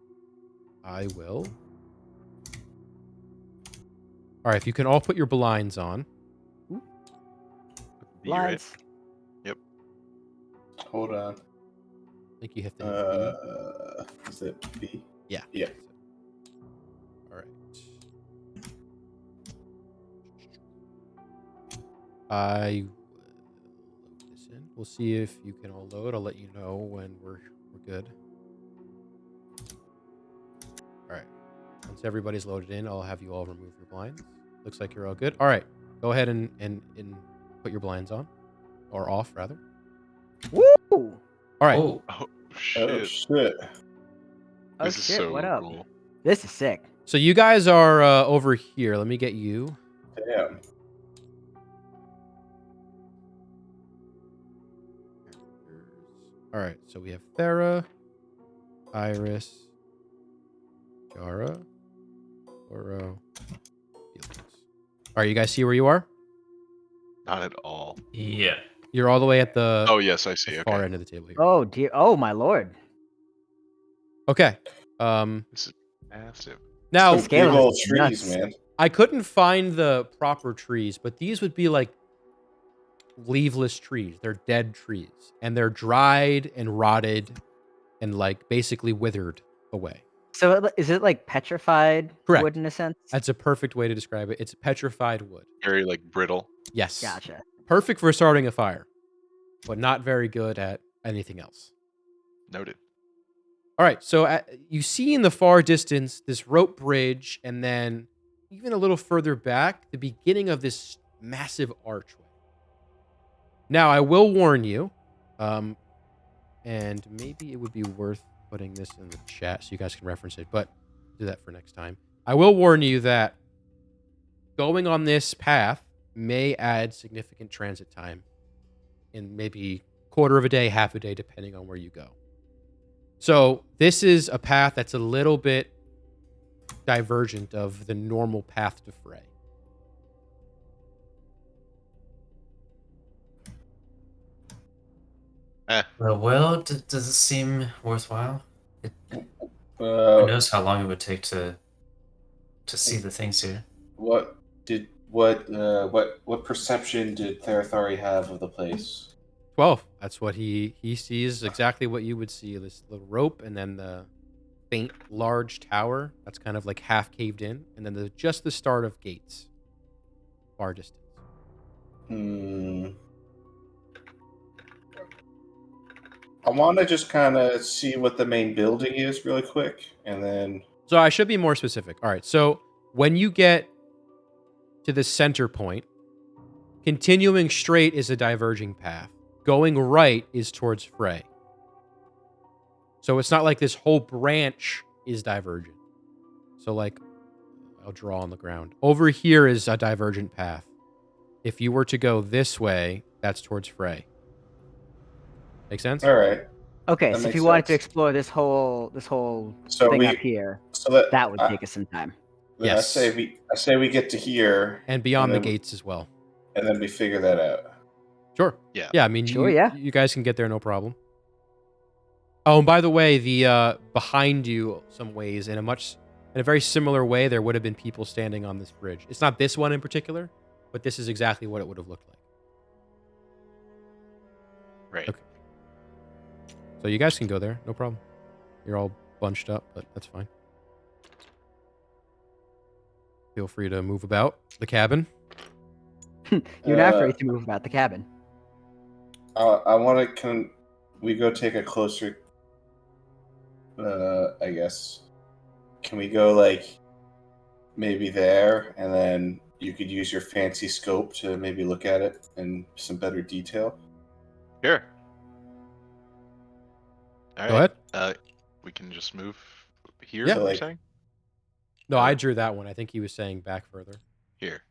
I will. All right, if you can all put your blinds on. You right? Lines. Hold on. I think you have to hit B. Is it B? Yeah. Yeah. All right. I will load this in. We'll see if you can all load. I'll let you know when we're good. All right. Once everybody's loaded in, I'll have you all remove your blinds. Looks like you're all good. All right. Go ahead and put your blinds on, or off rather. Woo! All right. Oh, Oh, shit. Oh shit! Oh This is shit, so what up? cool. This is sick. So you guys are over here. Let me get you. Damn. All right. So we have Thera, Iris, Jara, Oro, Felix. All right. You guys see where you are? Not at all. yeah. You're all the way at the Oh, yes, I see. far Okay. end of the table here. Oh dear. Oh my lord. Okay. This is massive. Now The scale Big is old trees, nuts. man. I couldn't find the proper trees, but these would be like leaveless trees. They're dead trees, and they're dried and rotted and like basically withered away. So is it like petrified Correct. wood in a sense? That's a perfect way to describe it. It's petrified wood. Very, like, brittle. Yes. Gotcha. Perfect for starting a fire, but not very good at anything else. Noted. All right, so you see in the far distance this rope bridge, and then even a little further back, the beginning of this massive archway. Now, I will warn you, and maybe it would be worth putting this in the chat so you guys can reference it, but do that for next time. I will warn you that going on this path may add significant transit time in maybe quarter of a day, half a day, depending on where you go. So this is a path that's a little bit divergent of the normal path to Frey. Well, does it seem worthwhile? Who Uh, knows how long it would take to see the things here? what what perception did Therathari have of the place? 12. That's what he sees, exactly what you would see. This little rope, and then the faint, large tower that's kind of like half caved in, and then just the start of gates, far distance. I want to just kind of see what the main building is really quick, and then... So I should be more specific. All right, so when you get to the center point, continuing straight is a diverging path. Going right is towards Frey. So it's not like this whole branch is divergent. So like, I'll draw on the ground. Over here is a divergent path. If you were to go this way, that's towards Frey. Make sense? All right. Okay, That so if makes you wanted to sense. explore this whole So thing we- up here, So that would take us some time. then Yes. I say we get to here, And beyond the then- gates as well. and then we figure that out. Sure. Yeah. Yeah, I mean, Sure, you, yeah. you guys can get there, no problem. Oh, and by the way, the behind you, some ways, in a very similar way, there would have been people standing on this bridge. It's not this one in particular, but this is exactly what it would have looked like. Right. Okay. So you guys can go there, no problem. You're all bunched up, but that's fine. Feel free to move about the cabin. You're not afraid to move about the cabin. I want to. Can we go take a closer? I guess. Can we go like maybe there, and then you could use your fancy scope to maybe look at it in some better detail? Sure. All Go right. ahead. We can just move here. Yeah. You're Like- saying No, I drew that one. I think he was saying back further. here.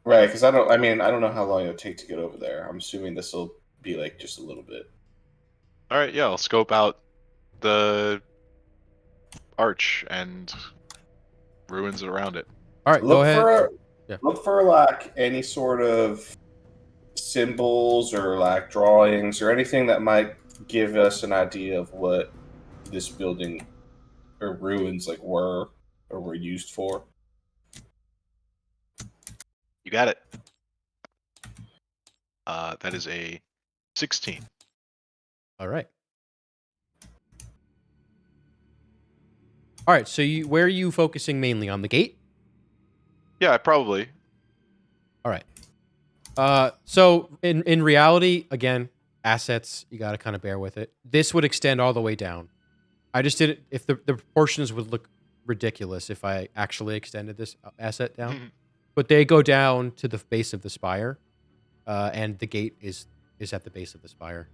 Right, because I don't know how long it'll take to get over there. I'm assuming this will be like just a little bit. All right. Yeah. I'll scope out the arch and ruins around it. All right, go ahead. Yeah. Look for like any sort of symbols or like drawings or anything that might give us an idea of what this building or ruins like were or were used for. You got it. That is a 16. All right. All right, so where are you focusing mainly? On the gate? Yeah, probably. All right. So in reality, again, assets, you got to kind of bear with it. This would extend all the way down. I just did it if the proportions would look ridiculous if I actually extended this asset down. But they go down to the base of the spire, and the gate is at the base of the spire.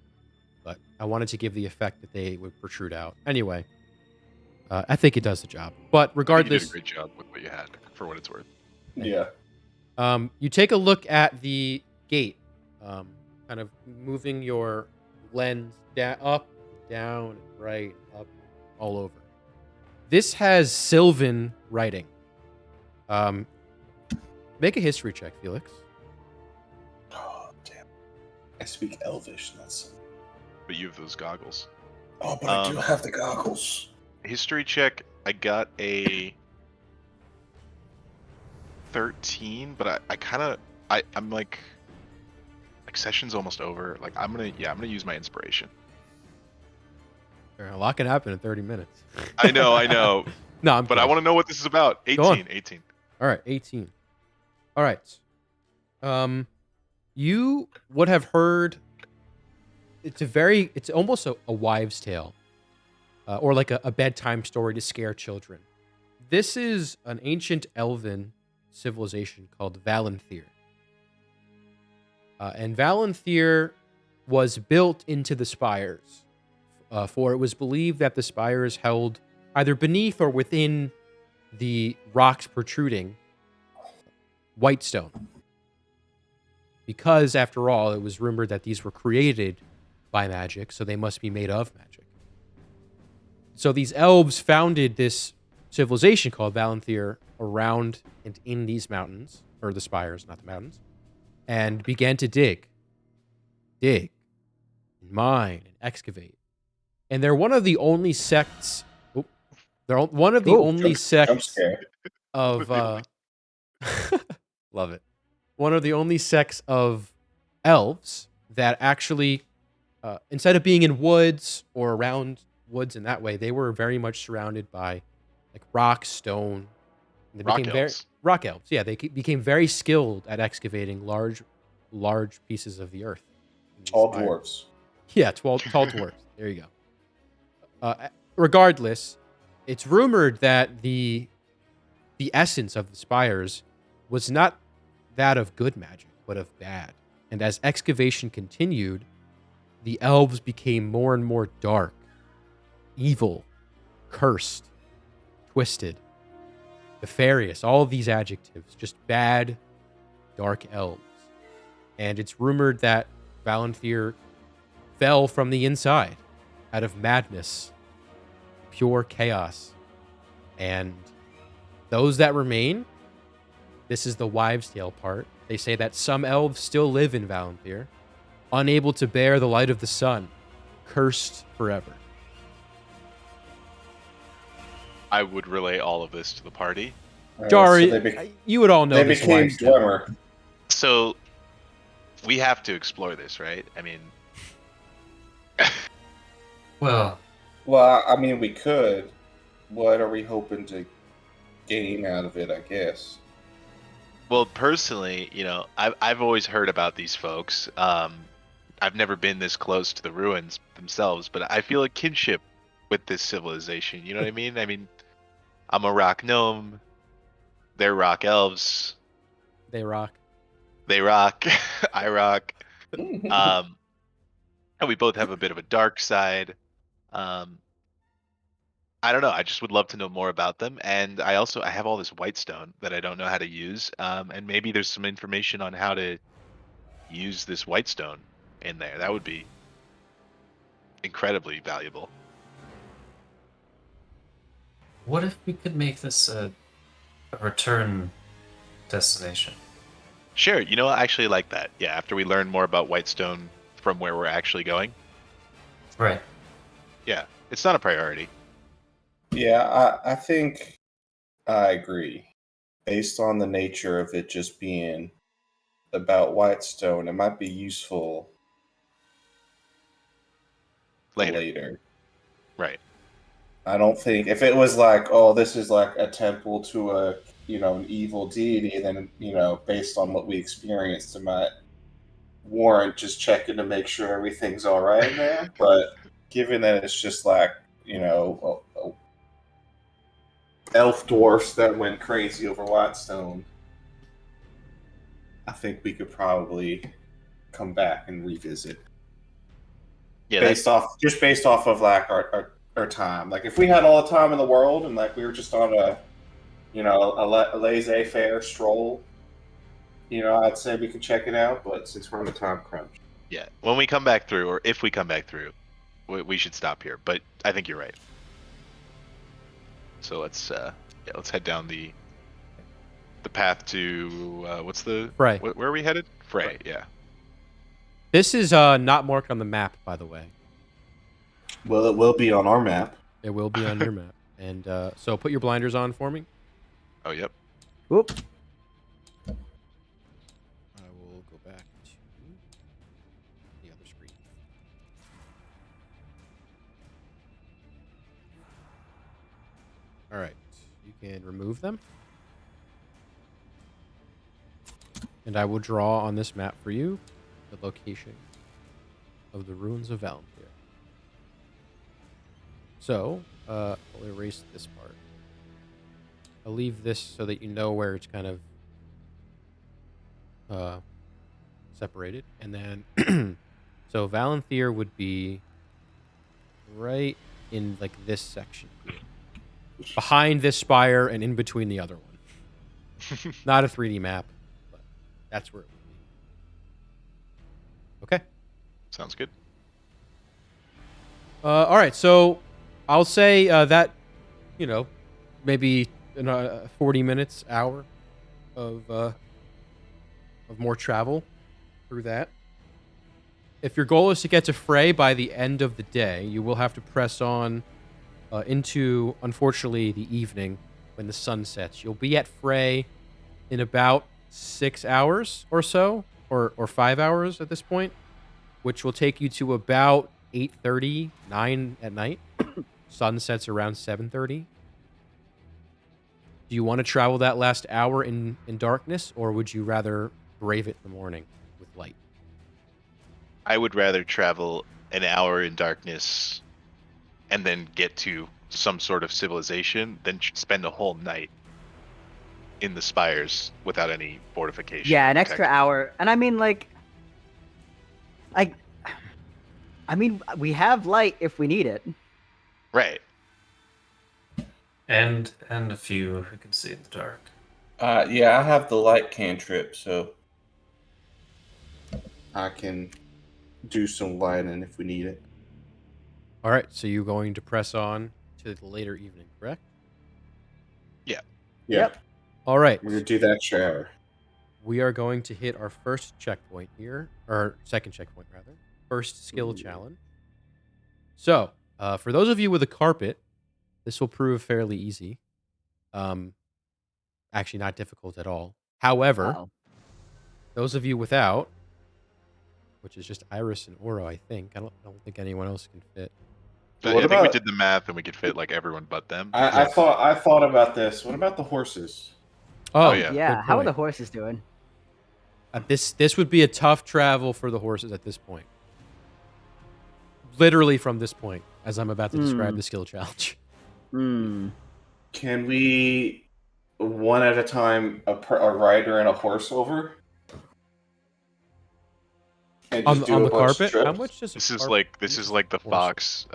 But I wanted to give the effect that they would protrude out. Anyway, I think it does the job. But I think you regardless, did a great job with what you had, for what it's worth. Yeah. you take a look at the gate, kind of moving your lens up, down, right, up, all over. This has Sylvan writing. Make a history check, Felix. Oh damn! I speak Elvish. That's. But you have those goggles. Oh, but I do have the goggles. History check. I got a 13, but I kind of I'm like session's almost over. Like I'm gonna use my inspiration. A lot can happen in 30 minutes. I know. No, I'm But I kidding. want to know what this is about. Go on. 18. All right, 18. All right. You would have heard. It's almost a wives' tale, or like a bedtime story to scare children. This is an ancient elven civilization called Valenthir. And Valenthir was built into the spires, for it was believed that the spires held either beneath or within the rocks protruding white stone. Because, after all, it was rumored that these were created by magic, so they must be made of magic. So these elves founded this civilization called Valanthir around and in these mountains, or the spires, not the mountains, and began to dig, and mine, and excavate. And they're one of the only sects. Oh, they're one of the only Jump sects scare. of. Love it. One of the only sects of elves that actually, instead of being in woods or around woods in that way, they were very much surrounded by like rock, stone. And they Rock became elves. rock elves. Yeah, they became very skilled at excavating large pieces of the earth. Tall Spire. dwarves. Yeah, tall dwarves. There you go. Regardless, it's rumored that the essence of the spires was not that of good magic, but of bad. And as excavation continued, the elves became more and more dark, evil, cursed, twisted, nefarious, all of these adjectives, just bad, dark elves. And it's rumored that Valanthir fell from the inside out of madness, pure chaos. And those that remain, this is the wives' tale part. They say that some elves still live in Valanthir, unable to bear the light of the sun, cursed forever. I would relay all of this to the party. Jari, so you would all know they this became wives' tale. Dwemer. So we have to explore this, right? I mean, Well, Well, I mean, we could. What are we hoping to gain out of it? I guess. well, personally, I've always heard about these folks. I've never been this close to the ruins themselves, but I feel a kinship with this civilization. You know what I mean? I mean, I'm a rock gnome. They're rock elves. They rock. They rock. I rock. And we both have a bit of a dark side. I don't know. I just would love to know more about them. And I have all this whitestone that I don't know how to use. And maybe there's some information on how to use this whitestone in there. That would be incredibly valuable. what if we could make this a return destination? Sure. I actually like that. Yeah. After we learn more about whitestone from where we're actually going. Right. Yeah. It's not a priority. Yeah, I think I agree. Based on the nature of it just being about Whitestone, it might be useful later. Right. I don't think if it was like, oh, this is like a temple to an evil deity, then based on what we experienced, it might warrant just checking to make sure everything's all right in there. But given that it's just like elf dwarfs that went crazy over Whitestone, I think we could probably come back and revisit. Yeah. Based off of like our time. Like if we had all the time in the world and like we were just on a laissez-faire stroll, I'd say we could check it out. But since we're on a time crunch, Yeah. When we come back through, or if we come back through, we should stop here. But I think you're right. So let's head down the path to what's the Frey. Where are we headed? Frey. Yeah. This is not marked on the map, by the way. well, it will be on our map. It will be on your map. And so put your blinders on for me. Oh, yep. Whoop. I will go back to the other screen. All right. You can remove them. And I will draw on this map for you the location of the ruins of Valanthir. So, I'll erase this part. I'll leave this so that you know where it's kind of separated. And then, so Valanthir would be right in like this section here. Behind this spire and in between the other one. Not a 3D map, but that's where it would be. Okay. Sounds good. All right, so I'll say that, maybe in 40 minutes, hour of more travel through that. If your goal is to get to Frey by the end of the day, you will have to press on into, unfortunately, the evening when the sun sets. You'll be at Frey in about 6 hours or so, or 5 hours at this point, which will take you to about 8:30, 9 at night. Sun sets around 7:30. Do you want to travel that last hour in darkness, or would you rather brave it in the morning with light? I would rather travel an hour in darkness and then get to some sort of civilization than spend a whole night in the Spires without any fortification. Yeah, an extra hour. And I mean, like, I mean, we have light if we need it. Right. And a few who can see in the dark. Yeah, I have the light cantrip, so I can do some lighting if we need it. All right, so you're going to press on to the later evening, correct? Yeah. Yep. All right. We're going to do that extra hour. We are going to hit our first checkpoint here, or second checkpoint, rather. First skill challenge. So, for those of you with a carpet, this will prove fairly easy. Actually, not difficult at all. However, those of you without, which is just Iris and Oro, I think. I don't think anyone else can fit. I think we did the math and we could fit like everyone but them. I thought about this. What about the horses? Oh yeah. Yeah. How are the horses doing? This would be a tough travel for the horses at this point. Literally from this point, as I'm about to describe the skill challenge. Can we, one at a time, a rider and a horse over? And On just do the a bunch of carpet? trips? How much does This is like the horse? Fox.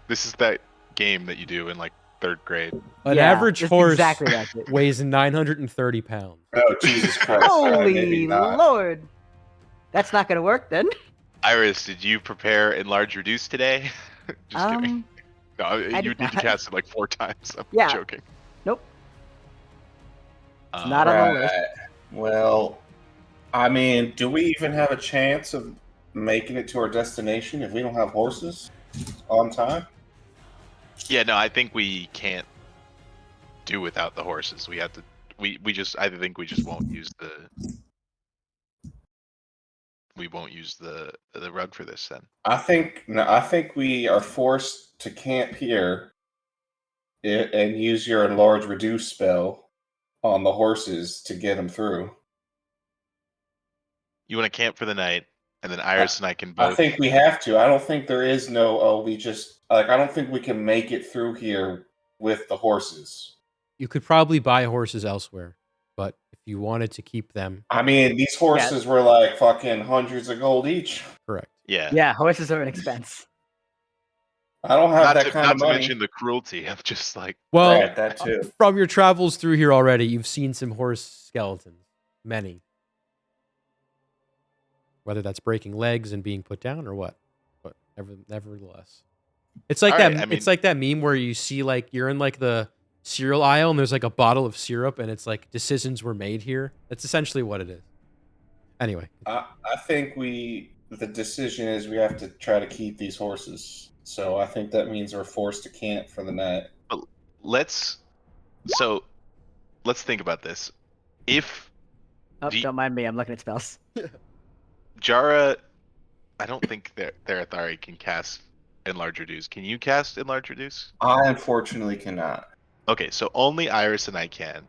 This is that game that you do in like 3rd grade. An average horse exactly that shit. weighs 930 pounds. Oh, Jesus Christ. Holy Maybe not. Lord. That's not going to work then. Iris, did you prepare Enlarge Reduce today? Just kidding. No, you did need to not. cast it like 4 times. I'm Yeah. joking. Nope. It's not on the list. Well, I mean, do we even have a chance of making it to our destination if we don't have horses on time? Yeah, no, I think we can't do without the horses. We have to. I think we just won't use the. We won't use the rug for this then. I think we are forced to camp here and use your enlarge reduce spell on the horses to get them through. You want to camp for the night, and then Iris and I can both. I think we have to. I don't think there is no. I don't think we can make it through here with the horses. You could probably buy horses elsewhere, but if you wanted to keep them, I mean, these horses were like fucking hundreds of gold each. correct. Yeah. Yeah, horses are an expense. I don't have Not that to, kind not of to money. mention the cruelty of just like. Well, Right, that too. from your travels through here already, you've seen some horse skeletons. Many. Whether that's breaking legs and being put down or what. But nevertheless. It's like it's like that meme where you see like you're in like the cereal aisle and there's like a bottle of syrup and it's like decisions were made here. That's essentially what it is. Anyway. I think the decision is we have to try to keep these horses. So I think that means we're forced to camp for the night. But let's think about this. If Don't mind me, I'm looking at spells. Jara, I don't think Therathari can cast Enlarge Reduce. Can you cast Enlarge Reduce? I unfortunately cannot. Okay, so only Iris and I can.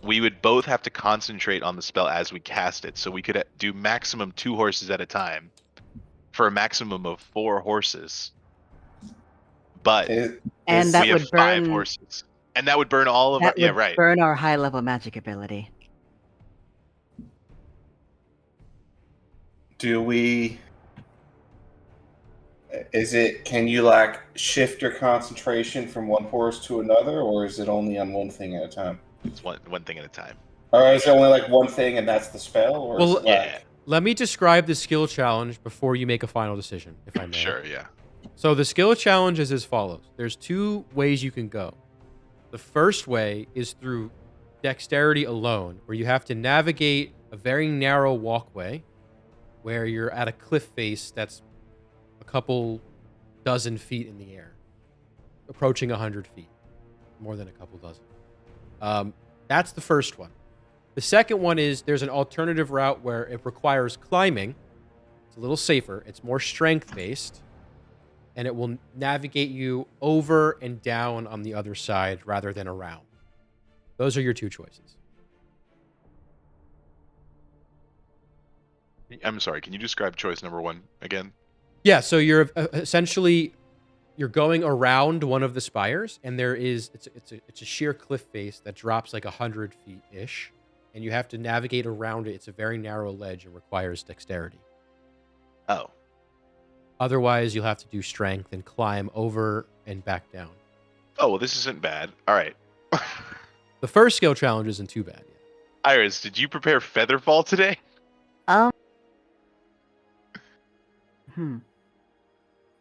We would both have to concentrate on the spell as we cast it, so we could do maximum 2 horses at a time for a maximum of 4 horses. But And that we would have burn 5 horses, and that would burn all of our. Yeah, right. Burn our high level magic ability. Do we? Can you like shift your concentration from one horse to another, or is it only on one thing at a time? It's one thing at a time. Or is it only like one thing and that's the spell? Or Well, is it like... Let me describe the skill challenge before you make a final decision, if I may. Sure, yeah. So the skill challenge is as follows. There's 2 ways you can go. The first way is through dexterity alone, where you have to navigate a very narrow walkway where you're at a cliff face that's a couple dozen feet in the air, approaching 100 feet, more than a couple dozen. That's the first one. The second one is there's an alternative route where it requires climbing. It's a little safer. It's more strength-based, and it will navigate you over and down on the other side rather than around. Those are your 2 choices. I'm sorry. Can you describe choice number 1 again? Yeah, so you're essentially you're going around one of the spires, and it's a sheer cliff face that drops like 100 feet ish, and you have to navigate around it. It's a very narrow ledge and requires dexterity. Oh. Otherwise, you'll have to do strength and climb over and back down. Oh, well, this isn't bad. All right. The first skill challenge isn't too bad yet. Iris, did you prepare Featherfall today?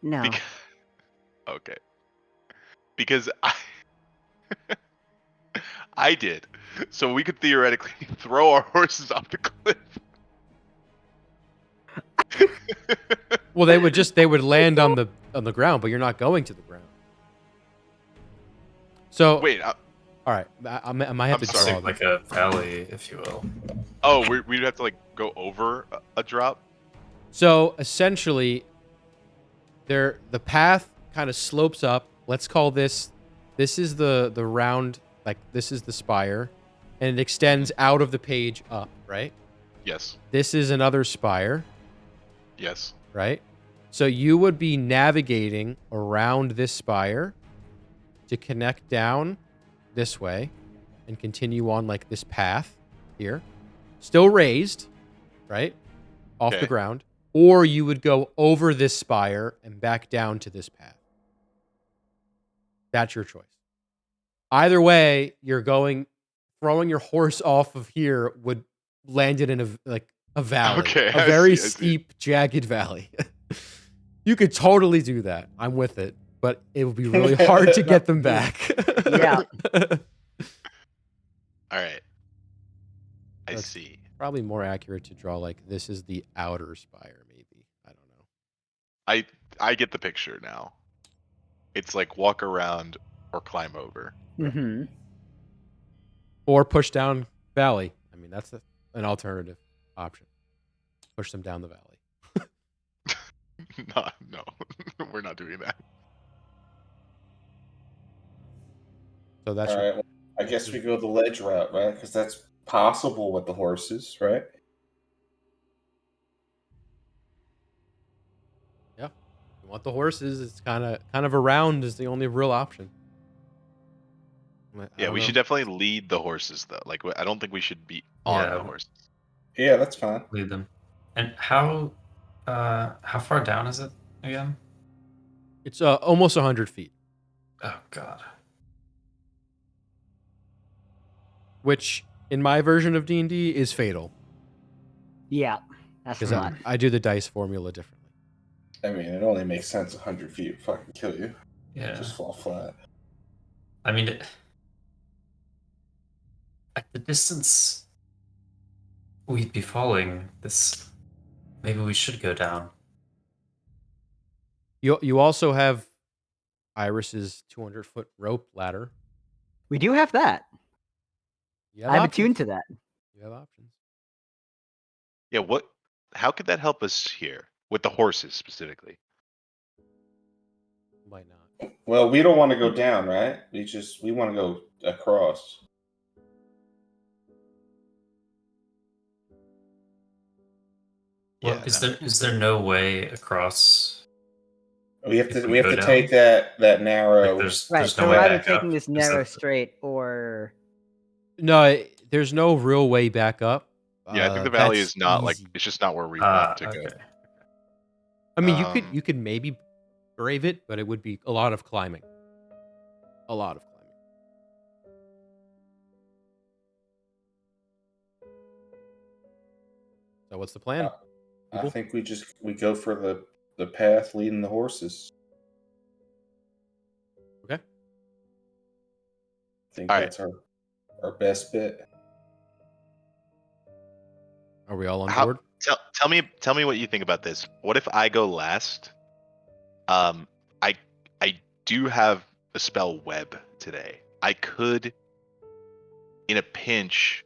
No. Okay. Because I did. So we could theoretically throw our horses off the cliff. Well, they would land on the ground, but you're not going to the ground. So wait, all right, I might have I'm to sorry. draw Like a valley, if you will. Oh, we'd have to like go over a drop. So essentially, the path kind of slopes up. Let's call this is the round, like this is the spire, and it extends out of the page up, right? Yes. This is another spire, Yes. right? So you would be navigating around this spire to connect down this way and continue on like this path here. Still raised, right? Off the Okay. ground. Or you would go over this spire and back down to this path. That's your choice. Either way, throwing your horse off of here would land it in a valley. Okay, A I very see. steep, jagged valley. You could totally do that. I'm with it. But it would be really hard to get them back. Yeah. All right. I That's see. probably more accurate to draw like this is the outer spire, maybe. I don't know. I get the picture now. It's like walk around or climb over. Mm-hmm. Or push down valley. I mean, that's an alternative option. Push them down the valley. No, we're not doing that. So that's All your, right. Well, I guess we go the ledge route, right? Because that's possible with the horses, right? yeah. You want the horses? It's kind of around is the only real option. I Yeah, don't we know. should definitely lead the horses though. Like I don't think we should be on Yeah. the horses. Yeah, that's fine. Lead them. And how far down is it again? It's almost 100 feet, Oh god. which in my version of D&D is fatal Yeah. That's because not. I do the dice formula differently. I mean, it only makes sense 100 feet would fucking kill you. Yeah. Just fall flat. I mean, at the distance we'd be falling, this maybe we should go down. You also have Iris's 200-foot rope ladder. We do have that. You have I'm options. attuned to that. You have options. Yeah, how could that help us here? With the horses specifically. Might not. Well, we don't want to go down, right? We want to go across. Well, Yeah, is there no way across? We have If to we go take down? that narrow. Like there's Right. there's So no we're way either back up. taking this Is narrow that- straight or. No, there's no real way back up. Yeah, I think the valley That's is not like easy. it's just not where we want to go. Okay. I mean, Um, you could maybe brave it, but it would be a lot of climbing. A lot of climbing. So what's the plan? I think we go for the path leading the horses. think All right. that's our best bet. Are we all on board? Tell me what you think about this. What if I go last? I do have a spell web today. I could, in a pinch,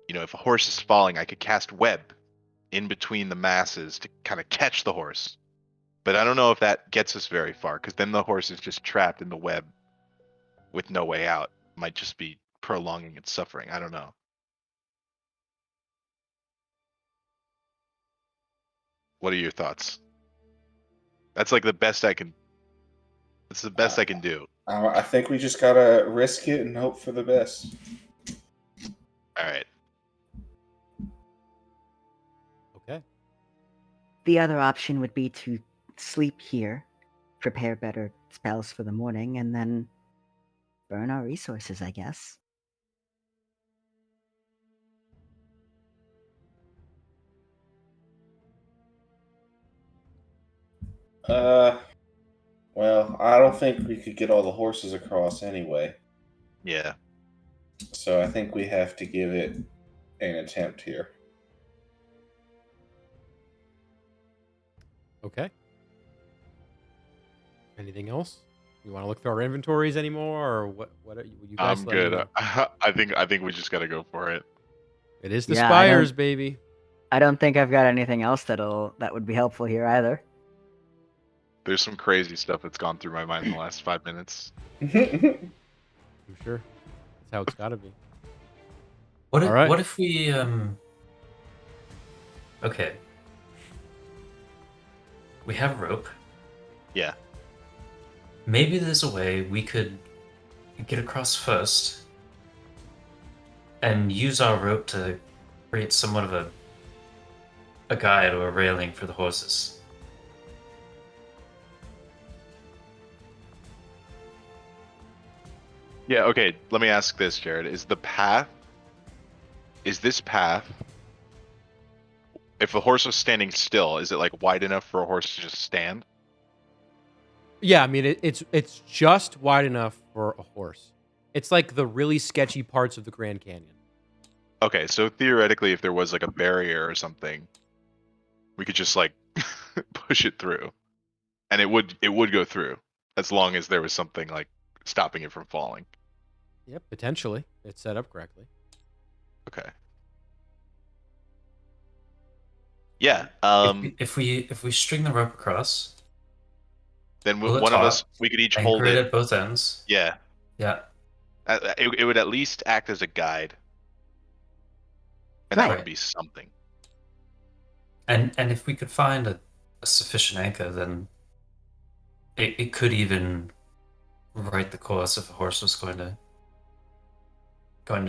if a horse is falling, I could cast web in between the masses to kind of catch the horse. But I don't know if that gets us very far, because then the horse is just trapped in the web with no way out. Might just be prolonging its suffering. I don't know. What are your thoughts? That's like the best I can. That's the best I can do. I think we just gotta risk it and hope for the best. All right. Okay. The other option would be to sleep here, prepare better spells for the morning, and then burn our resources, I guess. Well, I don't think we could get all the horses across anyway. Yeah. So I think we have to give it an attempt here. Okay. Anything else? You want to look through our inventories anymore, or what? What are you guys? I'm let me good. know. I think we just gotta go for it. It is the Yeah, Spires, baby. I don't think I've got anything else that would be helpful here either. There's some crazy stuff that's gone through my mind in the last 5 minutes. I'm sure. That's how it's got to be. What if, All right. what if we okay. We have rope. Yeah. Maybe there's a way we could get across first and use our rope to create somewhat of a guide or a railing for the horses. Yeah, okay. Let me ask this, Jared. Is this path, if a horse was standing still, is it like wide enough for a horse to just stand? Yeah, I mean it's just wide enough for a horse. It's like the really sketchy parts of the Grand Canyon. Okay, so theoretically, if there was like a barrier or something, we could just like push it through, and it would go through as long as there was something like stopping it from falling. Yep, potentially. It's set up correctly. Okay. Yeah. If we string the rope across, Then pull it one of taut, us, we could each hold anchor it it. at both ends. Yeah. Yeah. It would at least act as a guide, and that Right. would be something. And if we could find a sufficient anchor, then it could even right the course if a horse was going to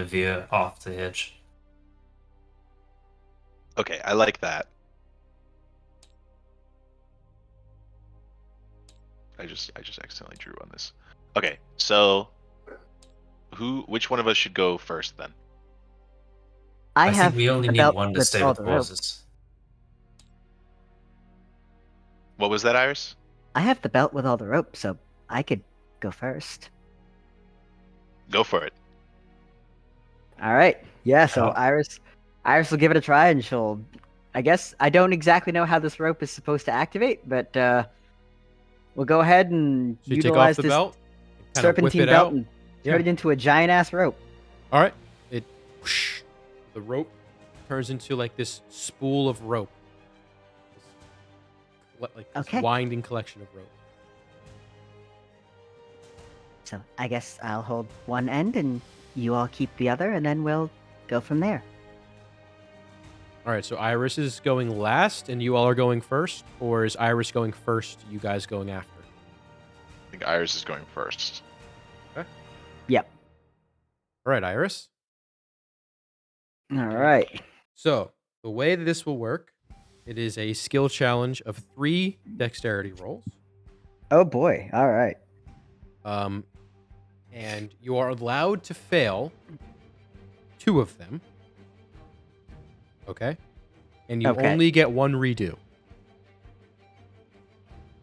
veer off the edge. Okay, I like that. I just accidentally drew on this. Okay, so which one of us should go first then? I think have we only the need belt one to with stay all with the the rope. horses. What was that, Iris? I have the belt with all the rope, so I could go first. Go for it. All right. Yeah. So Oh. Iris will give it a try, and she'll. I guess I don't exactly know how this rope is supposed to activate, but we'll go ahead and So you take off utilize the this belt, kind of whip serpentine it belt out. and Yeah. turn it into a giant ass rope. All right. The rope turns into like this spool of rope. Like this Okay. winding collection of rope. So I guess I'll hold one end and you all keep the other, and then we'll go from there. All right, so Iris is going last and you all are going first, or is Iris going first, you guys going after? I think Iris is going first. Yep. All right, Iris. All right. So the way that this will work, it is a skill challenge of 3 dexterity rolls. Oh boy. All right. And you are allowed to fail 2 of them. Okay? And you Okay. only get 1 redo. Does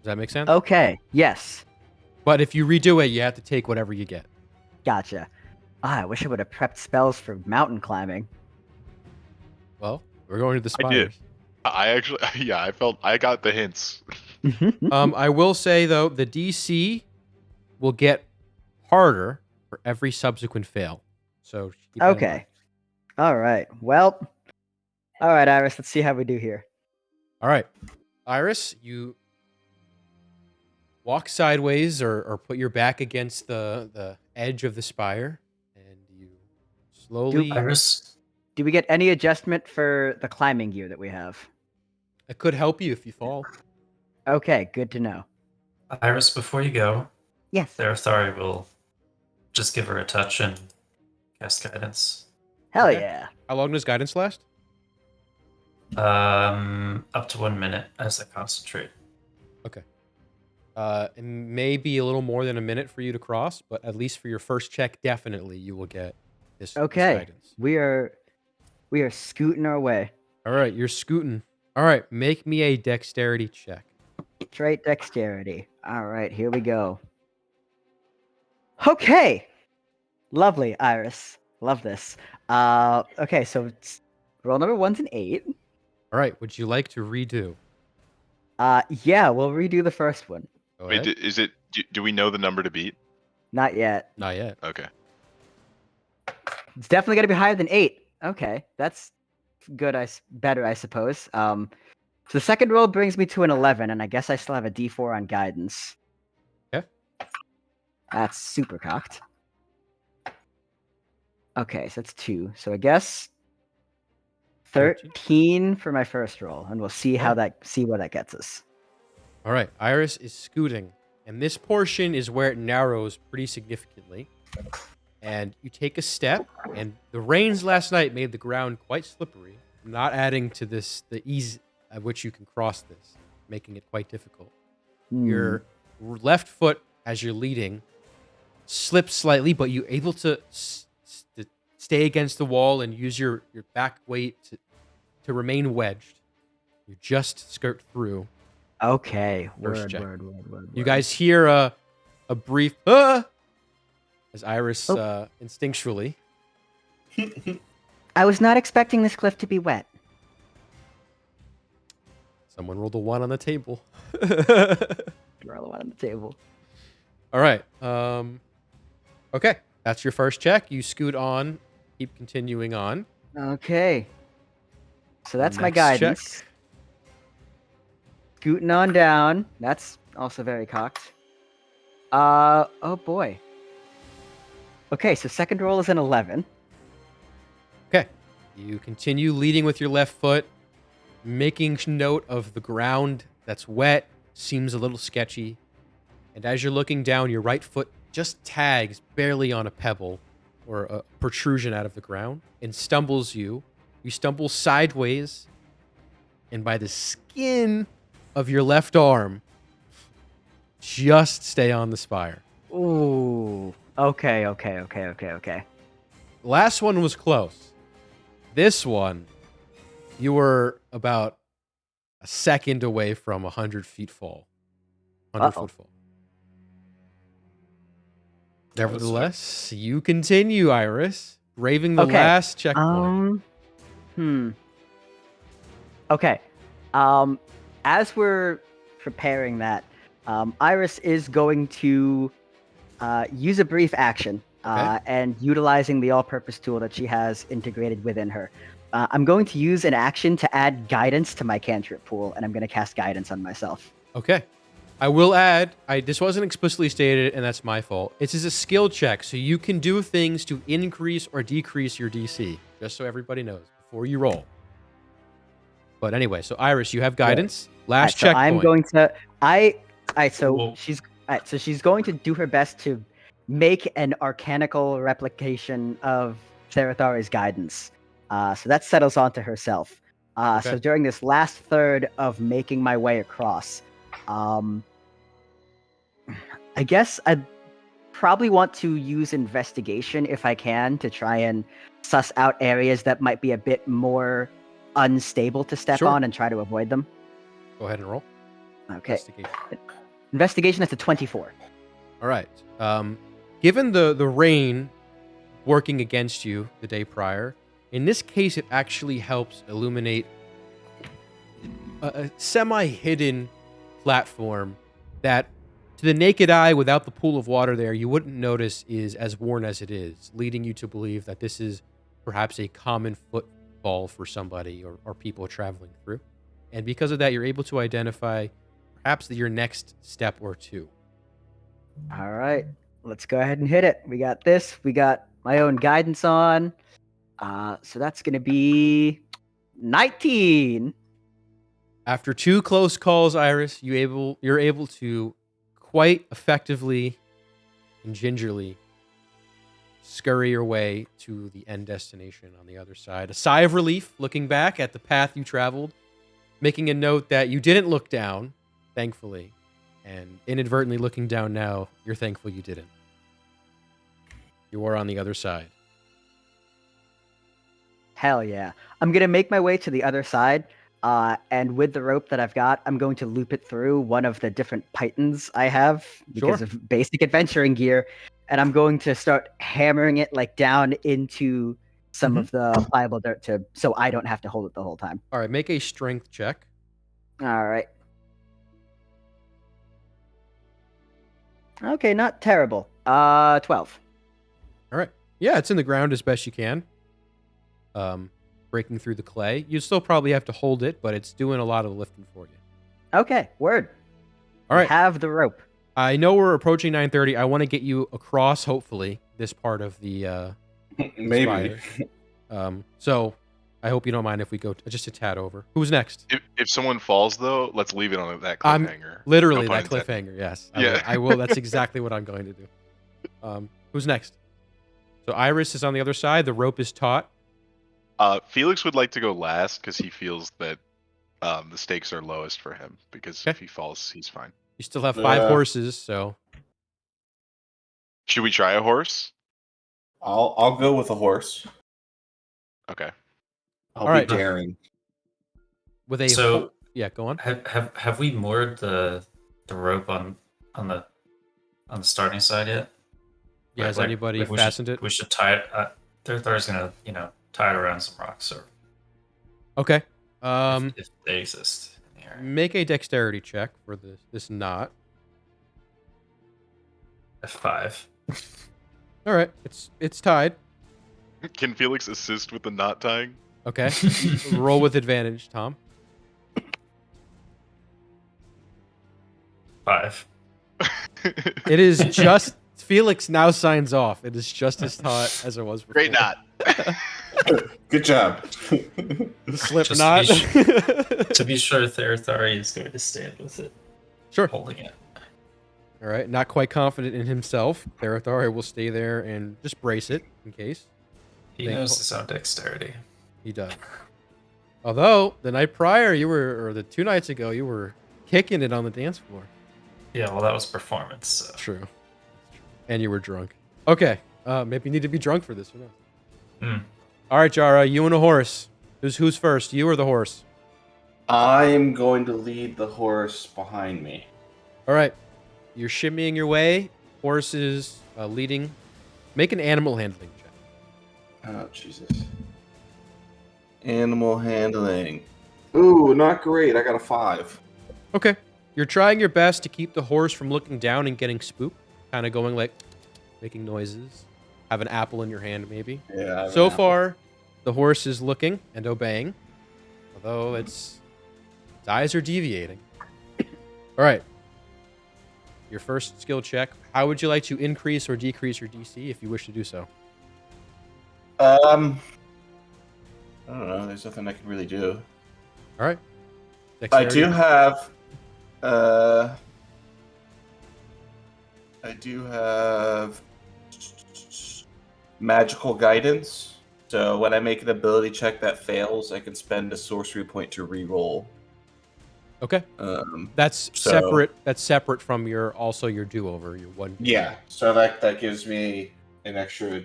that make sense? Okay. Yes. But if you redo it, you have to take whatever you get. Gotcha. I wish I would have prepped spells for mountain climbing. Well, we're going to the I did. Spires. I actually, yeah, I got the hints. I will say though, the DC will get harder for every subsequent fail. So keep that in mind. Okay. All right. Well. All right, Iris. Let's see how we do here. All right, Iris, you walk sideways or put your back against the edge of the spire, and you slowly. Iris, Do we get any adjustment for the climbing gear that we have? It could help you if you fall. Okay, good to know. Iris, before you go, Yes. Therathari will just give her a touch and cast guidance. Hell Okay. yeah. How long does guidance last? Up to 1 minute as I concentrate. Okay. It may be a little more than a minute for you to cross, but at least for your first check, definitely you will get this Okay. guidance. We are scooting our way. All right, you're scooting. All right, make me a dexterity check. Straight dexterity. All right, here we go. Okay. Lovely, Iris. Love this. Okay, so roll number 1's an 8. All right, would you like to redo? Yeah, we'll redo the first one. Go Wait, ahead. is it? Do we know the number to beat? Not yet. Not yet. Okay. It's definitely got to be higher than 8. Okay, that's good. Better, I suppose. So the second roll brings me to an 11, and I guess I still have a D4 on guidance. Okay. That's super cocked. Okay, so that's 2. So I guess 13 for my first roll, and we'll see how where that gets us. All right, Iris is scooting, and this portion is where it narrows pretty significantly. And you take a step, and the rains last night made the ground quite slippery, not adding to the ease at which you can cross this, making it quite difficult. Your left foot, as you're leading, slips slightly, but you're able to stay against the wall and use your back weight to remain wedged. You just skirt through. Okay. First check. Word. You guys hear a brief as Iris instinctually. I was not expecting this cliff to be wet. Someone rolled a 1 on the table. Roll a 1 on the table. All right. Okay, that's your first check. You scoot on. Keep continuing on. Okay. So that's my Next guidance. check. Scooting on down. That's also very cocked. Oh boy. Okay, so second roll is an 11. Okay. You continue leading with your left foot, making note of the ground that's wet, seems a little sketchy. And as you're looking down, your right foot just tags barely on a pebble or a protrusion out of the ground and stumbles you. You stumble sideways, and by the skin of your left arm, just stay on the spire. Ooh. Okay. Last one was close. This one, you were about a second away from 100 feet fall. 100-foot fall. Nevertheless, you continue, Iris, braving the last checkpoint. Okay. As we're preparing that, Iris is going to use a brief action and utilizing the all-purpose tool that she has integrated within her. I'm going to use an action to add guidance to my cantrip pool, and I'm going to cast guidance on myself. Okay. I will add, this wasn't explicitly stated, and that's my fault. This is a skill check, so you can do things to increase or decrease your DC, just so everybody knows before you roll. But anyway, so Iris, you have guidance. Last checkpoint. So I'm going to. She's going to do her best to make an arcanical replication of Therathari's guidance. So that settles onto herself. So during this last third of making my way across, I guess I'd probably want to use investigation if I can to try and suss out areas that might be a bit more unstable to step on and try to avoid them. Go ahead and roll. Okay. Investigation is a 24. All right. given the rain working against you the day prior, in this case, it actually helps illuminate a semi-hidden platform that, to the naked eye, without the pool of water there, you wouldn't notice is as worn as it is, leading you to believe that this is perhaps a common footfall for somebody or people traveling through. And because of that, you're able to identify perhaps your next step or two. All right, let's go ahead and hit it. We got this. We got my own guidance on. So that's going to be 19. After 2 close calls, Iris, you're able to quite effectively and gingerly scurry your way to the end destination on the other side. A sigh of relief looking back at the path you traveled, making a note that you didn't look down, thankfully, and inadvertently looking down now, you're thankful you didn't. You are on the other side. Hell yeah. I'm going to make my way to the other side. And with the rope that I've got, I'm going to loop it through one of the different pythons I have because of basic adventuring gear. And I'm going to start hammering it like down into some of the pliable dirt so I don't have to hold it the whole time. All right, make a strength check. All right. Okay, not terrible. 12. All right. Yeah, it's in the ground as best you can. Breaking through the clay. You still probably have to hold it, but it's doing a lot of the lifting for you. Okay, word. All right. Have the rope. I know we're approaching 9:30. I want to get you across, hopefully, this part of the maybe. So I hope you don't mind if we go just a tad over. Who's next? If someone falls, though, let's leave it on that cliffhanger. Literally No pun that intended. cliffhanger, yes. Yeah. I will. That's exactly what I'm going to do. Who's next? So Iris is on the other side. The rope is taut. Felix would like to go last because he feels that the stakes are lowest for him. Because if he falls, he's fine. You still have 5 horses, so Should we try a horse? I'll go with a horse. Okay. I'll All right. be daring. with a So yeah, go on. have we moored the rope on the starting side yet? Yeah, has anybody fastened it? We should tie it. Thur's gonna tie it around some rocks or Okay. if they exist in the area. Make a dexterity check for this knot. F5. All right, it's tied. Can Felix assist with the knot tying? Okay. Roll with advantage, Tom. 5. It is just Felix now signs off. It is just as taut as it was before. Great knot. Good job. Slip Just knot. To be sure, Therathari is going to stand with it, Sure. holding it. All right. Not quite confident in himself. Therathari will stay there and just brace it in case. He knows his own dexterity. He does. Although the night prior, or the 2 nights ago, you were kicking it on the dance floor. Yeah, well, that was performance. So. True. And you were drunk. Okay. Maybe you need to be drunk for this. Who knows? All right, Jara, you and a horse. Who's first? You or the horse? I'm going to lead the horse behind me. All right. You're shimmying your way. Horse is leading. Make an animal handling check. Oh, Jesus. Animal handling. Ooh, not great. I got a 5. Okay. You're trying your best to keep the horse from looking down and getting spooked. Kind of going like, making noises. Have an apple in your hand, maybe. Yeah. So far, the horse is looking and obeying. Although its eyes are deviating. All right. Your first skill check. How would you like to increase or decrease your DC if you wish to do so? I don't know. There's nothing I can really do. All right. I do have. I do have magical guidance. So when I make an ability check that fails, I can spend a sorcery point to re-roll. Okay. That's separate. That's separate from your do-over. Your one. Yeah. So that gives me an extra,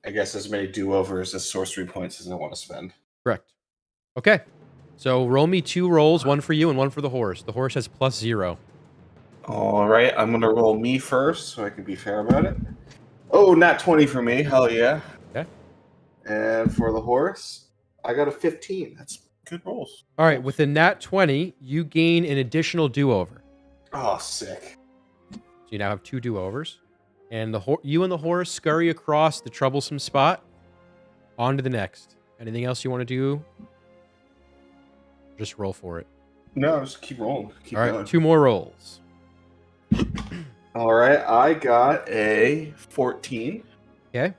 I guess, as many do-overs as sorcery points as I want to spend. Correct. Okay. So roll me 2 rolls, one for you and one for the horse. The horse has +0. All right, I'm gonna roll me first, so I can be fair about it. Oh, not 20 for me. Hell yeah. Okay. And for the horse, I got a 15. That's good rolls. All right, with a nat 20, you gain an additional do-over. Oh, sick. So you now have 2 do-overs. And you and the horse scurry across the troublesome spot. On to the next. Anything else you want to do? Just roll for it. No, just keep rolling. Keep All right, going. 2 more rolls. All right, I got a 14. Okay.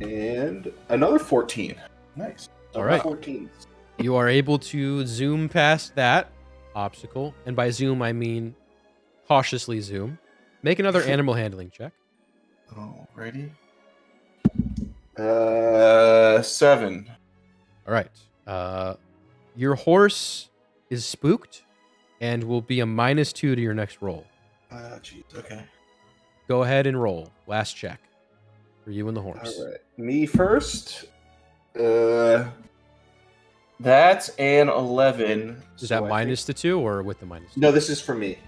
And another 14. Nice. All right. 14. You are able to zoom past that obstacle. And by zoom, I mean cautiously zoom. Make another animal handling check. Alrighty. 7. All right. Your horse is spooked and will be a -2 to your next roll. Jeez. Okay. Go ahead and roll. Last check for you and the horse. All right. Me first. That's an 11. Is so that I minus the 2 or with the minus? No, this is for me.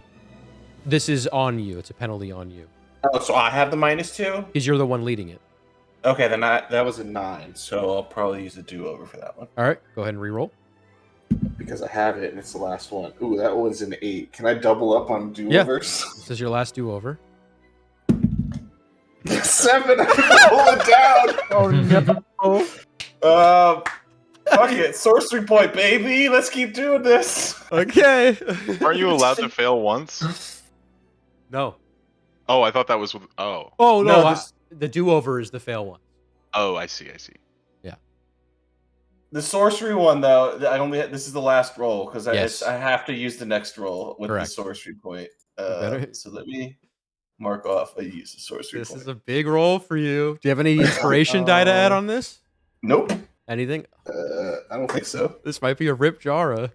This is on you. It's a penalty on you Oh, so I have the -2? because you're the one leading it. Okay, then that was a 9, so I'll probably use a do-over for that one. All right. Go ahead and re-roll. Because I have it, and it's the last one. Ooh, that one's an 8. Can I double up on do-overs? This is your last do-over. 7! Pull it down! Oh no! Fuck it. Sorcery point, baby! Let's keep doing this! Okay. Aren't you allowed to fail once? No. Oh, I thought that was with. Oh. Oh, no. No, this- The do-over is the fail one. Oh, I see. The sorcery one, though, this is the last roll, because Yes. I have to use the next roll with Correct. the sorcery point. better- So let me mark off I use the sorcery This point. is a big roll for you. Do you have any inspiration die to add on this? Nope. Anything? I don't think so. This might be a Rip Jara.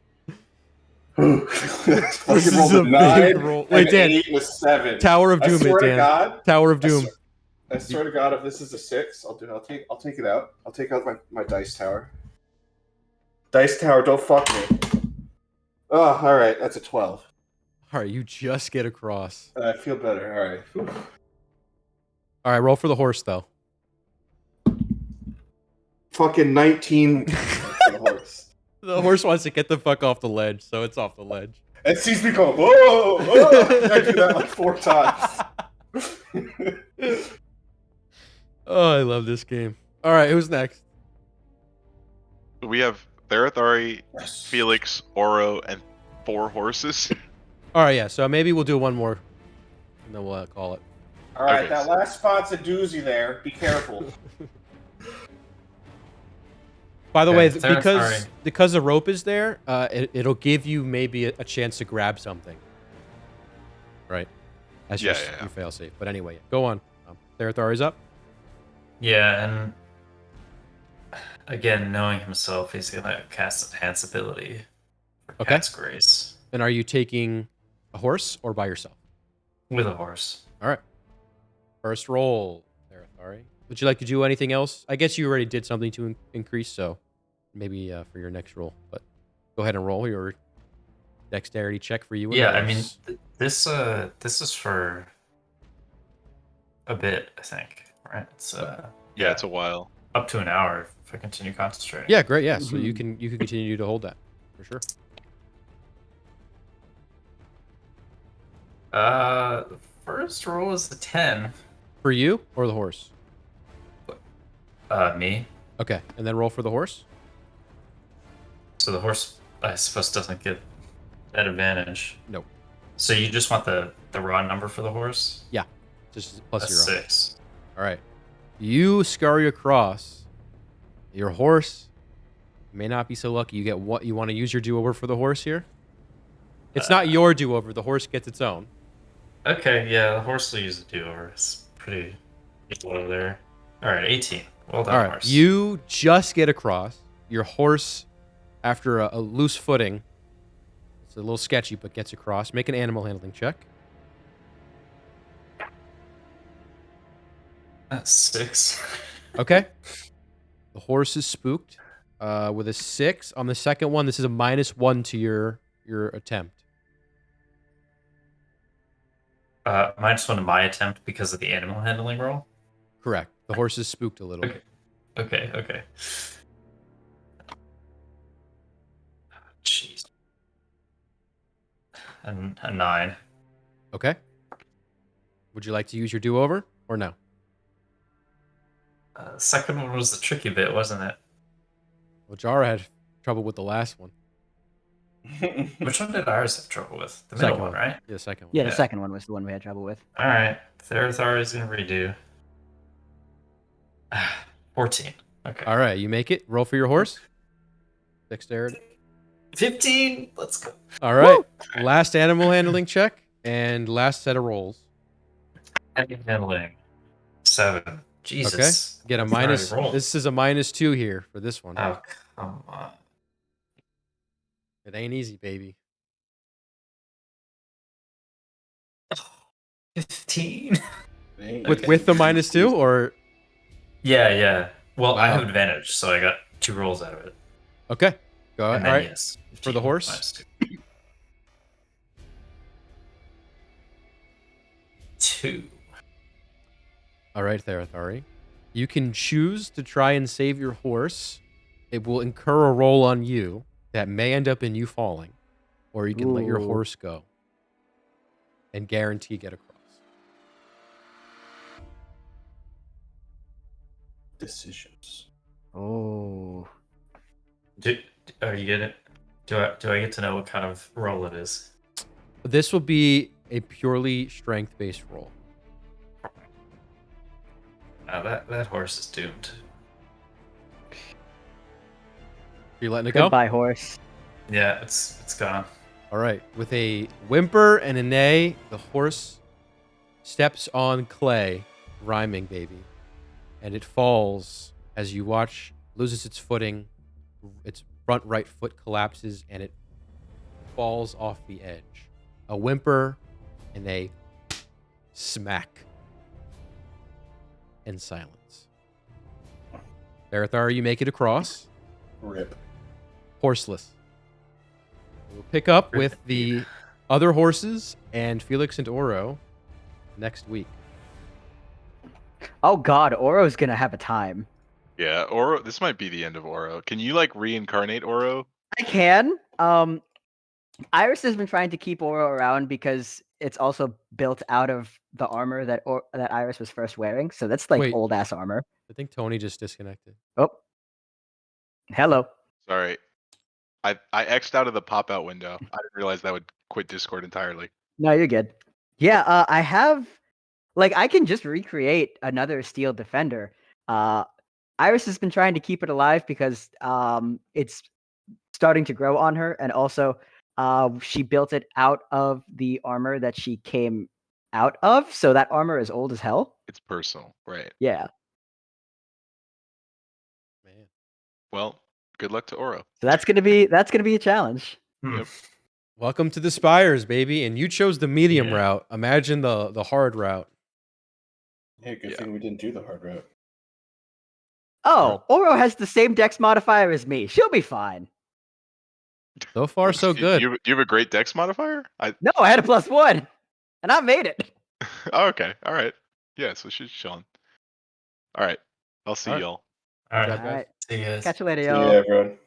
This This rolled is a a 9, big roll. Wait, an Dan. 8 and a 7. Tower of I Doom swear it, to Dan. God. Tower of Doom. I swear to God, if this is a 6, I'll take it out. I'll take out my dice tower. Dice tower, don't fuck me. Oh, all right, that's a 12. All right, you just get across. I feel better. All right. Whew. All right, roll for the horse, though. Fucking 19 for the horse. The horse wants to get the fuck off the ledge, so it's off the ledge. And sees me go, whoa, whoa. I do that like 4 times. Oh, I love this game. All right, who's next? We have Therathari, Yes. Felix, Oro, and 4 horses. All right, yeah, so maybe we'll do one more, and then we'll call it. All right, Okay. that last spot's a doozy there. Be careful. By the way, Okay, because the rope is there, it'll give you maybe a chance to grab something. Right. That's Yeah, just yeah, yeah. your fail safe. But anyway, go on. Therathari's up. Yeah, and again, knowing himself, he's gonna cast Enhance ability for Okay. Cat's Grace And are you taking a horse or by yourself? with a horse. All right. First roll, Therathari. Would you like to do anything else? I guess you already did something to increase, so maybe for your next roll. But go ahead and roll your dexterity check for you. And Yeah, the I mean, horse. this is for a bit, I think, right? It's Yeah, it's a while. up to an hour if I continue concentrating. Yeah, great. Yeah, so you can continue to hold that for sure. The first roll is a 10. For you or the horse? Me. Okay, and then roll for the horse. So the horse, I suppose, doesn't get that advantage. Nope. So you just want the raw number for the horse? Just plus That's your own. 6. All right. You scurry across. Your horse may not be so lucky. You get what you want to use your do-over for the horse here. It's not your do-over. The horse gets its own. Okay, yeah, the horse will use a do-over. It's pretty low there. All right, 18. Well done, All right. horse. You just get across. Your horse, after a loose footing, it's a little sketchy, but gets across. Make an animal handling check. That's 6. Okay. The horse is spooked with a 6. On the second one, this is a -1 to your attempt. -1 in my attempt because of the animal handling roll. Correct. The horse is spooked a little. Okay. Okay. Jeez. And a 9. Okay. Would you like to use your do-over or no? Second one was the tricky bit, wasn't it? Well, Jara had trouble with the last one. Which one did ours have trouble with? The Second middle one, right? Yeah, the second one. Yeah, the Yeah. second one was the one we had trouble with. All right. Therathar is going to redo. 14. Okay. All right, you make it. Roll for your horse. Dexterity. 15. Let's go. All right. Last animal handling check and last set of rolls. Animal handling. 7. Jesus. Get a That's already minus. rolled. This is a -2 here for this one. Oh, come on. It ain't easy, baby. 15. With the -2 or Yeah. Well, I Wow. have advantage, so I got 2 rolls out of it. okay. Go ahead. And All then, right. yes. For the 15 horse? -2. 2. All right, Therathari. You can choose to try and save your horse. It will incur a roll on you that may end up in you falling, or you can let your Ooh. horse go and guarantee get across. Decisions. Oh. Are you getting? Do I get to know what kind of roll it is? This will be a purely strength-based roll. That horse is doomed. You letting it go? Goodbye, horse. Yeah, it's gone. All right. With a whimper and a neigh, the horse steps on clay, rhyming, baby, and it falls as you watch, loses its footing, its front right foot collapses, and it falls off the edge. A whimper and a smack and silence. Barathar, you make it across. Rip. Horseless. We'll pick up with the other horses and Felix and Oro next week. Oh god, Oro's gonna have a time. Yeah, Oro. This might be the end of Oro. Can you like reincarnate Oro? I can. Iris has been trying to keep Oro around because it's also built out of the armor that that Iris was first wearing. So that's like Wait. old ass armor. I think Tony just disconnected. Oh. Hello. Sorry, I X'd out of the pop out window. I didn't realize that would quit Discord entirely. No, you're good. Yeah, I have I can just recreate another steel defender. Iris has been trying to keep it alive because it's starting to grow on her, and also she built it out of the armor that she came out of, so that armor is old as hell. It's personal, right? Yeah. Man. Well, good luck to Oro. So that's gonna be a challenge. Yep. Welcome to the Spires, baby. And you chose the medium Yeah. route. Imagine the hard route. Yeah, good Yeah. thing we didn't do the hard route. Oh, Oro has the same dex modifier as me. She'll be fine. So far, so good. Do you have a great dex modifier? No, I had a +1, and I made it. Oh, okay. All right. Yeah, so she's chilling. All right. I'll see All right. y'all. All right. Good job, guys. All right. See you guys. Catch you later, See y'all. you, everyone.